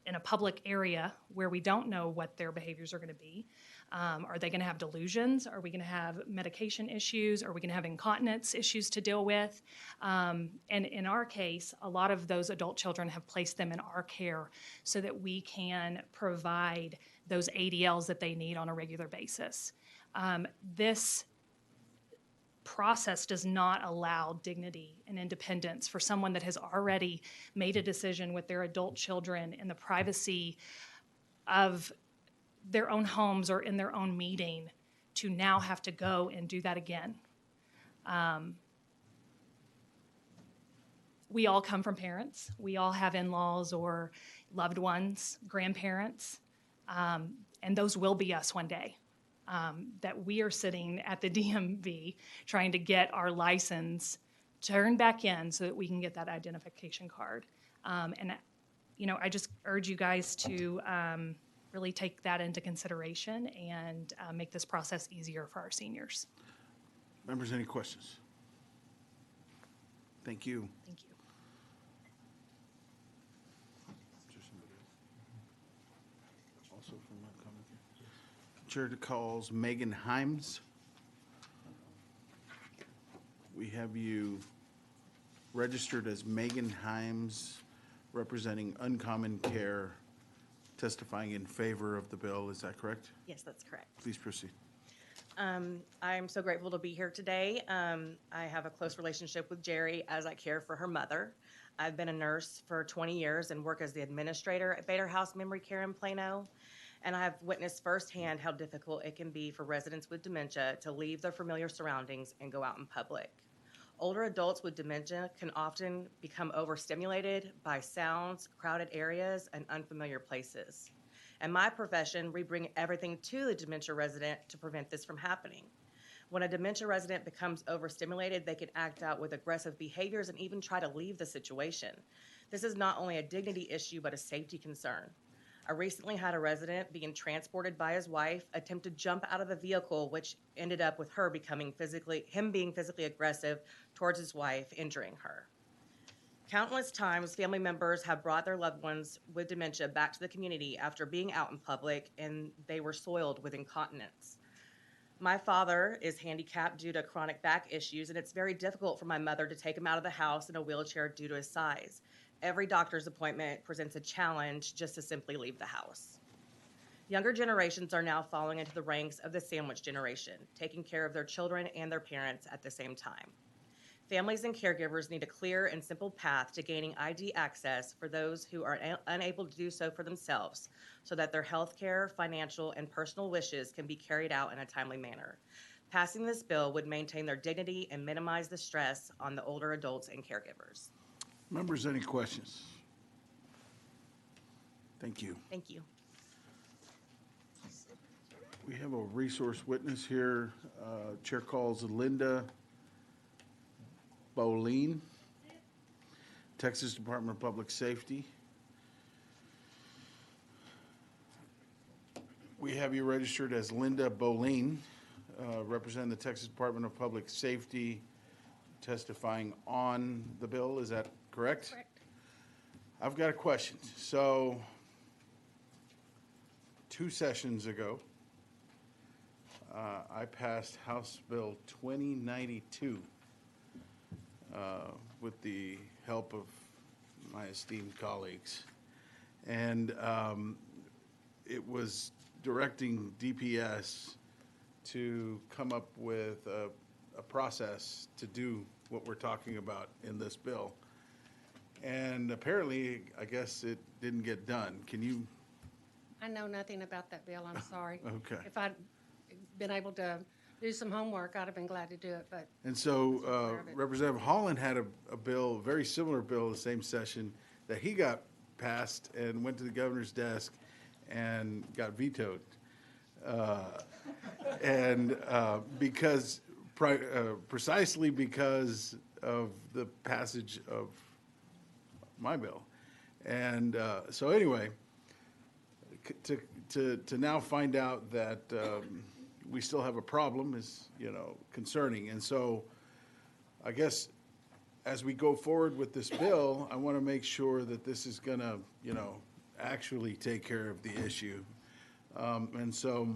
in a public area where we don't know what their behaviors are going to be, Are they going to have delusions? Are we going to have medication issues? Are we going to have incontinence issues to deal with? And in our case, a lot of those adult children have placed them in our care so that we can provide those ADLs that they need on a regular basis. This process does not allow dignity and independence for someone that has already made a decision with their adult children in the privacy of their own homes or in their own meeting to now have to go and do that again. We all come from parents. We all have in-laws or loved ones, grandparents, and those will be us one day. That we are sitting at the DMV trying to get our license turned back in so that we can get that identification card. And, you know, I just urge you guys to really take that into consideration and make this process easier for our seniors. Members, any questions? Thank you. Thank you. Also from my comment. Chair calls Megan Himes. We have you registered as Megan Himes, representing Uncommon Care, testifying in favor of the bill. Is that correct? Yes, that's correct. Please proceed. I'm so grateful to be here today. I have a close relationship with Jerry as I care for her mother. I've been a nurse for 20 years and work as the administrator at Bader House Memory Care in Plano. And I have witnessed firsthand how difficult it can be for residents with dementia to leave their familiar surroundings and go out in public. Older adults with dementia can often become overstimulated by sounds, crowded areas, and unfamiliar places. In my profession, we bring everything to the dementia resident to prevent this from happening. When a dementia resident becomes overstimulated, they can act out with aggressive behaviors and even try to leave the situation. This is not only a dignity issue, but a safety concern. I recently had a resident being transported by his wife attempt to jump out of the vehicle, which ended up with him being physically aggressive towards his wife, injuring her. Countless times, family members have brought their loved ones with dementia back to the community after being out in public, and they were soiled with incontinence. My father is handicapped due to chronic back issues, and it's very difficult for my mother to take him out of the house in a wheelchair due to his size. Every doctor's appointment presents a challenge just to simply leave the house. Younger generations are now falling into the ranks of the sandwich generation, taking care of their children and their parents at the same time. Families and caregivers need a clear and simple path to gaining ID access for those who are unable to do so for themselves, so that their health care, financial, and personal wishes can be carried out in a timely manner. Passing this bill would maintain their dignity and minimize the stress on the older adults and caregivers. Members, any questions? Thank you. Thank you. We have a resource witness here. Chair calls Linda Boleen, Texas Department of Public Safety. We have you registered as Linda Boleen, representing the Texas Department of Public Safety, testifying on the bill. Is that correct? Correct. I've got a question. So, 2 sessions ago, I passed House Bill 2092 with the help of my esteemed colleagues. And it was directing DPS to come up with a process to do what we're talking about in this bill. And apparently, I guess it didn't get done. Can you? I know nothing about that bill, I'm sorry. Okay. If I'd been able to do some homework, I'd have been glad to do it, but. And so Representative Holland had a bill, a very similar bill, the same session, that he got passed and went to the governor's desk and got vetoed. Precisely because of the passage of my bill. And so anyway, to now find out that we still have a problem is, concerning. And so I guess as we go forward with this bill, I want to make sure that this is going to, actually take care of the issue. And so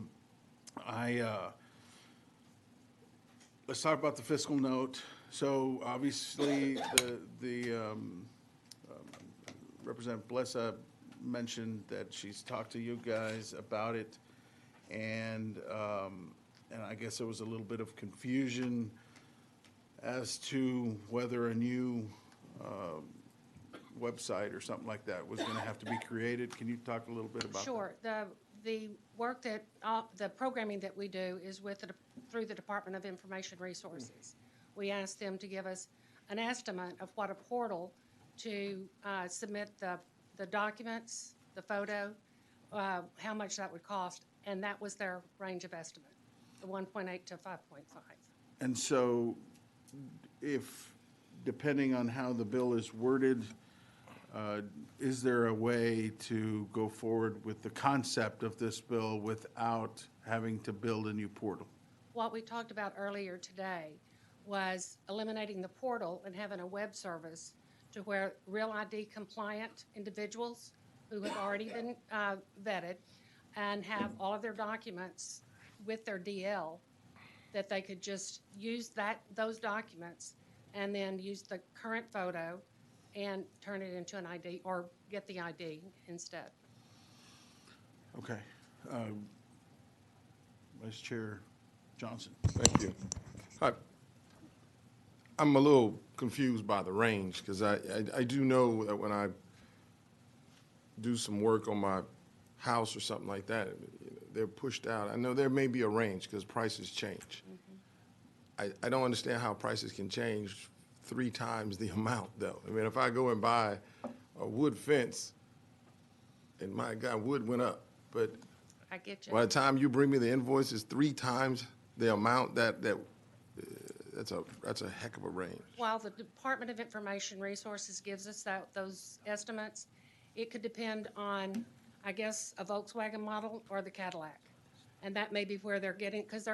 Let's talk about the fiscal note. So obviously, Representative Blessa mentioned that she's talked to you guys about it, and I guess there was a little bit of confusion as to whether a new website or something like that was going to have to be created. Can you talk a little bit about that? Sure. The work that, the programming that we do is through the Department of Information Resources. We asked them to give us an estimate of what a portal to submit the documents, the photo, how much that would cost, and that was their range of estimate, the 1.8 to 5.5. And so if, depending on how the bill is worded, is there a way to go forward with the concept of this bill without having to build a new portal? What we talked about earlier today was eliminating the portal and having a web service to where Real ID compliant individuals who have already been vetted and have all of their documents with their DL, that they could just use those documents and then use the current photo and turn it into an ID or get the ID instead. Okay. Vice Chair Johnson. Thank you. I'm a little confused by the range, because I do know that when I do some work on my house or something like that, they're pushed out. I know there may be a range because prices change. I don't understand how prices can change 3 times the amount, though. I mean, if I go and buy a wood fence, and my God, wood went up, but I get you. by the time you bring me the invoice, it's 3 times the amount. That's a heck of a range. While the Department of Information Resources gives us those estimates, it could depend on, I guess, a Volkswagen model or the Cadillac. And that may be where they're getting, because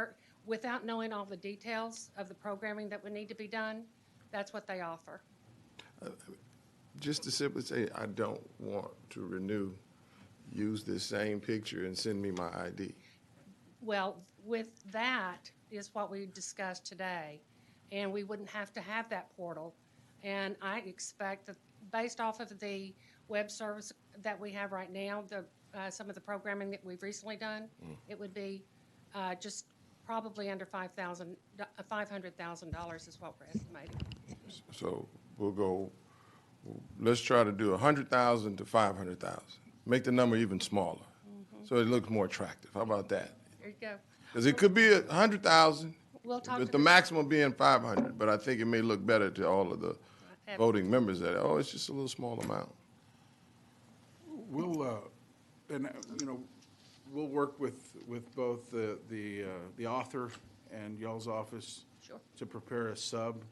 without knowing all the details of the programming that would need to be done, that's what they offer. Just to simply say, I don't want to use this same picture and send me my ID. Well, with that is what we discussed today, and we wouldn't have to have that portal. And I expect that based off of the web service that we have right now, some of the programming that we've recently done, it would be just probably under $500,000 is what we're estimating. So let's try to do 100,000 to 500,000. Make the number even smaller, so it looks more attractive. How about that? There you go. Because it could be 100,000, We'll talk with to the maximum being 500, but I think it may look better to all of the voting members that, it's just a little small amount. We'll, we'll work with both the author and y'all's office to prepare a sub.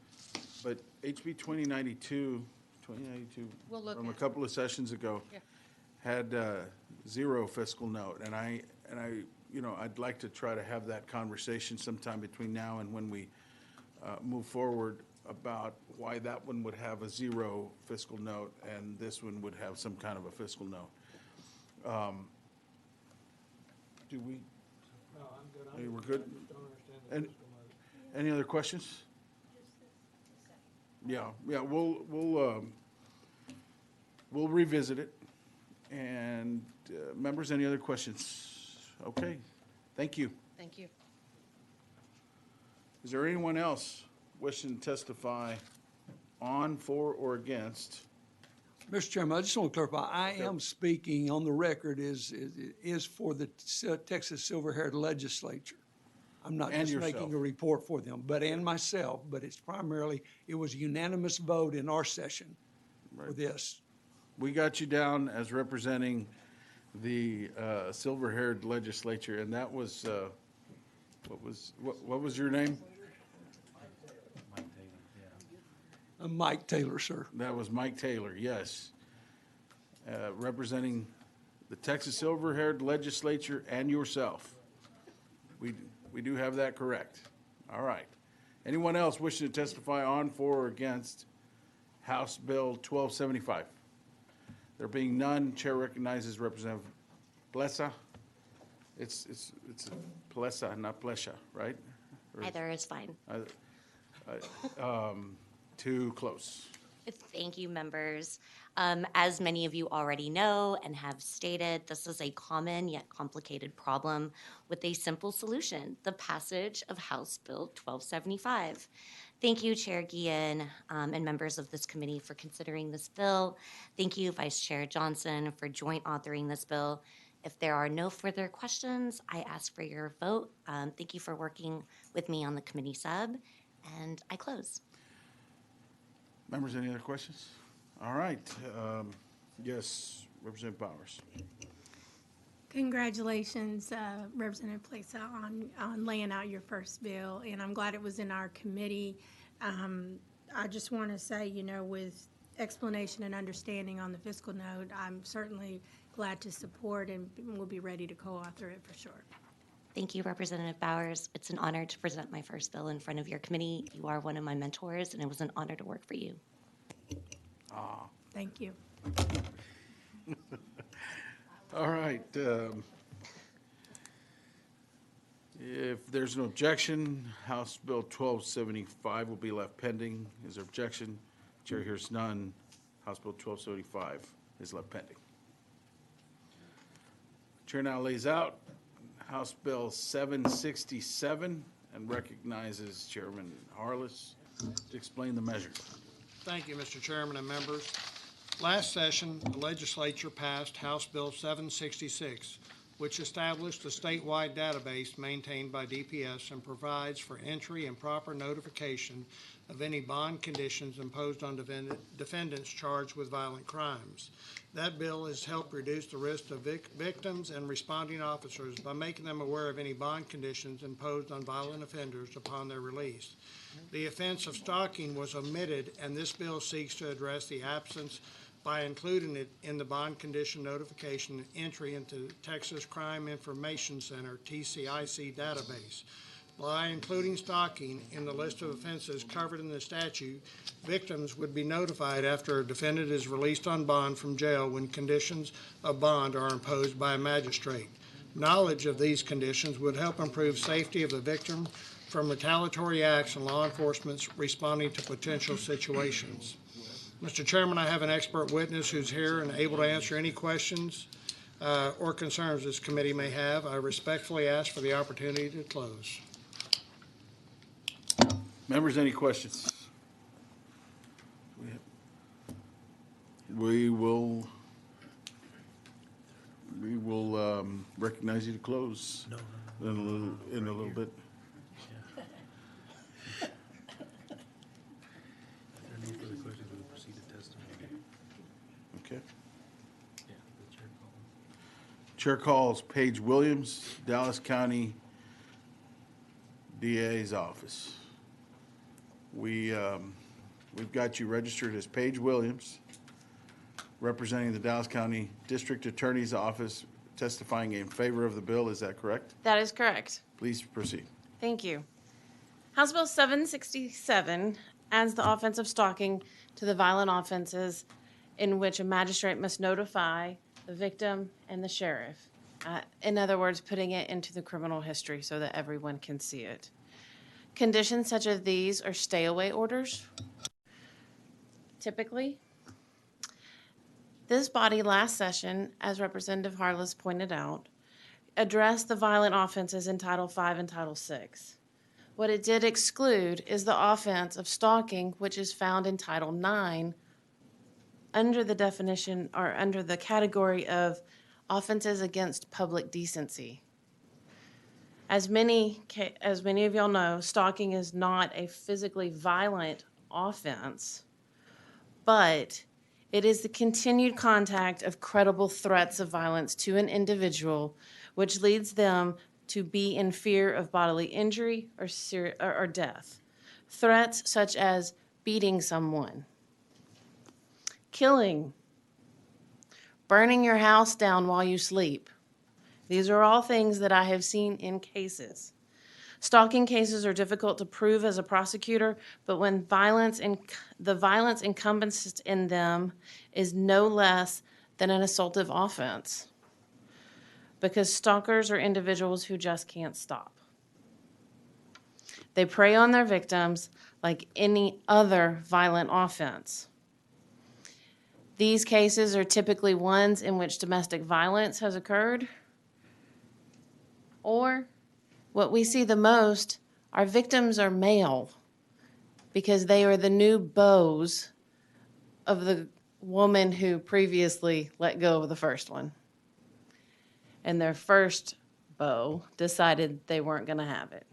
But HB 2092 We'll look from a at it. couple of sessions ago Yeah. had 0 fiscal note, and I'd like to try to have that conversation sometime between now and when we move forward about why that one would have a 0 fiscal note and this one would have some kind of a fiscal note. Do we? No, I'm good. Hey, we're good? I just don't understand the fiscal note. Any other questions? Yeah, we'll revisit it. And members, any other questions? Okay, thank you. Thank you. Is there anyone else wishing to testify on, for, or against? Mr. Chairman, I just want to clarify, I am speaking on the record is for the Texas Silver-Haired Legislature. I'm not And just yourself. making a report for them, and myself, but it's primarily, it was a unanimous vote in our session for this. We got you down as representing the Silver-Haired Legislature, and that was, what was your name? I'm Mike Taylor, sir. That was Mike Taylor, yes. Representing the Texas Silver-Haired Legislature and yourself. We do have that correct. All right. Anyone else wishing to testify on, for, or against House Bill 1275? There being none, Chair recognizes Representative Blessa. It's Plesa, not Plesha, right? Or is- Either is fine. Too close. Thank you, members. As many of you already know and have stated, this is a common yet complicated problem with a simple solution, the passage of House Bill 1275. Thank you, Chair Guillen, and members of this committee for considering this bill. Thank you, Vice Chair Johnson, for joint authoring this bill. If there are no further questions, I ask for your vote. Thank you for working with me on the committee sub, and I close. Members, any other questions? All right. Yes, Representative Bowers. Congratulations, Representative Plesa, on laying out your first bill, and I'm glad it was in our committee. I just want to say, you know, with explanation and understanding on the fiscal note, I'm certainly glad to support and we'll be ready to co-author it for sure. Thank you, Representative Bowers. It's an honor to present my first bill in front of your committee. You are one of my mentors, and it was an honor to work for you. Thank you. All right. If there's no objection, House Bill 1275 will be left pending. Is there objection? Chair hears none. House Bill 1275 is left pending. Chair now lays out House Bill 767 and recognizes Chairman Harless to explain the measure. Thank you, Mr. Chairman and members. Last session, the legislature passed House Bill 766, which established a statewide database maintained by DPS and provides for entry and proper notification of any bond conditions imposed on defendants charged with violent crimes. That bill has helped reduce the risk of victims and responding officers by making them aware of any bond conditions imposed on violent offenders upon their release. The offense of stalking was omitted, and this bill seeks to address the absence by including it in the bond condition notification entry into Texas Crime Information Center, TCIC database. By including stalking in the list of offenses covered in the statute, victims would be notified after a defendant is released on bond from jail when conditions of bond are imposed by a magistrate. Knowledge of these conditions would help improve safety of the victim from retaliatory acts and law enforcement's responding to potential situations. Mr. Chairman, I have an expert witness who's here and able to answer any questions or concerns this committee may have. I respectfully ask for the opportunity to close. Members, any questions? We will recognize you to close in a little bit. Okay. Chair calls Paige Williams, Dallas County DA's office. We've got you registered as Paige Williams, representing the Dallas County District Attorney's Office, testifying in favor of the bill. Is that correct? That is correct. Please proceed. Thank you. House Bill 767 adds the offense of stalking to the violent offenses in which a magistrate must notify the victim and the sheriff. In other words, putting it into the criminal history so that everyone can see it. Conditions such as these are stay-away orders. Typically, this body last session, as Representative Harless pointed out, addressed the violent offenses in Title V and Title VI. What it did exclude is the offense of stalking, which is found in Title IX under the definition or under the category of offenses against public decency. As many of y'all know, stalking is not a physically violent offense, but it is the continued contact of credible threats of violence to an individual, which leads them to be in fear of bodily injury or death. Threats such as beating someone, killing, burning your house down while you sleep. These are all things that I have seen in cases. Stalking cases are difficult to prove as a prosecutor, but when the violence encompassed in them is no less than an assaultive offense. because stalkers are individuals who just can't stop. They prey on their victims like any other violent offense. These cases are typically ones in which domestic violence has occurred, or what we see the most, our victims are male because they are the new beaux of the woman who previously let go of the first one. And their first beau decided they weren't going to have it.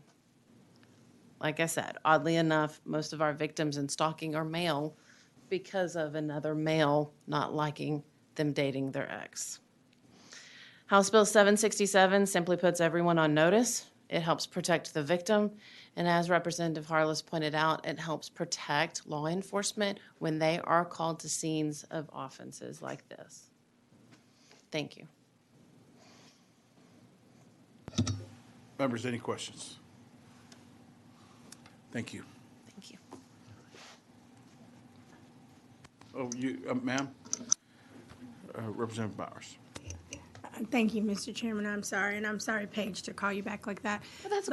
Like I said, oddly enough, most of our victims in stalking are male because of another male not liking them dating their ex. House Bill 767 simply puts everyone on notice. It helps protect the victim. And as Representative Harless pointed out, it helps protect law enforcement when they are called to scenes of offenses like this. Thank you. Members, any questions? Thank you. Thank you. Oh, you, ma'am? Representative Bowers. Thank you, Mr. Chairman. I'm sorry, and I'm sorry, Paige, to call you back like that. But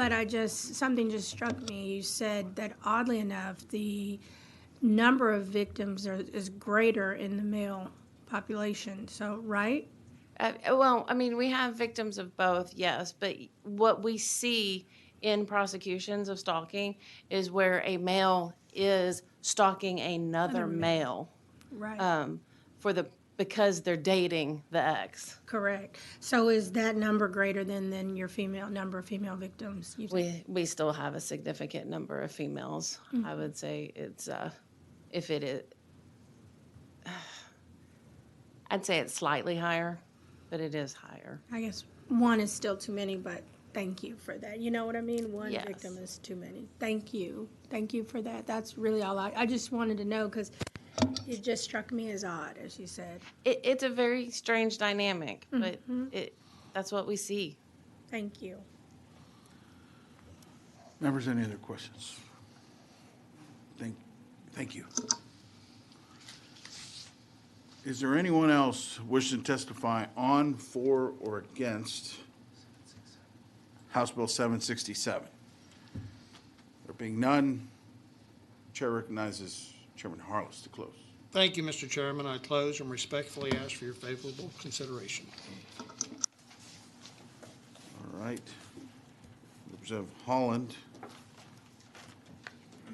something just struck me. You said that oddly enough, the number of victims is greater in the male population. So, right? Well, I mean, we have victims of both, yes, but what we see in prosecutions of stalking is where a male is stalking another male. Right. Because they're dating the ex. Correct. So is that number greater than your number of female victims? We still have a significant number of females. Mm-hmm. I would say it's if it is, I'd say it's slightly higher, but it is higher. I guess one is still too many, but thank you for that. You know what I mean? One Yes. victim is too many. Thank you. Thank you for that. That's really all I just wanted to know because it just struck me as odd, as you said. It's a very strange dynamic, but that's what we see. Thank you. Members, any other questions? Thank you. Is there anyone else wishing to testify on, for, or against House Bill 767? There being none, Chair recognizes Chairman Harless to close. Thank you, Mr. Chairman. I close and respectfully ask for your favorable consideration. All right. Representative Holland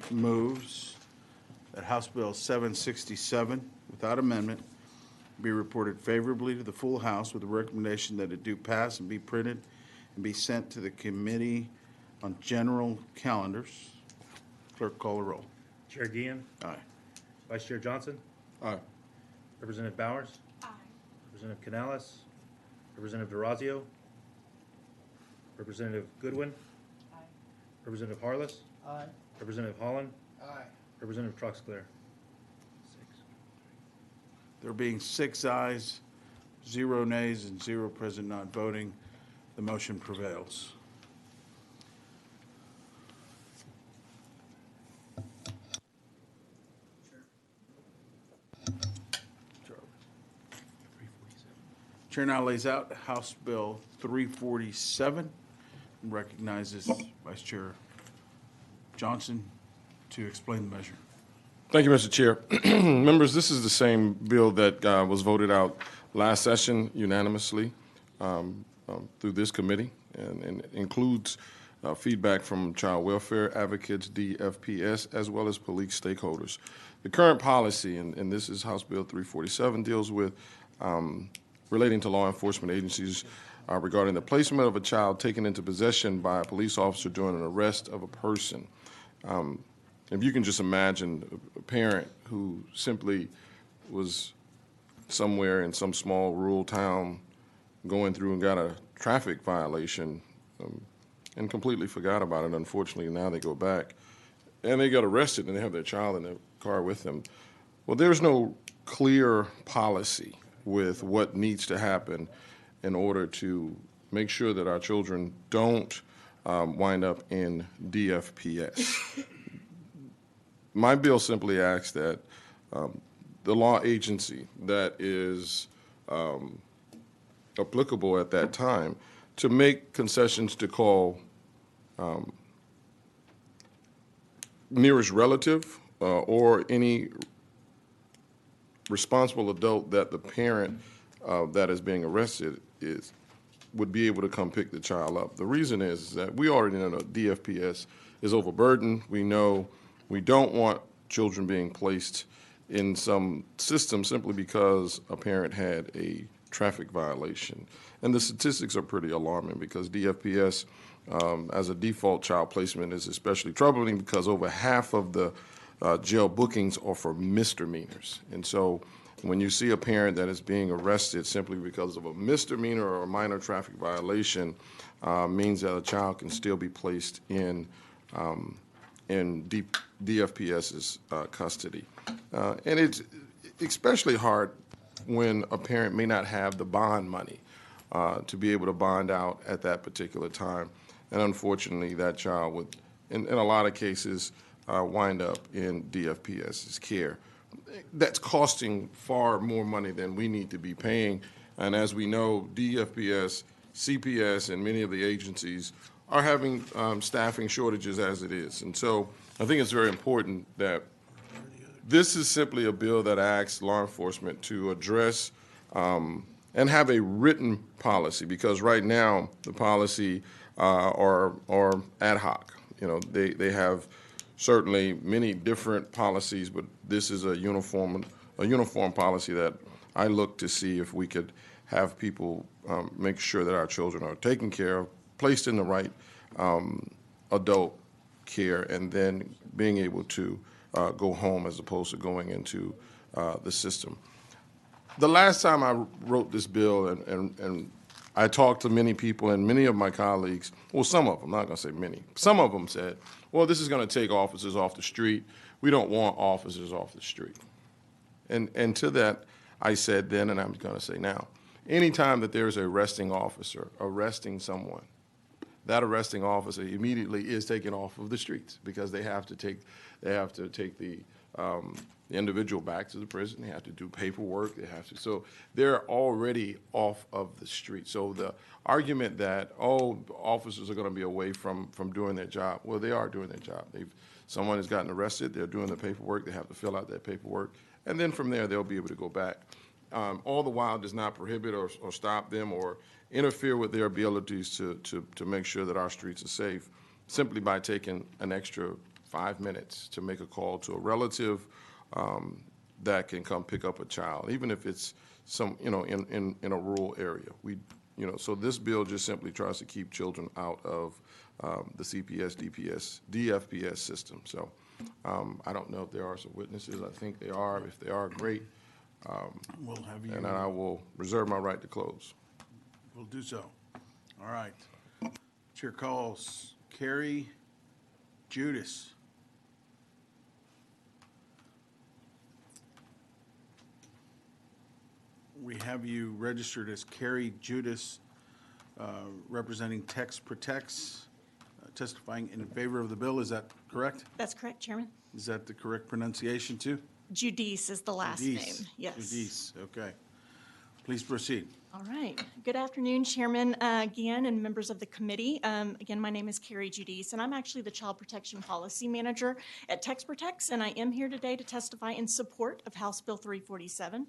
moves that House Bill 767, without amendment, be reported favorably to the full House with the recommendation that it do pass and be printed and be sent to the Committee on General Calendars. Clerk, call the roll. Chair Guillen. Aye. Vice Chair Johnson. Aye. Representative Bowers. Aye. Representative Canales. Representative DeRazio. Representative Goodwin. Aye. Representative Harless. Aye. Representative Holland. Aye. Representative Troxclair. There being 6 ayes, 0 nays, and 0 present not voting, the motion prevails. Chair now lays out House Bill 347 and recognizes Vice Chair Johnson to explain the measure. Thank you, Mr. Chair. Members, this is the same bill that was voted out last session unanimously through this committee and includes feedback from child welfare advocates, DFPS, as well as police stakeholders. The current policy, and this is House Bill 347, deals with relating to law enforcement agencies regarding the placement of a child taken into possession by a police officer during an arrest of a person. If you can just imagine a parent who simply was somewhere in some small rural town going through and got a traffic violation and completely forgot about it. Unfortunately, now they go back and they got arrested and they have their child in the car with them. Well, there's no clear policy with what needs to happen in order to make sure that our children don't wind up in DFPS. My bill simply asks that the law agency that is applicable at that time, to make concessions to call nearest relative or any responsible adult that the parent that is being arrested would be able to come pick the child up. The reason is that we already know that DFPS is overburdened. We know we don't want children being placed in some system simply because a parent had a traffic violation. And the statistics are pretty alarming because DFPS, as a default child placement, is especially troubling because over half of the jail bookings are for misdemeanors. And so when you see a parent that is being arrested simply because of a misdemeanor or a minor traffic violation, means that a child can still be placed in DFPS's custody. And it's especially hard when a parent may not have the bond money to be able to bond out at that particular time. And unfortunately, that child would, in a lot of cases, wind up in DFPS's care. That's costing far more money than we need to be paying. And as we know, DFPS, CPS, and many of the agencies are having staffing shortages as it is. And so I think it's very important that this is simply a bill that asks law enforcement to address and have a written policy, because right now the policy are ad hoc. You know, they have certainly many different policies, but this is a uniform policy that I look to see if we could have people make sure that our children are taken care of, placed in the right adult care, and then being able to go home as opposed to going into the system. The last time I wrote this bill, and I talked to many people, and many of my colleagues, well, some of them, I'm not going to say many, some of them said, well, this is going to take officers off the street. We don't want officers off the street. And to that, I said then, and I'm going to say now, anytime that there's an arresting officer arresting someone, that arresting officer immediately is taken off of the streets because they have to take the individual back to the prison. They have to do paperwork. So they're already off of the street. So the argument that, oh, officers are going to be away from doing their job, well, they are doing their job. Someone has gotten arrested. They're doing the paperwork. They have to fill out that paperwork. And then from there, they'll be able to go back. All the while does not prohibit or stop them or interfere with their abilities to make sure that our streets are safe, simply by taking an extra 5 minutes to make a call to a relative that can come pick up a child, even if it's in a rural area. So this bill just simply tries to keep children out of the CPS, DFPS system. So I don't know if there are some witnesses. I think they are. If they are, great. We'll have you. And I will reserve my right to close. We'll do so. All right. Chair calls Carrie Judas. We have you registered as Carrie Judas, representing Tex Protects, testifying in favor of the bill. Is that correct? That's correct, Chairman. Is that the correct pronunciation too? Judice is the last Judice. name. Yes. Judice, okay. Please proceed. All right. Good afternoon, Chairman Guillen and members of the committee. Again, my name is Carrie Judice, and I'm actually the Child Protection Policy Manager at Tex Protects, and I am here today to testify in support of House Bill 347.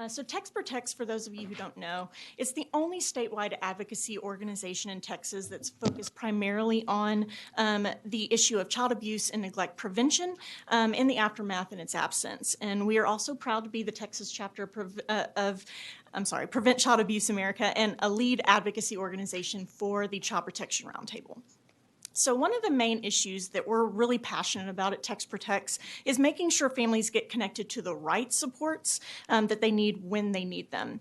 So Tex Protects, for those of you who don't know, is the only statewide advocacy organization in Texas that's focused primarily on the issue of child abuse and neglect prevention in the aftermath and its absence. And we are also proud to be the Texas chapter of Prevent Child Abuse America, and a lead advocacy organization for the Child Protection Roundtable. So one of the main issues that we're really passionate about at Tex Protects is making sure families get connected to the right supports that they need when they need them.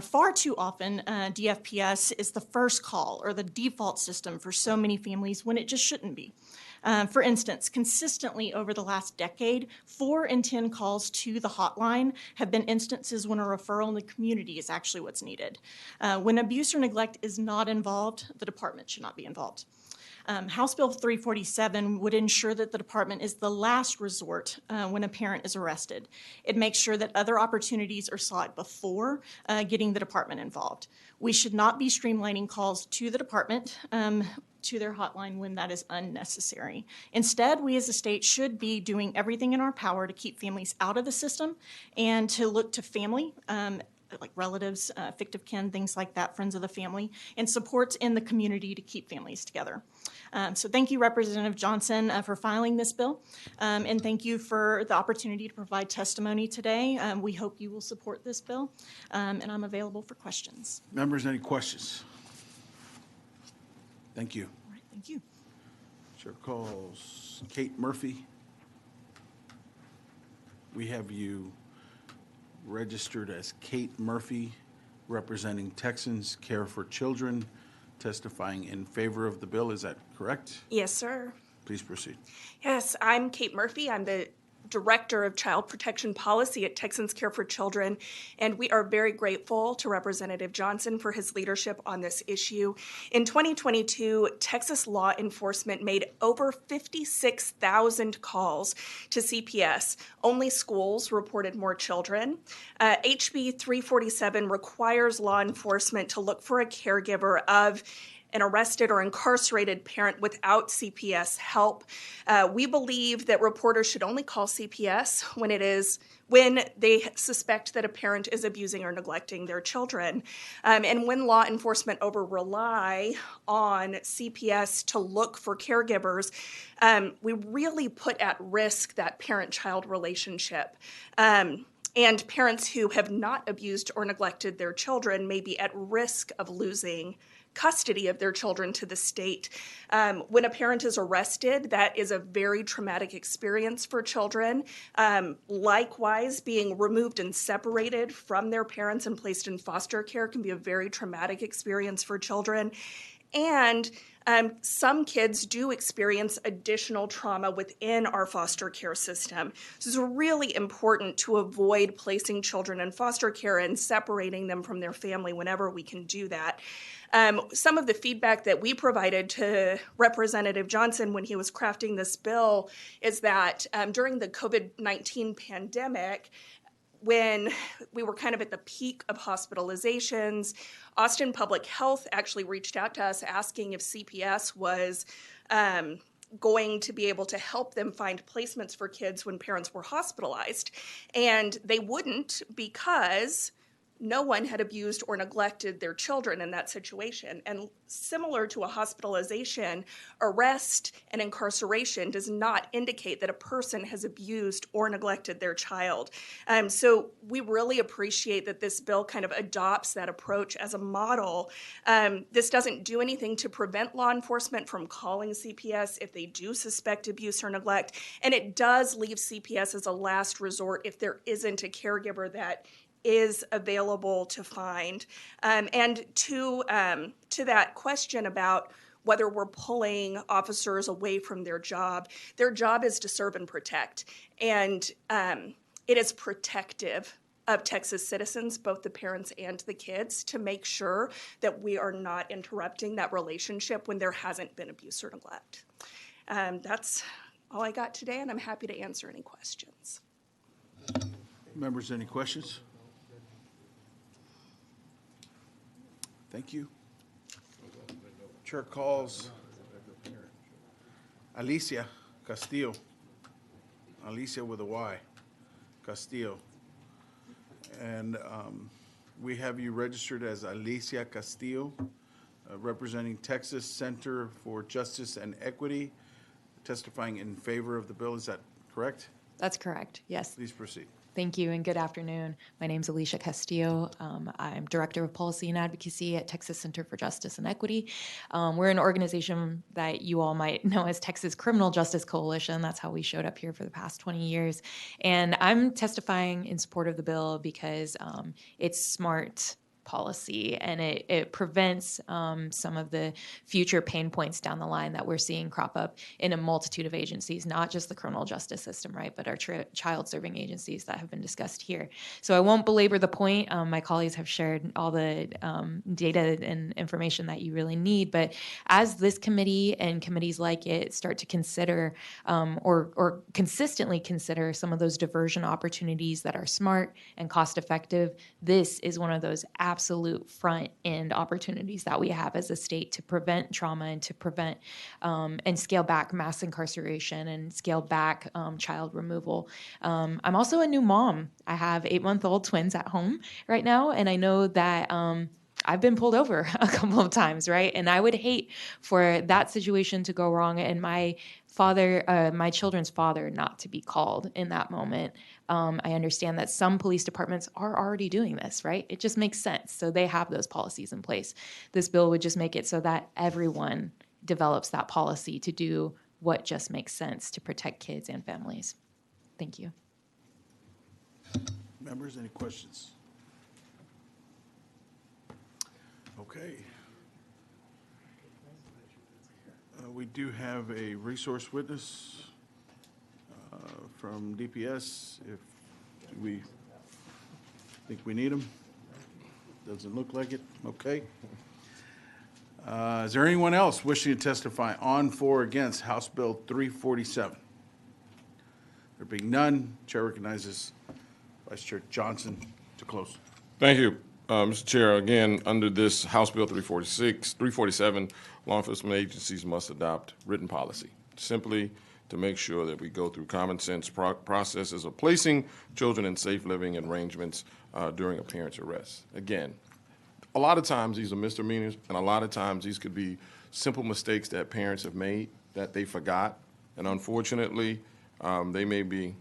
Far too often, DFPS is the first call or the default system for so many families when it just shouldn't be. For instance, consistently over the last decade, 4 in 10 calls to the hotline have been instances when a referral in the community is actually what's needed. When abuse or neglect is not involved, the department should not be involved. House Bill 347 would ensure that the department is the last resort when a parent is arrested. It makes sure that other opportunities are sought before getting the department involved. We should not be streamlining calls to the department to their hotline when that is unnecessary. Instead, we as a state should be doing everything in our power to keep families out of the system and to look to family, like relatives, fictive kin, things like that, friends of the family, and supports in the community to keep families together. So thank you, Representative Johnson, for filing this bill, and thank you for the opportunity to provide testimony today. We hope you will support this bill, and I'm available for questions. Members, any questions? Thank you. All right, thank you. Chair calls Kate Murphy. We have you registered as Kate Murphy, representing Texans Care for Children, testifying in favor of the bill. Is that correct? Yes, sir. Please proceed. Yes, I'm Kate Murphy. I'm the Director of Child Protection Policy at Texans Care for Children, and we are very grateful to Representative Johnson for his leadership on this issue. In 2022, Texas law enforcement made over 56,000 calls to CPS. Only schools reported more children. HB 347 requires law enforcement to look for a caregiver of an arrested or incarcerated parent without CPS help. We believe that reporters should only call CPS when they suspect that a parent is abusing or neglecting their children. And when law enforcement over-rely on CPS to look for caregivers, we really put at risk that parent-child relationship. And parents who have not abused or neglected their children may be at risk of losing custody of their children to the state. When a parent is arrested, that is a very traumatic experience for children. Likewise, being removed and separated from their parents and placed in foster care can be a very traumatic experience for children. And some kids do experience additional trauma within our foster care system. So it's really important to avoid placing children in foster care and separating them from their family whenever we can do that. Some of the feedback that we provided to Representative Johnson when he was crafting this bill is that during the COVID-19 pandemic, when we were kind of at the peak of hospitalizations, Austin Public Health actually reached out to us asking if CPS was going to be able to help them find placements for kids when parents were hospitalized. And they wouldn't, because no one had abused or neglected their children in that situation. And similar to a hospitalization, arrest and incarceration does not indicate that a person has abused or neglected their child. So we really appreciate that this bill kind of adopts that approach as a model. This doesn't do anything to prevent law enforcement from calling CPS if they do suspect abuse or neglect. And it does leave CPS as a last resort if there isn't a caregiver that is available to find. And to that question about whether we're pulling officers away from their job is to serve and protect. And it is protective of Texas citizens, both the parents and the kids, to make sure that we are not interrupting that relationship when there hasn't been abuse or neglect. That's all I got today, and I'm happy to answer any questions. Members, any questions? Thank you. Chair calls Alicia Castillo. Alicia with a Y. Castillo. And we have you registered as Alicia Castillo, representing Texas Center for Justice and Equity, testifying in favor of the bill. Is that correct? That's correct, yes. Please proceed. Thank you and good afternoon. My name is Alicia Castillo. I'm Director of Policy and Advocacy at Texas Center for Justice and Equity. We're an organization that you all might know as Texas Criminal Justice Coalition. That's how we showed up here for the past 20 years. And I'm testifying in support of the bill because it's smart policy, and it prevents some of the future pain points down the line that we're seeing crop up in a multitude of agencies, not just the criminal justice system, right, but our child serving agencies that have been discussed here. So I won't belabor the point. My colleagues have shared all the data and information that you really need, but as this committee and committees like it start to consider or consistently consider some of those diversion opportunities that are smart and cost effective, this is one of those absolute front end opportunities that we have as a state to prevent trauma and to prevent and scale back mass incarceration and scale back child removal. I'm also a new mom. I have 8-month-old twins at home right now, and I know that I've been pulled over a couple of times, right? And I would hate for that situation to go wrong and my children's father not to be called in that moment. I understand that some police departments are already doing this, right? It just makes sense. So they have those policies in place. This bill would just make it so that everyone develops that policy to do what just makes sense to protect kids and families. Thank you. Members, any questions? Okay. We do have a resource witness from DPS. If we think we need him, doesn't look like it. Okay. Is there anyone else wishing to testify on, for, or against House Bill 347? There being none, Chair recognizes Vice Chair Johnson to close. Thank you, Mr. Chair. Again, under this House Bill 347, law enforcement agencies must adopt written policy, simply to make sure that we go through common sense processes of placing children in safe living arrangements during a parent's arrest. Again, a lot of times these are misdemeanors, and a lot of times these could be simple mistakes that parents have made that they forgot, and unfortunately, they may be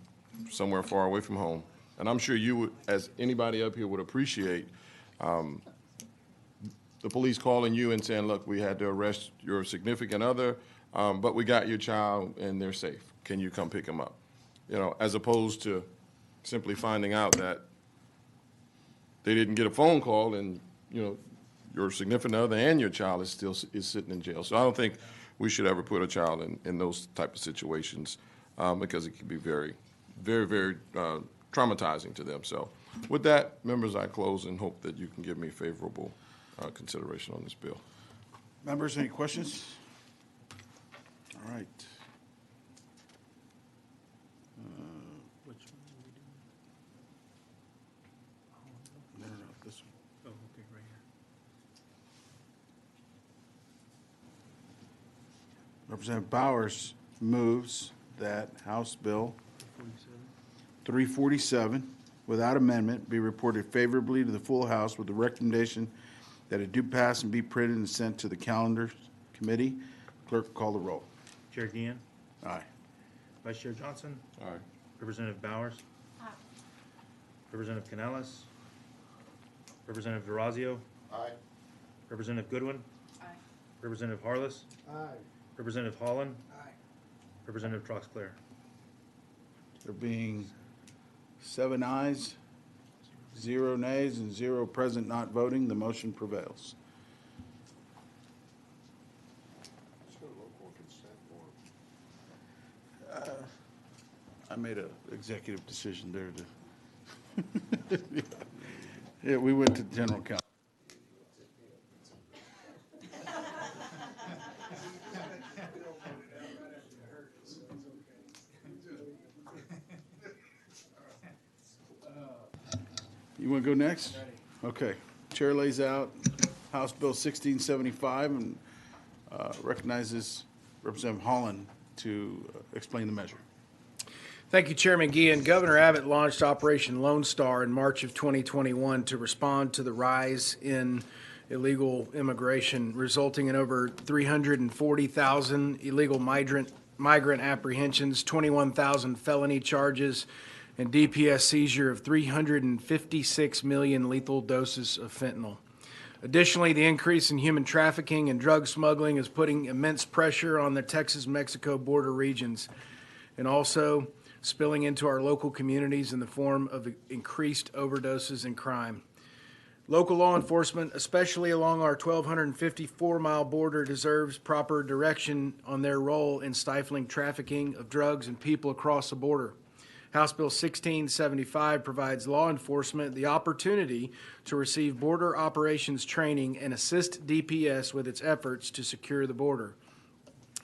somewhere far away from home. And I'm sure you would, as anybody up here would appreciate, the police calling you and saying, look, we had to arrest your significant other, but we got your child and they're safe. Can you come pick them up? You know, as opposed to simply finding out that they didn't get a phone call and, you know, your significant other and your child is still sitting in jail. So I don't think we should ever put a child in those type of situations because it can be very, very, very traumatizing to them. So with that, members, I close and hope that you can give me favorable consideration on this bill. Members, any questions? All right. Which one are we doing? No, this one. Oh, okay, right here. Representative Bowers moves that House Bill 347, without amendment, be reported favorably to the full House with the recommendation that it do pass and be printed and sent to the calendar committee. Clerk, call the roll. Chair Guillen? Aye. Vice Chair Johnson? Aye. Representative Bowers? Aye. Representative Canales? Representative Durazio? Aye. Representative Goodwin? Aye. Representative Harless? Aye. Representative Holland? Aye. Representative Troxclair? There being 7 ayes, 0 nays, and 0 present not voting, the motion prevails. I made an executive decision there to. Yeah, we went to general counsel. You want to go next? Okay. Chair lays out House Bill 1675 and recognizes Representative Holland to explain the measure. Thank you, Chairman Guillen. Governor Abbott launched Operation Lone Star in March of 2021 to respond to the rise in illegal immigration, resulting in over 340,000 illegal migrant apprehensions, 21,000 felony charges, and DPS seizure of 356 million lethal doses of fentanyl. Additionally, the increase in human trafficking and drug smuggling is putting immense pressure on the Texas-Mexico border regions and also spilling into our local communities in the form of increased overdoses and crime. Local law enforcement, especially along our 1,254-mile border, deserves proper direction on their role in stifling trafficking of drugs and people across the border. House Bill 1675 provides law enforcement the opportunity to receive border operations training and assist DPS with its efforts to secure the border.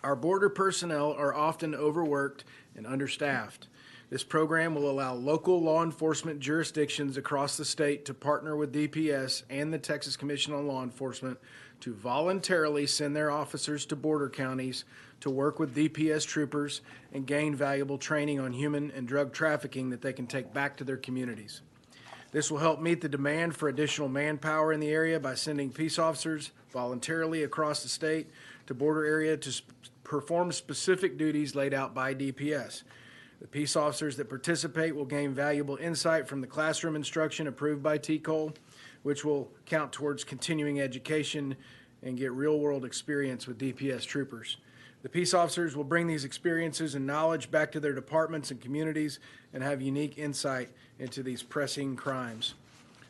Our border personnel are often overworked and understaffed. This program will allow local law enforcement jurisdictions across the state to partner with DPS and the Texas Commission on Law Enforcement to voluntarily send their officers to border counties to work with DPS troopers and gain valuable training on human and drug trafficking that they can take back to their communities. This will help meet the demand for additional manpower in the area by sending peace officers voluntarily across the state to border area to perform specific duties laid out by DPS. The peace officers that participate will gain valuable insight from the classroom instruction approved by TCOL, which will count towards continuing education and get real-world experience with DPS troopers. The peace officers will bring these experiences and knowledge back to their departments and communities and have unique insight into these pressing crimes.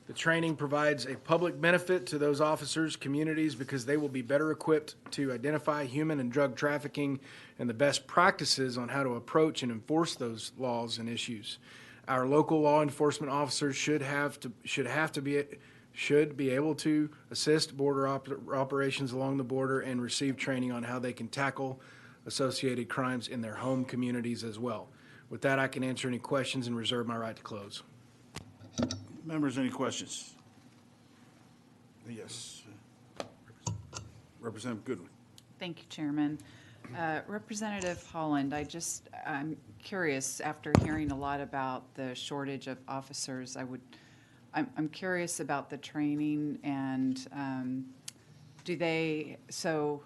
The training provides a public benefit to those officers' communities because they will be better equipped to identify human and drug trafficking and the best practices on how to approach and enforce those laws and issues. Our local law enforcement officers should be able to assist border operations along the border and receive training on how they can tackle associated crimes in their home communities as well. With that, I can answer any questions and reserve my right to close. Members, any questions? Yes. Representative Goodwin. Thank you, Chairman. Representative Holland, I'm curious, after hearing a lot about the shortage of officers, I'm curious about the training and so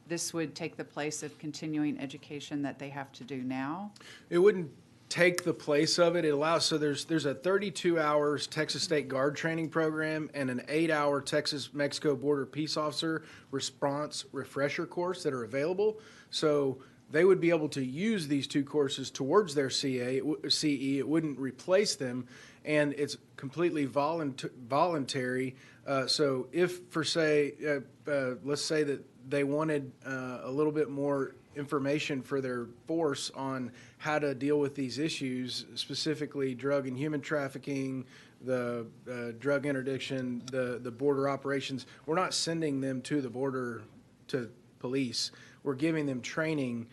this would take the place of continuing education that they have to do now? It wouldn't take the place of it. It allows, so there's a 32 hours Texas State Guard training program and an 8-hour Texas-Mexico Border Peace Officer Response Refresher course that are available. So they would be able to use these two courses towards their CE. It wouldn't replace them, and it's completely voluntary. So if, let's say that they wanted a little bit more information for their force on how to deal with these issues, specifically drug and human trafficking, the drug interdiction, the border operations. We're not sending them to the border to police. We're giving them training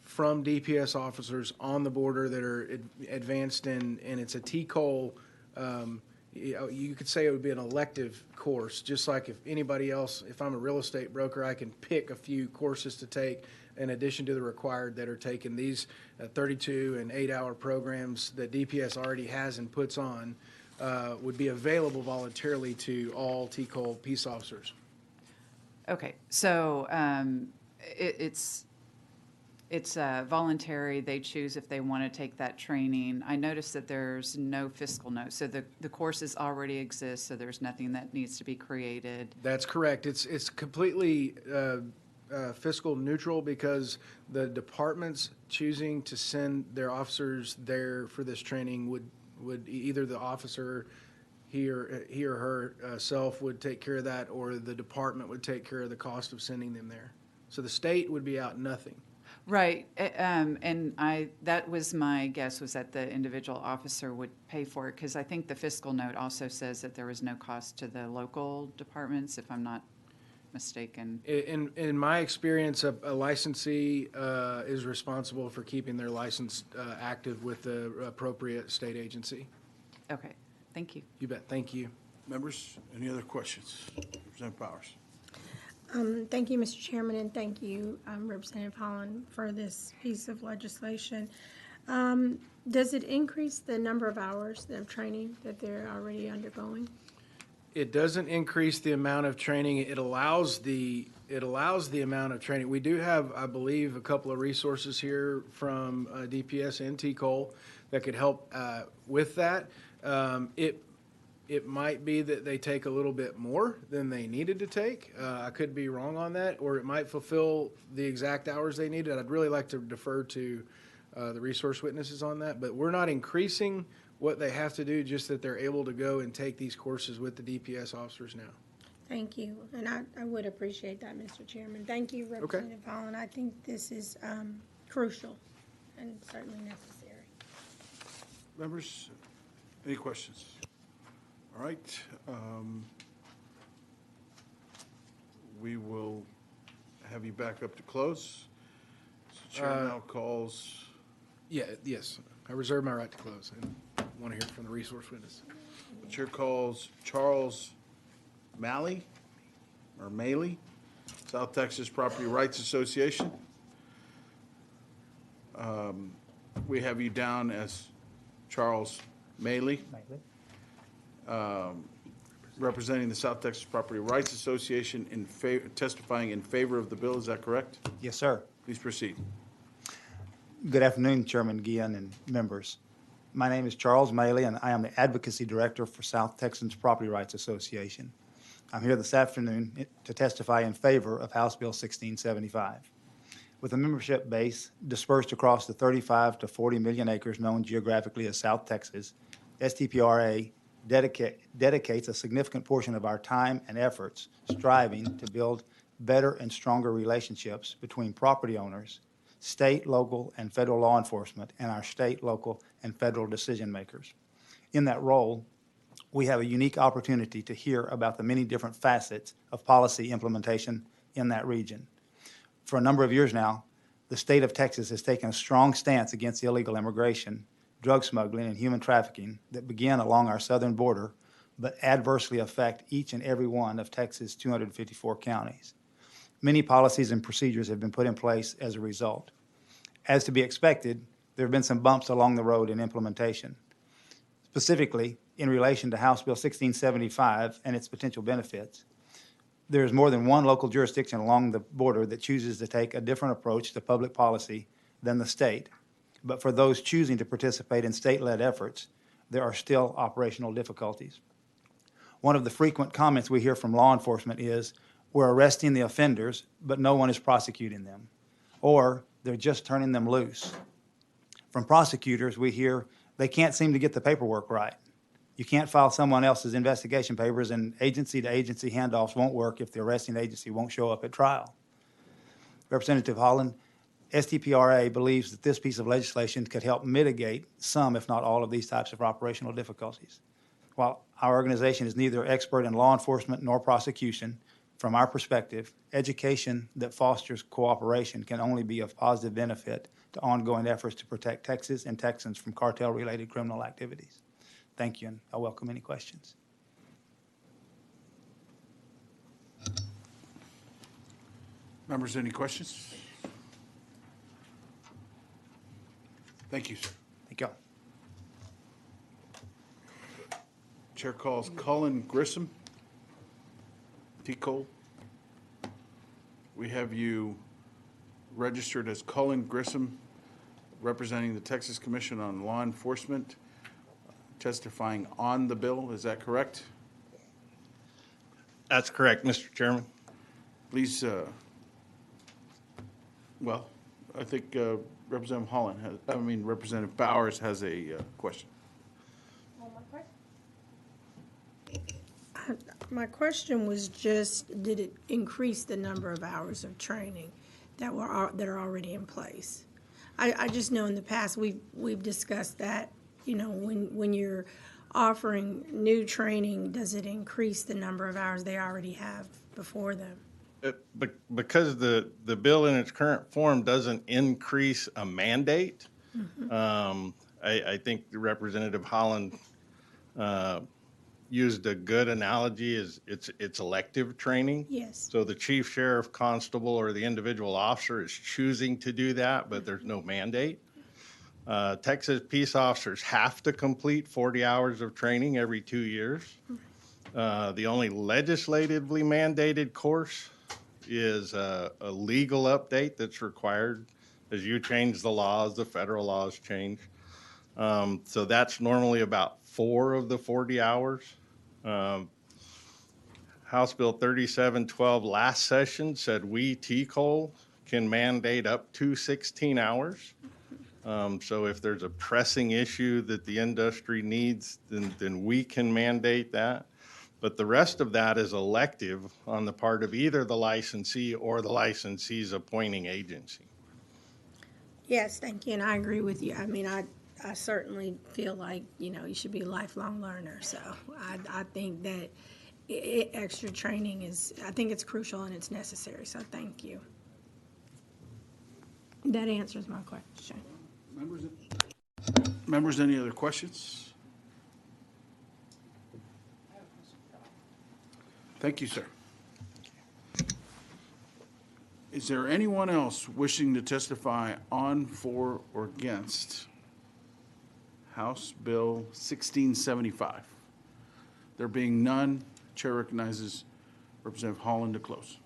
from DPS officers on the border that are advanced in, and it's a TCOL. You could say it would be an elective course, just like if anybody else, if I'm a real estate broker, I can pick a few courses to take in addition to the required that are taken. These 32 and 8-hour programs that DPS already has and puts on would be available voluntarily to all TCOL peace officers. Okay, so it's voluntary. They choose if they want to take that training. I noticed that there's no fiscal note, so the courses already exist, so there's nothing that needs to be created. That's correct. It's completely fiscal neutral because the departments choosing to send their officers there for this training would either the officer he or her self would take care of that, or the department would take care of the cost of sending them there. So the state would be out nothing. Right, and that was my guess, was that the individual officer would pay for it, because I think the fiscal note also says that there was no cost to the local departments, if I'm not mistaken. In my experience, a licensee is responsible for keeping their license active with the appropriate state agency. Okay, thank you. You bet, thank you. Members, any other questions? Representative Powers. Thank you, Mr. Chairman, and thank you, Representative Holland, for this piece of legislation. Does it increase the number of hours of training that they're already undergoing? It doesn't increase the amount of training. It allows the amount of training. We do have, I believe, a couple of resources here from DPS and TCOL that could help with that. It might be that they take a little bit more than they needed to take. I could be wrong on that, or it might fulfill the exact hours they needed. I'd really like to defer to the resource witnesses on that, but we're not increasing what they have to do, just that they're able to go and take these courses with the DPS officers now. Thank you, and I would appreciate that, Mr. Chairman. Thank you, Representative Holland. I think this is crucial and certainly necessary. Members, any questions? All right. We will have you back up to close. So Chair now calls. Yes, I reserve my right to close and want to hear from the resource witness. The chair calls Charles Maley, South Texas Property Rights Association. We have you down as Charles Maley, representing the South Texas Property Rights Association, testifying in favor of the bill. Is that correct? Yes, sir. Please proceed. Good afternoon, Chairman Guillen and members. My name is Charles Maley, and I am the Advocacy Director for South Texans Property Rights Association. I'm here this afternoon to testify in favor of House Bill 1675. With a membership base dispersed across the 35 to 40 million acres known geographically as South Texas, STPRA dedicates a significant portion of our time and efforts striving to build better and stronger relationships between property owners, state, local, and federal law enforcement, and our state, local, and federal decision makers. In that role, we have a unique opportunity to hear about the many different facets of policy implementation in that region. For a number of years now, the state of Texas has taken a strong stance against illegal immigration, drug smuggling, and human trafficking that begin along our southern border, but adversely affect each and every one of Texas' 254 counties. Many policies and procedures have been put in place as a result. As to be expected, there have been some bumps along the road in implementation. Specifically, in relation to House Bill 1675 and its potential benefits, there is more than one local jurisdiction along the border that chooses to take a different approach to public policy than the state. But for those choosing to participate in state-led efforts, there are still operational difficulties. One of the frequent comments we hear from law enforcement is, we're arresting the offenders, but no one is prosecuting them. Or, they're just turning them loose. From prosecutors, we hear they can't seem to get the paperwork right. You can't file someone else's investigation papers, and agency-to-agency handoffs won't work if the arresting agency won't show up at trial. Representative Holland, STPRA believes that this piece of legislation could help mitigate some, if not all, of these types of operational difficulties. While our organization is neither expert in law enforcement nor prosecution, from our perspective, education that fosters cooperation can only be of positive benefit to ongoing efforts to protect Texas and Texans from cartel-related criminal activities. Thank you, and I welcome any questions. Members, any questions? Thank you, sir. Thank you. Chair calls Colin Grissom. T. Cole. We have you registered as Colin Grissom, representing the Texas Commission on Law Enforcement, testifying on the bill. Is that correct? That's correct, Mr. Chairman. Please, well, I think Representative Bowers has a question. My question was just, did it increase the number of hours of training that are already in place? I just know in the past we've discussed that, you know, when you're offering new training, does it increase the number of hours they already have before them? Because the bill in its current form doesn't increase a mandate, I think Representative Holland used a good analogy. Is it's elective training. Yes. So the chief, sheriff, constable, or the individual officer is choosing to do that, but there's no mandate. Texas peace officers have to complete 40 hours of training every 2 years. The only legislatively mandated course is a legal update that's required as you change the laws, the federal laws change. So that's normally about 4 of the 40 hours. House Bill 3712 last session said we, TCOL, can mandate up to 16 hours. So if there's a pressing issue that the industry needs, then we can mandate that. But the rest of that is elective on the part of either the licensee or the licensee's appointing agency. Yes, thank you, and I agree with you. I mean, I certainly feel like, you should be a lifelong learner, so I think that extra training I think it's crucial and it's necessary, so thank you. That answers my question. Members, any other questions? Thank you, sir. Is there anyone else wishing to testify on, for, or against House Bill 1675? There being none, Chair recognizes Representative Holland to close.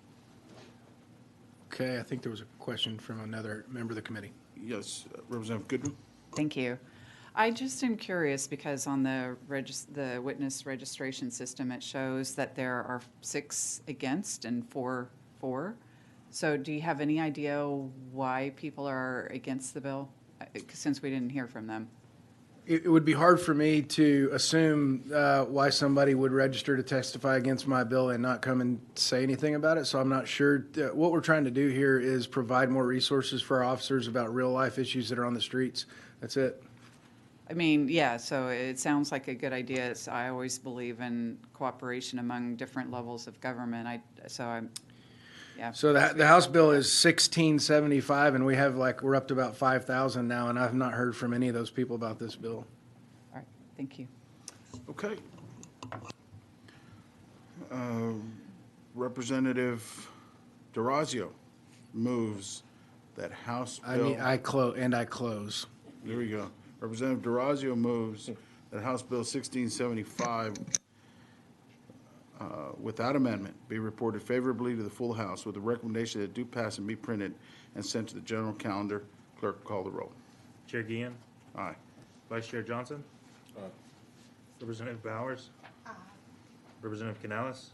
Okay, I think there was a question from another member of the committee. Yes, Representative Goodwin. Thank you. I just am curious because on the witness registration system, it shows that there are 6 against and 4 for. So do you have any idea why people are against the bill, since we didn't hear from them? It would be hard for me to assume why somebody would register to testify against my bill and not come and say anything about it. So I'm not sure. What we're trying to do here is provide more resources for our officers about real life issues that are on the streets. That's it. I mean, yeah, so it sounds like a good idea. I always believe in cooperation among different levels of government. Yeah. So the House bill is 1675, and we're up to about 5,000 now, and I've not heard from any of those people about this bill. All right, thank you. Okay. Representative DeRazio moves that House Bill. I close. There we go. Representative DeRazio moves that House Bill 1675 without amendment be reported favorably to the full House with the recommendation that it do pass and be printed and sent to the general calendar. Clerk, call the roll. Chair Guillen. Aye. Vice Chair Johnson. Aye. Representative Bowers. Aye. Representative Canales.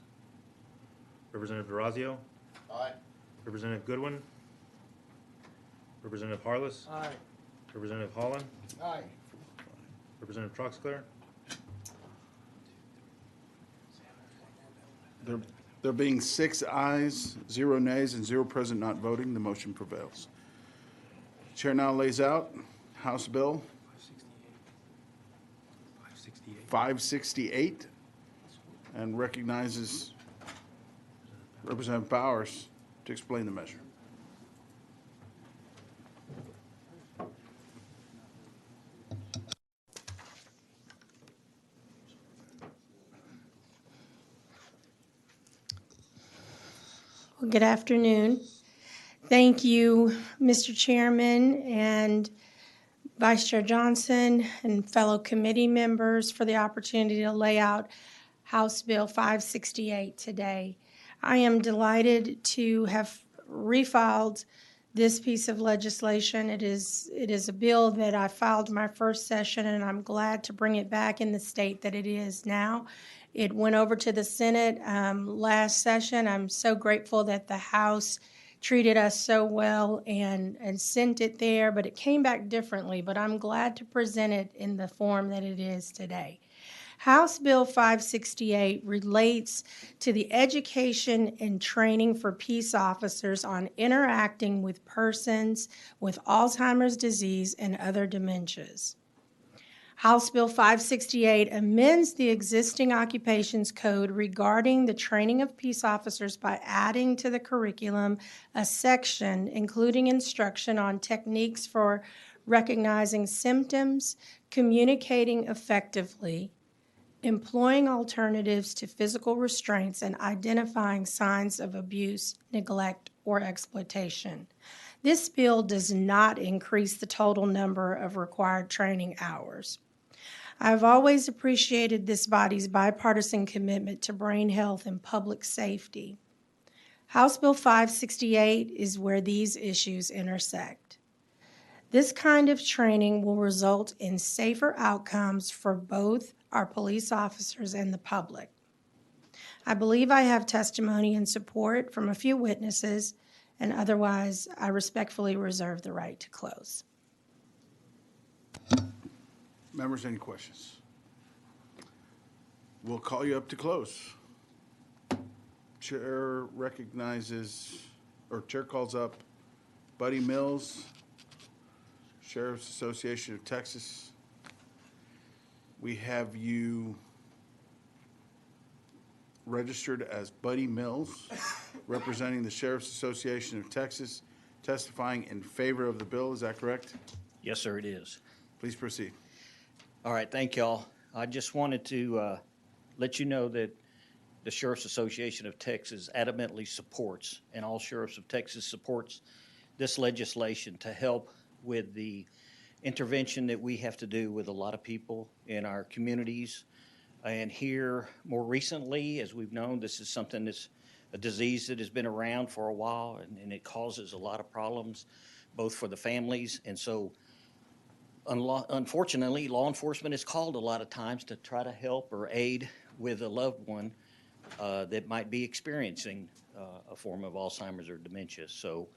Representative DeRazio. Aye. Representative Goodwin. Representative Harless. Aye. Representative Holland. Aye. Representative Troxclair. There being 6 ayes, 0 nays, and 0 present not voting, the motion prevails. Chair now lays out House Bill 568 and recognizes Representative Bowers to explain the measure. Well, good afternoon. Thank you, Mr. Chairman and Vice Chair Johnson and fellow committee members for the opportunity to lay out House Bill 568 today. I am delighted to have refiled this piece of legislation. It is a bill that I filed my first session, and I'm glad to bring it back in the state that it is now. It went over to the Senate last session. I'm so grateful that the House treated us so well and sent it there, but it came back differently. But I'm glad to present it in the form that it is today. House Bill 568 relates to the education and training for peace officers on interacting with persons with Alzheimer's disease and other dementias. House Bill 568 amends the existing occupations code regarding the training of peace officers by adding to the curriculum a section including instruction on techniques for recognizing symptoms, communicating effectively, employing alternatives to physical restraints, and identifying signs of abuse, neglect, or exploitation. This bill does not increase the total number of required training hours. I've always appreciated this body's bipartisan commitment to brain health and public safety. House Bill 568 is where these issues intersect. This kind of training will result in safer outcomes for both our police officers and the public. I believe I have testimony and support from a few witnesses, and otherwise I respectfully reserve the right to close. Members, any questions? We'll call you up to close. Chair recognizes, or Chair calls up Buddy Mills, Sheriff's Association of Texas. We have you registered as Buddy Mills, representing the Sheriff's Association of Texas, testifying in favor of the bill. Is that correct? Yes, sir, it is. Please proceed. All right, thank y'all. I just wanted to let you know that the Sheriff's Association of Texas adamantly supports, and all sheriffs of Texas supports this legislation to help with the intervention that we have to do with a lot of people in our communities. And here, more recently, as we've known, this is something that's a disease that has been around for a while, and it causes a lot of problems, both for the families. And so, unfortunately, law enforcement is called a lot of times to try to help or aid with a loved one that might be experiencing a form of Alzheimer's or dementia. So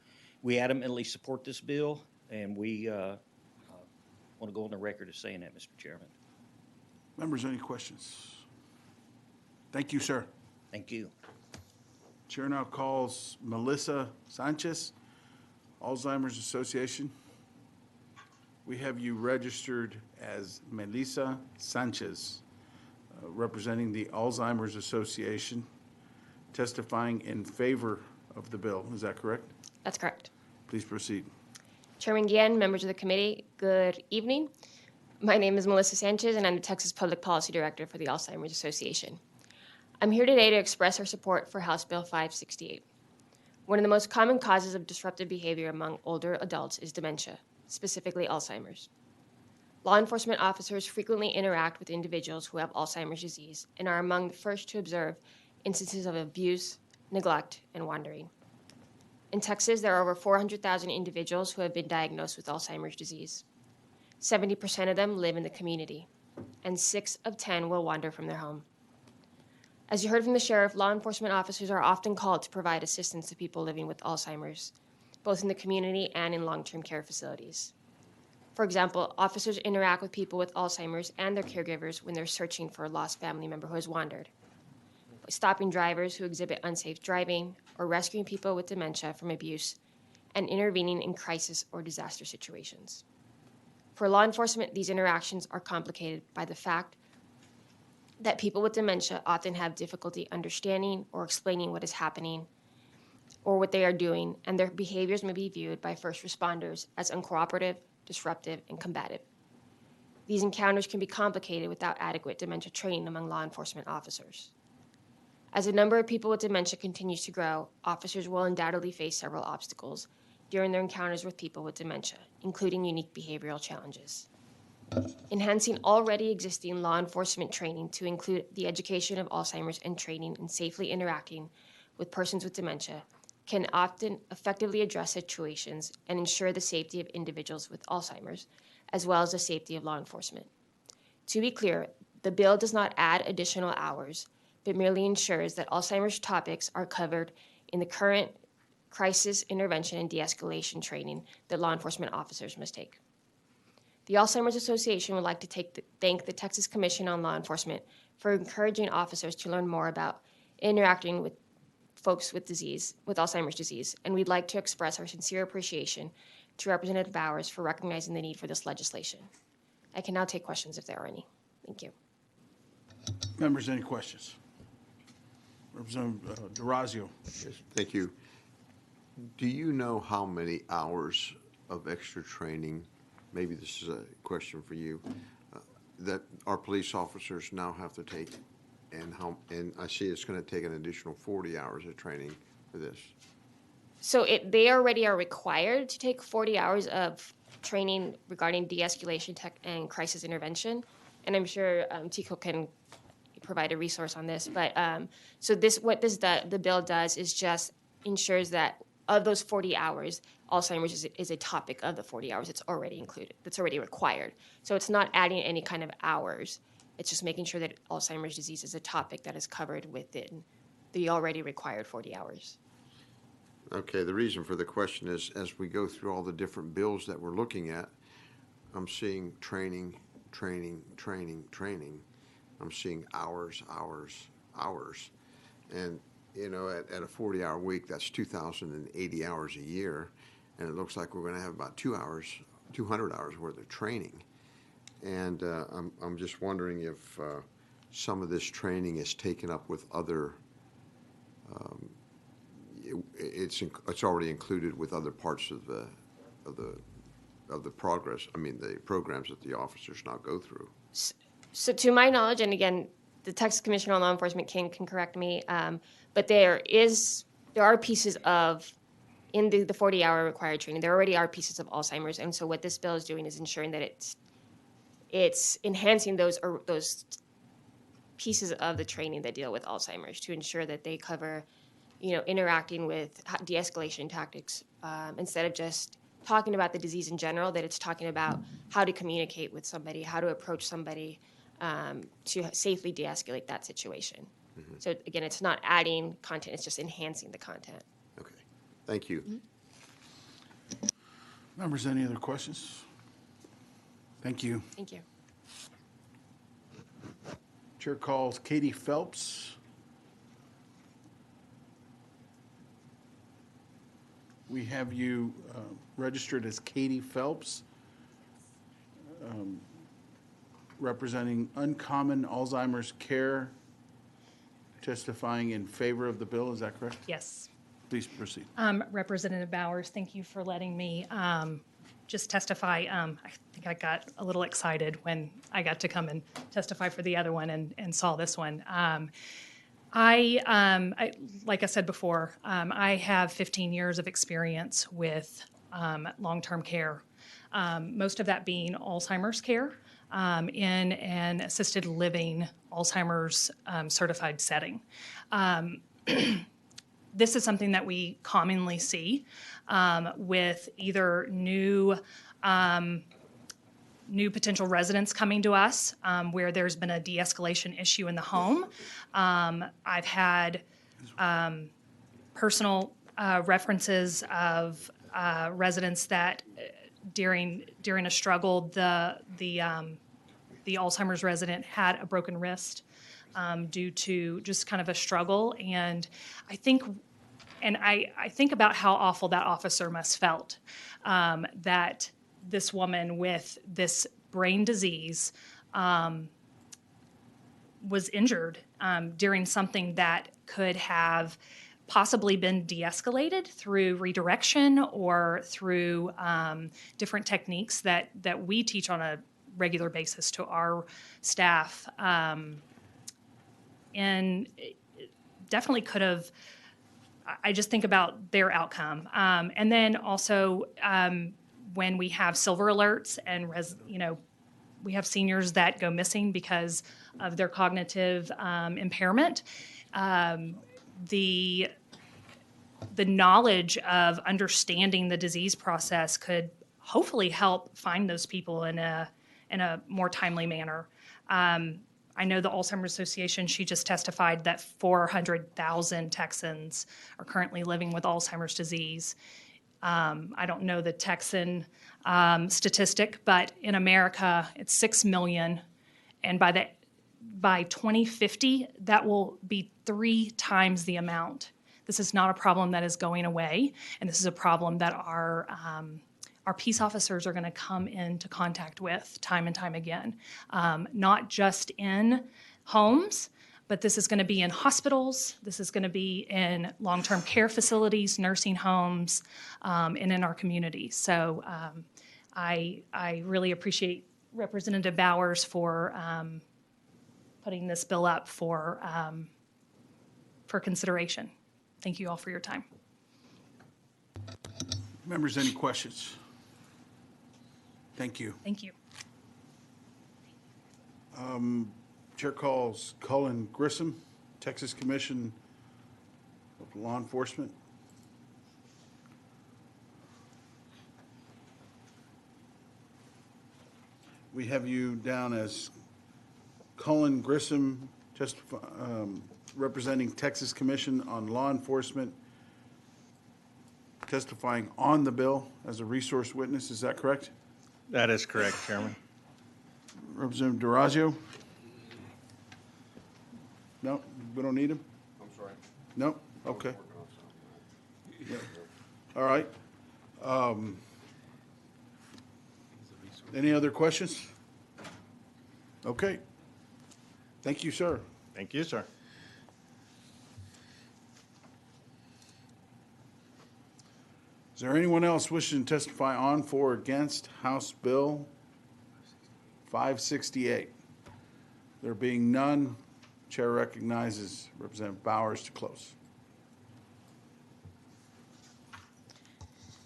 we adamantly support this bill, and we want to go on the record as saying that, Mr. Chairman. Members, any questions? Thank you, sir. Thank you. Chair now calls Melissa Sanchez, Alzheimer's Association. We have you registered as Melissa Sanchez, representing the Alzheimer's Association, testifying in favor of the bill. Is that correct? That's correct. Please proceed. Chairman Guillen, members of the committee, good evening. My name is Melissa Sanchez, and I'm the Texas Public Policy Director for the Alzheimer's Association. I'm here today to express our support for House Bill 568. One of the most common causes of disruptive behavior among older adults is dementia, specifically Alzheimer's. Law enforcement officers frequently interact with individuals who have Alzheimer's disease and are among the first to observe instances of abuse, neglect, and wandering. In Texas, there are over 400,000 individuals who have been diagnosed with Alzheimer's disease. 70% of them live in the community, and 6 of 10 will wander from their home. As you heard from the sheriff, law enforcement officers are often called to provide assistance to people living with Alzheimer's, both in the community and in long-term care facilities. For example, officers interact with people with Alzheimer's and their caregivers when they're searching for a lost family member who has wandered, by stopping drivers who exhibit unsafe driving, or rescuing people with dementia from abuse, and intervening in crisis or disaster situations. For law enforcement, these interactions are complicated by the fact that people with dementia often have difficulty understanding or explaining what is happening or what they are doing, and their behaviors may be viewed by first responders as uncooperative, disruptive, and combative. These encounters can be complicated without adequate dementia training among law enforcement officers. As the number of people with dementia continues to grow, officers will undoubtedly face several obstacles during their encounters with people with dementia, including unique behavioral challenges. Enhancing already existing law enforcement training to include the education of Alzheimer's and training in safely interacting with persons with dementia can often effectively address situations and ensure the safety of individuals with Alzheimer's, as well as the safety of law enforcement. To be clear, the bill does not add additional hours, but merely ensures that Alzheimer's topics are covered in the current crisis intervention and de-escalation training that law enforcement officers must take. The Alzheimer's Association would like to thank the Texas Commission on Law Enforcement for encouraging officers to learn more about interacting with folks with Alzheimer's disease, and we'd like to express our sincere appreciation to Representative Bowers for recognizing the need for this legislation. I can now take questions if there are any. Thank you. Members, any questions? Representative DeRazio. Yes, thank you. Do you know how many hours of extra training, maybe this is a question for you, that our police officers now have to take? And I see it's going to take an additional 40 hours of training for this. So they already are required to take 40 hours of training regarding de-escalation and crisis intervention, and I'm sure Tico can provide a resource on this. But so the bill does is just ensures that of those 40 hours, Alzheimer's is a topic of the 40 hours. It's already included. That's already required. So it's not adding any kind of hours. It's just making sure that Alzheimer's disease is a topic that is covered within the already required 40 hours. Okay, the reason for the question is as we go through all the different bills that we're looking at, I'm seeing training training. I'm seeing hours. And, you know, at a 40-hour week, that's 2,080 hours a year. And it looks like we're going to have about 200 hours worth of training. And I'm just wondering if some of this training is taken up with other, it's already included with other parts of the progress, the programs that the officers now go through. So to my knowledge, and again, the Texas Commissioner on Law Enforcement can correct me, but there are pieces of, in the 40-hour required training, there already are pieces of Alzheimer's. And so what this bill is doing is ensuring that it's enhancing those pieces of the training that deal with Alzheimer's to ensure that they cover, interacting with de-escalation tactics, instead of just talking about the disease in general, that it's talking about how to communicate with somebody, how to approach somebody, to safely de-escalate that situation. Mm-hmm. So again, it's not adding content, it's just enhancing the content. Okay, thank you. Mm-hmm. Members, any other questions? Thank you. Thank you. Chair calls Katie Phelps. We have you registered as Katie Phelps, representing Uncommon Alzheimer's Care, testifying in favor of the bill. Is that correct? Yes. Please proceed. Representative Bowers, thank you for letting me just testify. I think I got a little excited when I got to come and testify for the other one and saw this one. I like I said before, I have 15 years of experience with long-term care, most of that being Alzheimer's care in an assisted living Alzheimer's certified setting. This is something that we commonly see with either new potential residents coming to us where there's been a de-escalation issue in the home. I've had personal references of residents that during a struggle, the Alzheimer's resident had a broken wrist due to just kind of a struggle. And I think about how awful that officer must felt, that this woman with this brain disease was injured during something that could have possibly been de-escalated through redirection or through different techniques that we teach on a regular basis to our staff. And it definitely could have, I just think about their outcome. And then also when we have silver alerts and we have seniors that go missing because of their cognitive impairment, the knowledge of understanding the disease process could hopefully help find those people in a more timely manner. I know the Alzheimer's Association, she just testified that 400,000 Texans are currently living with Alzheimer's disease. I don't know the Texan statistic, but in America, it's 6 million. And by 2050, that will be 3 times the amount. This is not a problem that is going away, and this is a problem that our peace officers are going to come into contact with time and time again, not just in homes, but this is going to be in hospitals, this is going to be in long-term care facilities, nursing homes, and in our communities. So I really appreciate Representative Bowers for putting this bill up for consideration. Thank you all for your time. Members, any questions? Thank you. Thank you. Chair calls Cullen Grissom, Texas Commission of Law Enforcement. We have you down as Cullen Grissom, representing Texas Commission on Law Enforcement, testifying on the bill as a resource witness. Is that correct? That is correct, Chairman. Representative DeRazio? No, we don't need him? I'm sorry. No? Okay. Yeah. All right. Any other questions? Okay. Thank you, sir. Thank you, sir. Is there anyone else wishing to testify on, for, or against House Bill 568? There being none, Chair recognizes Representative Bowers to close.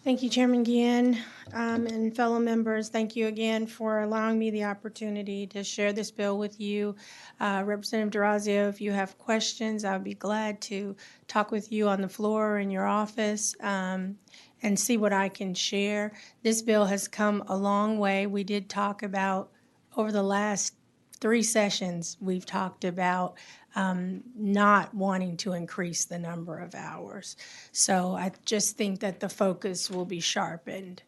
Thank you, Chairman Guillen, and fellow members. Thank you again for allowing me the opportunity to share this bill with you. Representative DeRazio, if you have questions, I would be glad to talk with you on the floor in your office and see what I can share. This bill has come a long way. We did talk about, over the last 3 sessions, we've talked about not wanting to increase the number of hours. So I just think that the focus will be sharpened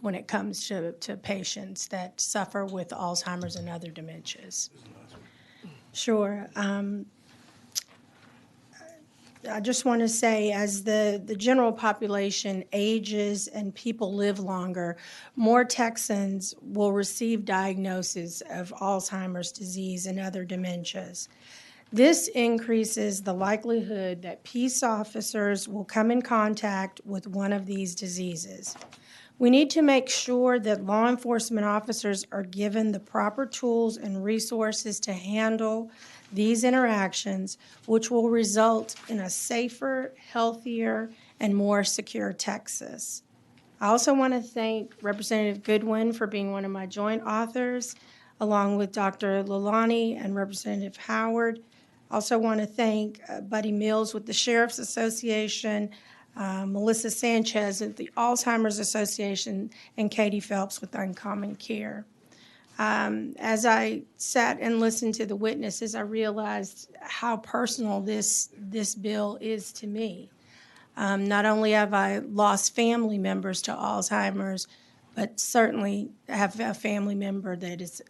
when it comes to patients that suffer with Alzheimer's and other dementias. Sure. I just want to say, as the general population ages and people live longer, more Texans will receive diagnosis of Alzheimer's disease and other dementias. This increases the likelihood that peace officers will come in contact with one of these diseases. We need to make sure that law enforcement officers are given the proper tools and resources to handle these interactions, which will result in a safer, healthier, and more secure Texas. I also want to thank Representative Goodwin for being one of my joint authors, along with Dr. Lalani and Representative Howard. I also want to thank Buddy Mills with the Sheriff's Association, Melissa Sanchez at the Alzheimer's Association, and Katie Phelps with Uncommon Care. As I sat and listened to the witnesses, I realized how personal this bill is to me. Not only have I lost family members to Alzheimer's, but certainly have a family member that is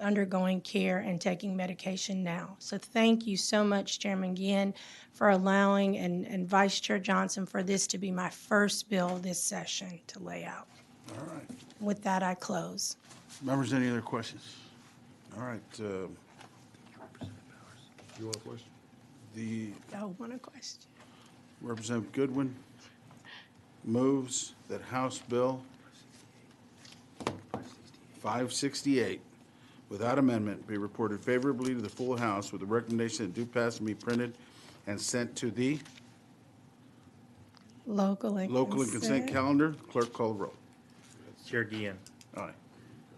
undergoing care and taking medication now. So thank you so much, Chairman Guillen, for allowing, and Vice Chair Johnson, for this to be my first bill this session to lay out. All right. With that, I close. Members, any other questions? All right. You want a question? I want a question. Representative Goodwin moves that House Bill 568, without amendment, be reported favorably to the full House with the recommendation that due pass and be printed and sent to the Local and consent calendar. Clerk, call the roll. Chair Guillen. Aye.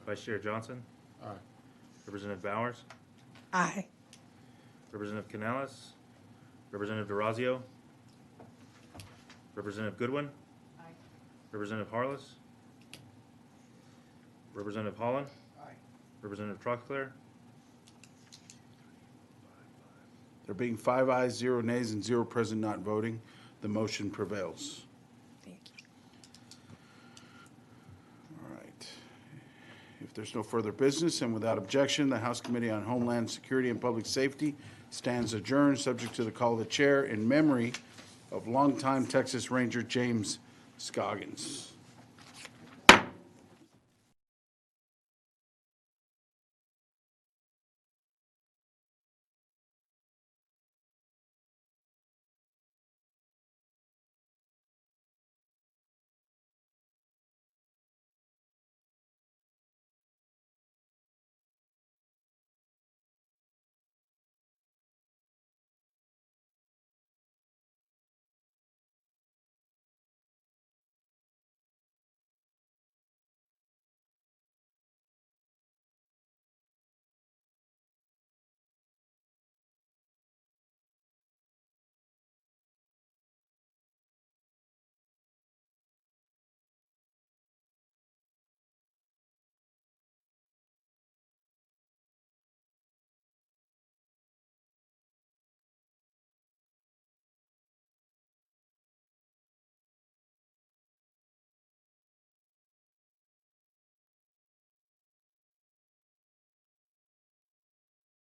Vice Chair Johnson. Aye. Representative Bowers. Aye. Representative Canales. Representative DeRazio. Representative Goodwin. Aye. Representative Harless. Representative Holland. Aye. Representative Troxclair. There being 5 ayes, 0 nays, and 0 present not voting, the motion prevails. Thank you. All right. If there's no further business and without objection, the House Committee on Homeland Security and Public Safety stands adjourned, subject to the call of the chair, in memory of longtime Texas Ranger James Scoggins.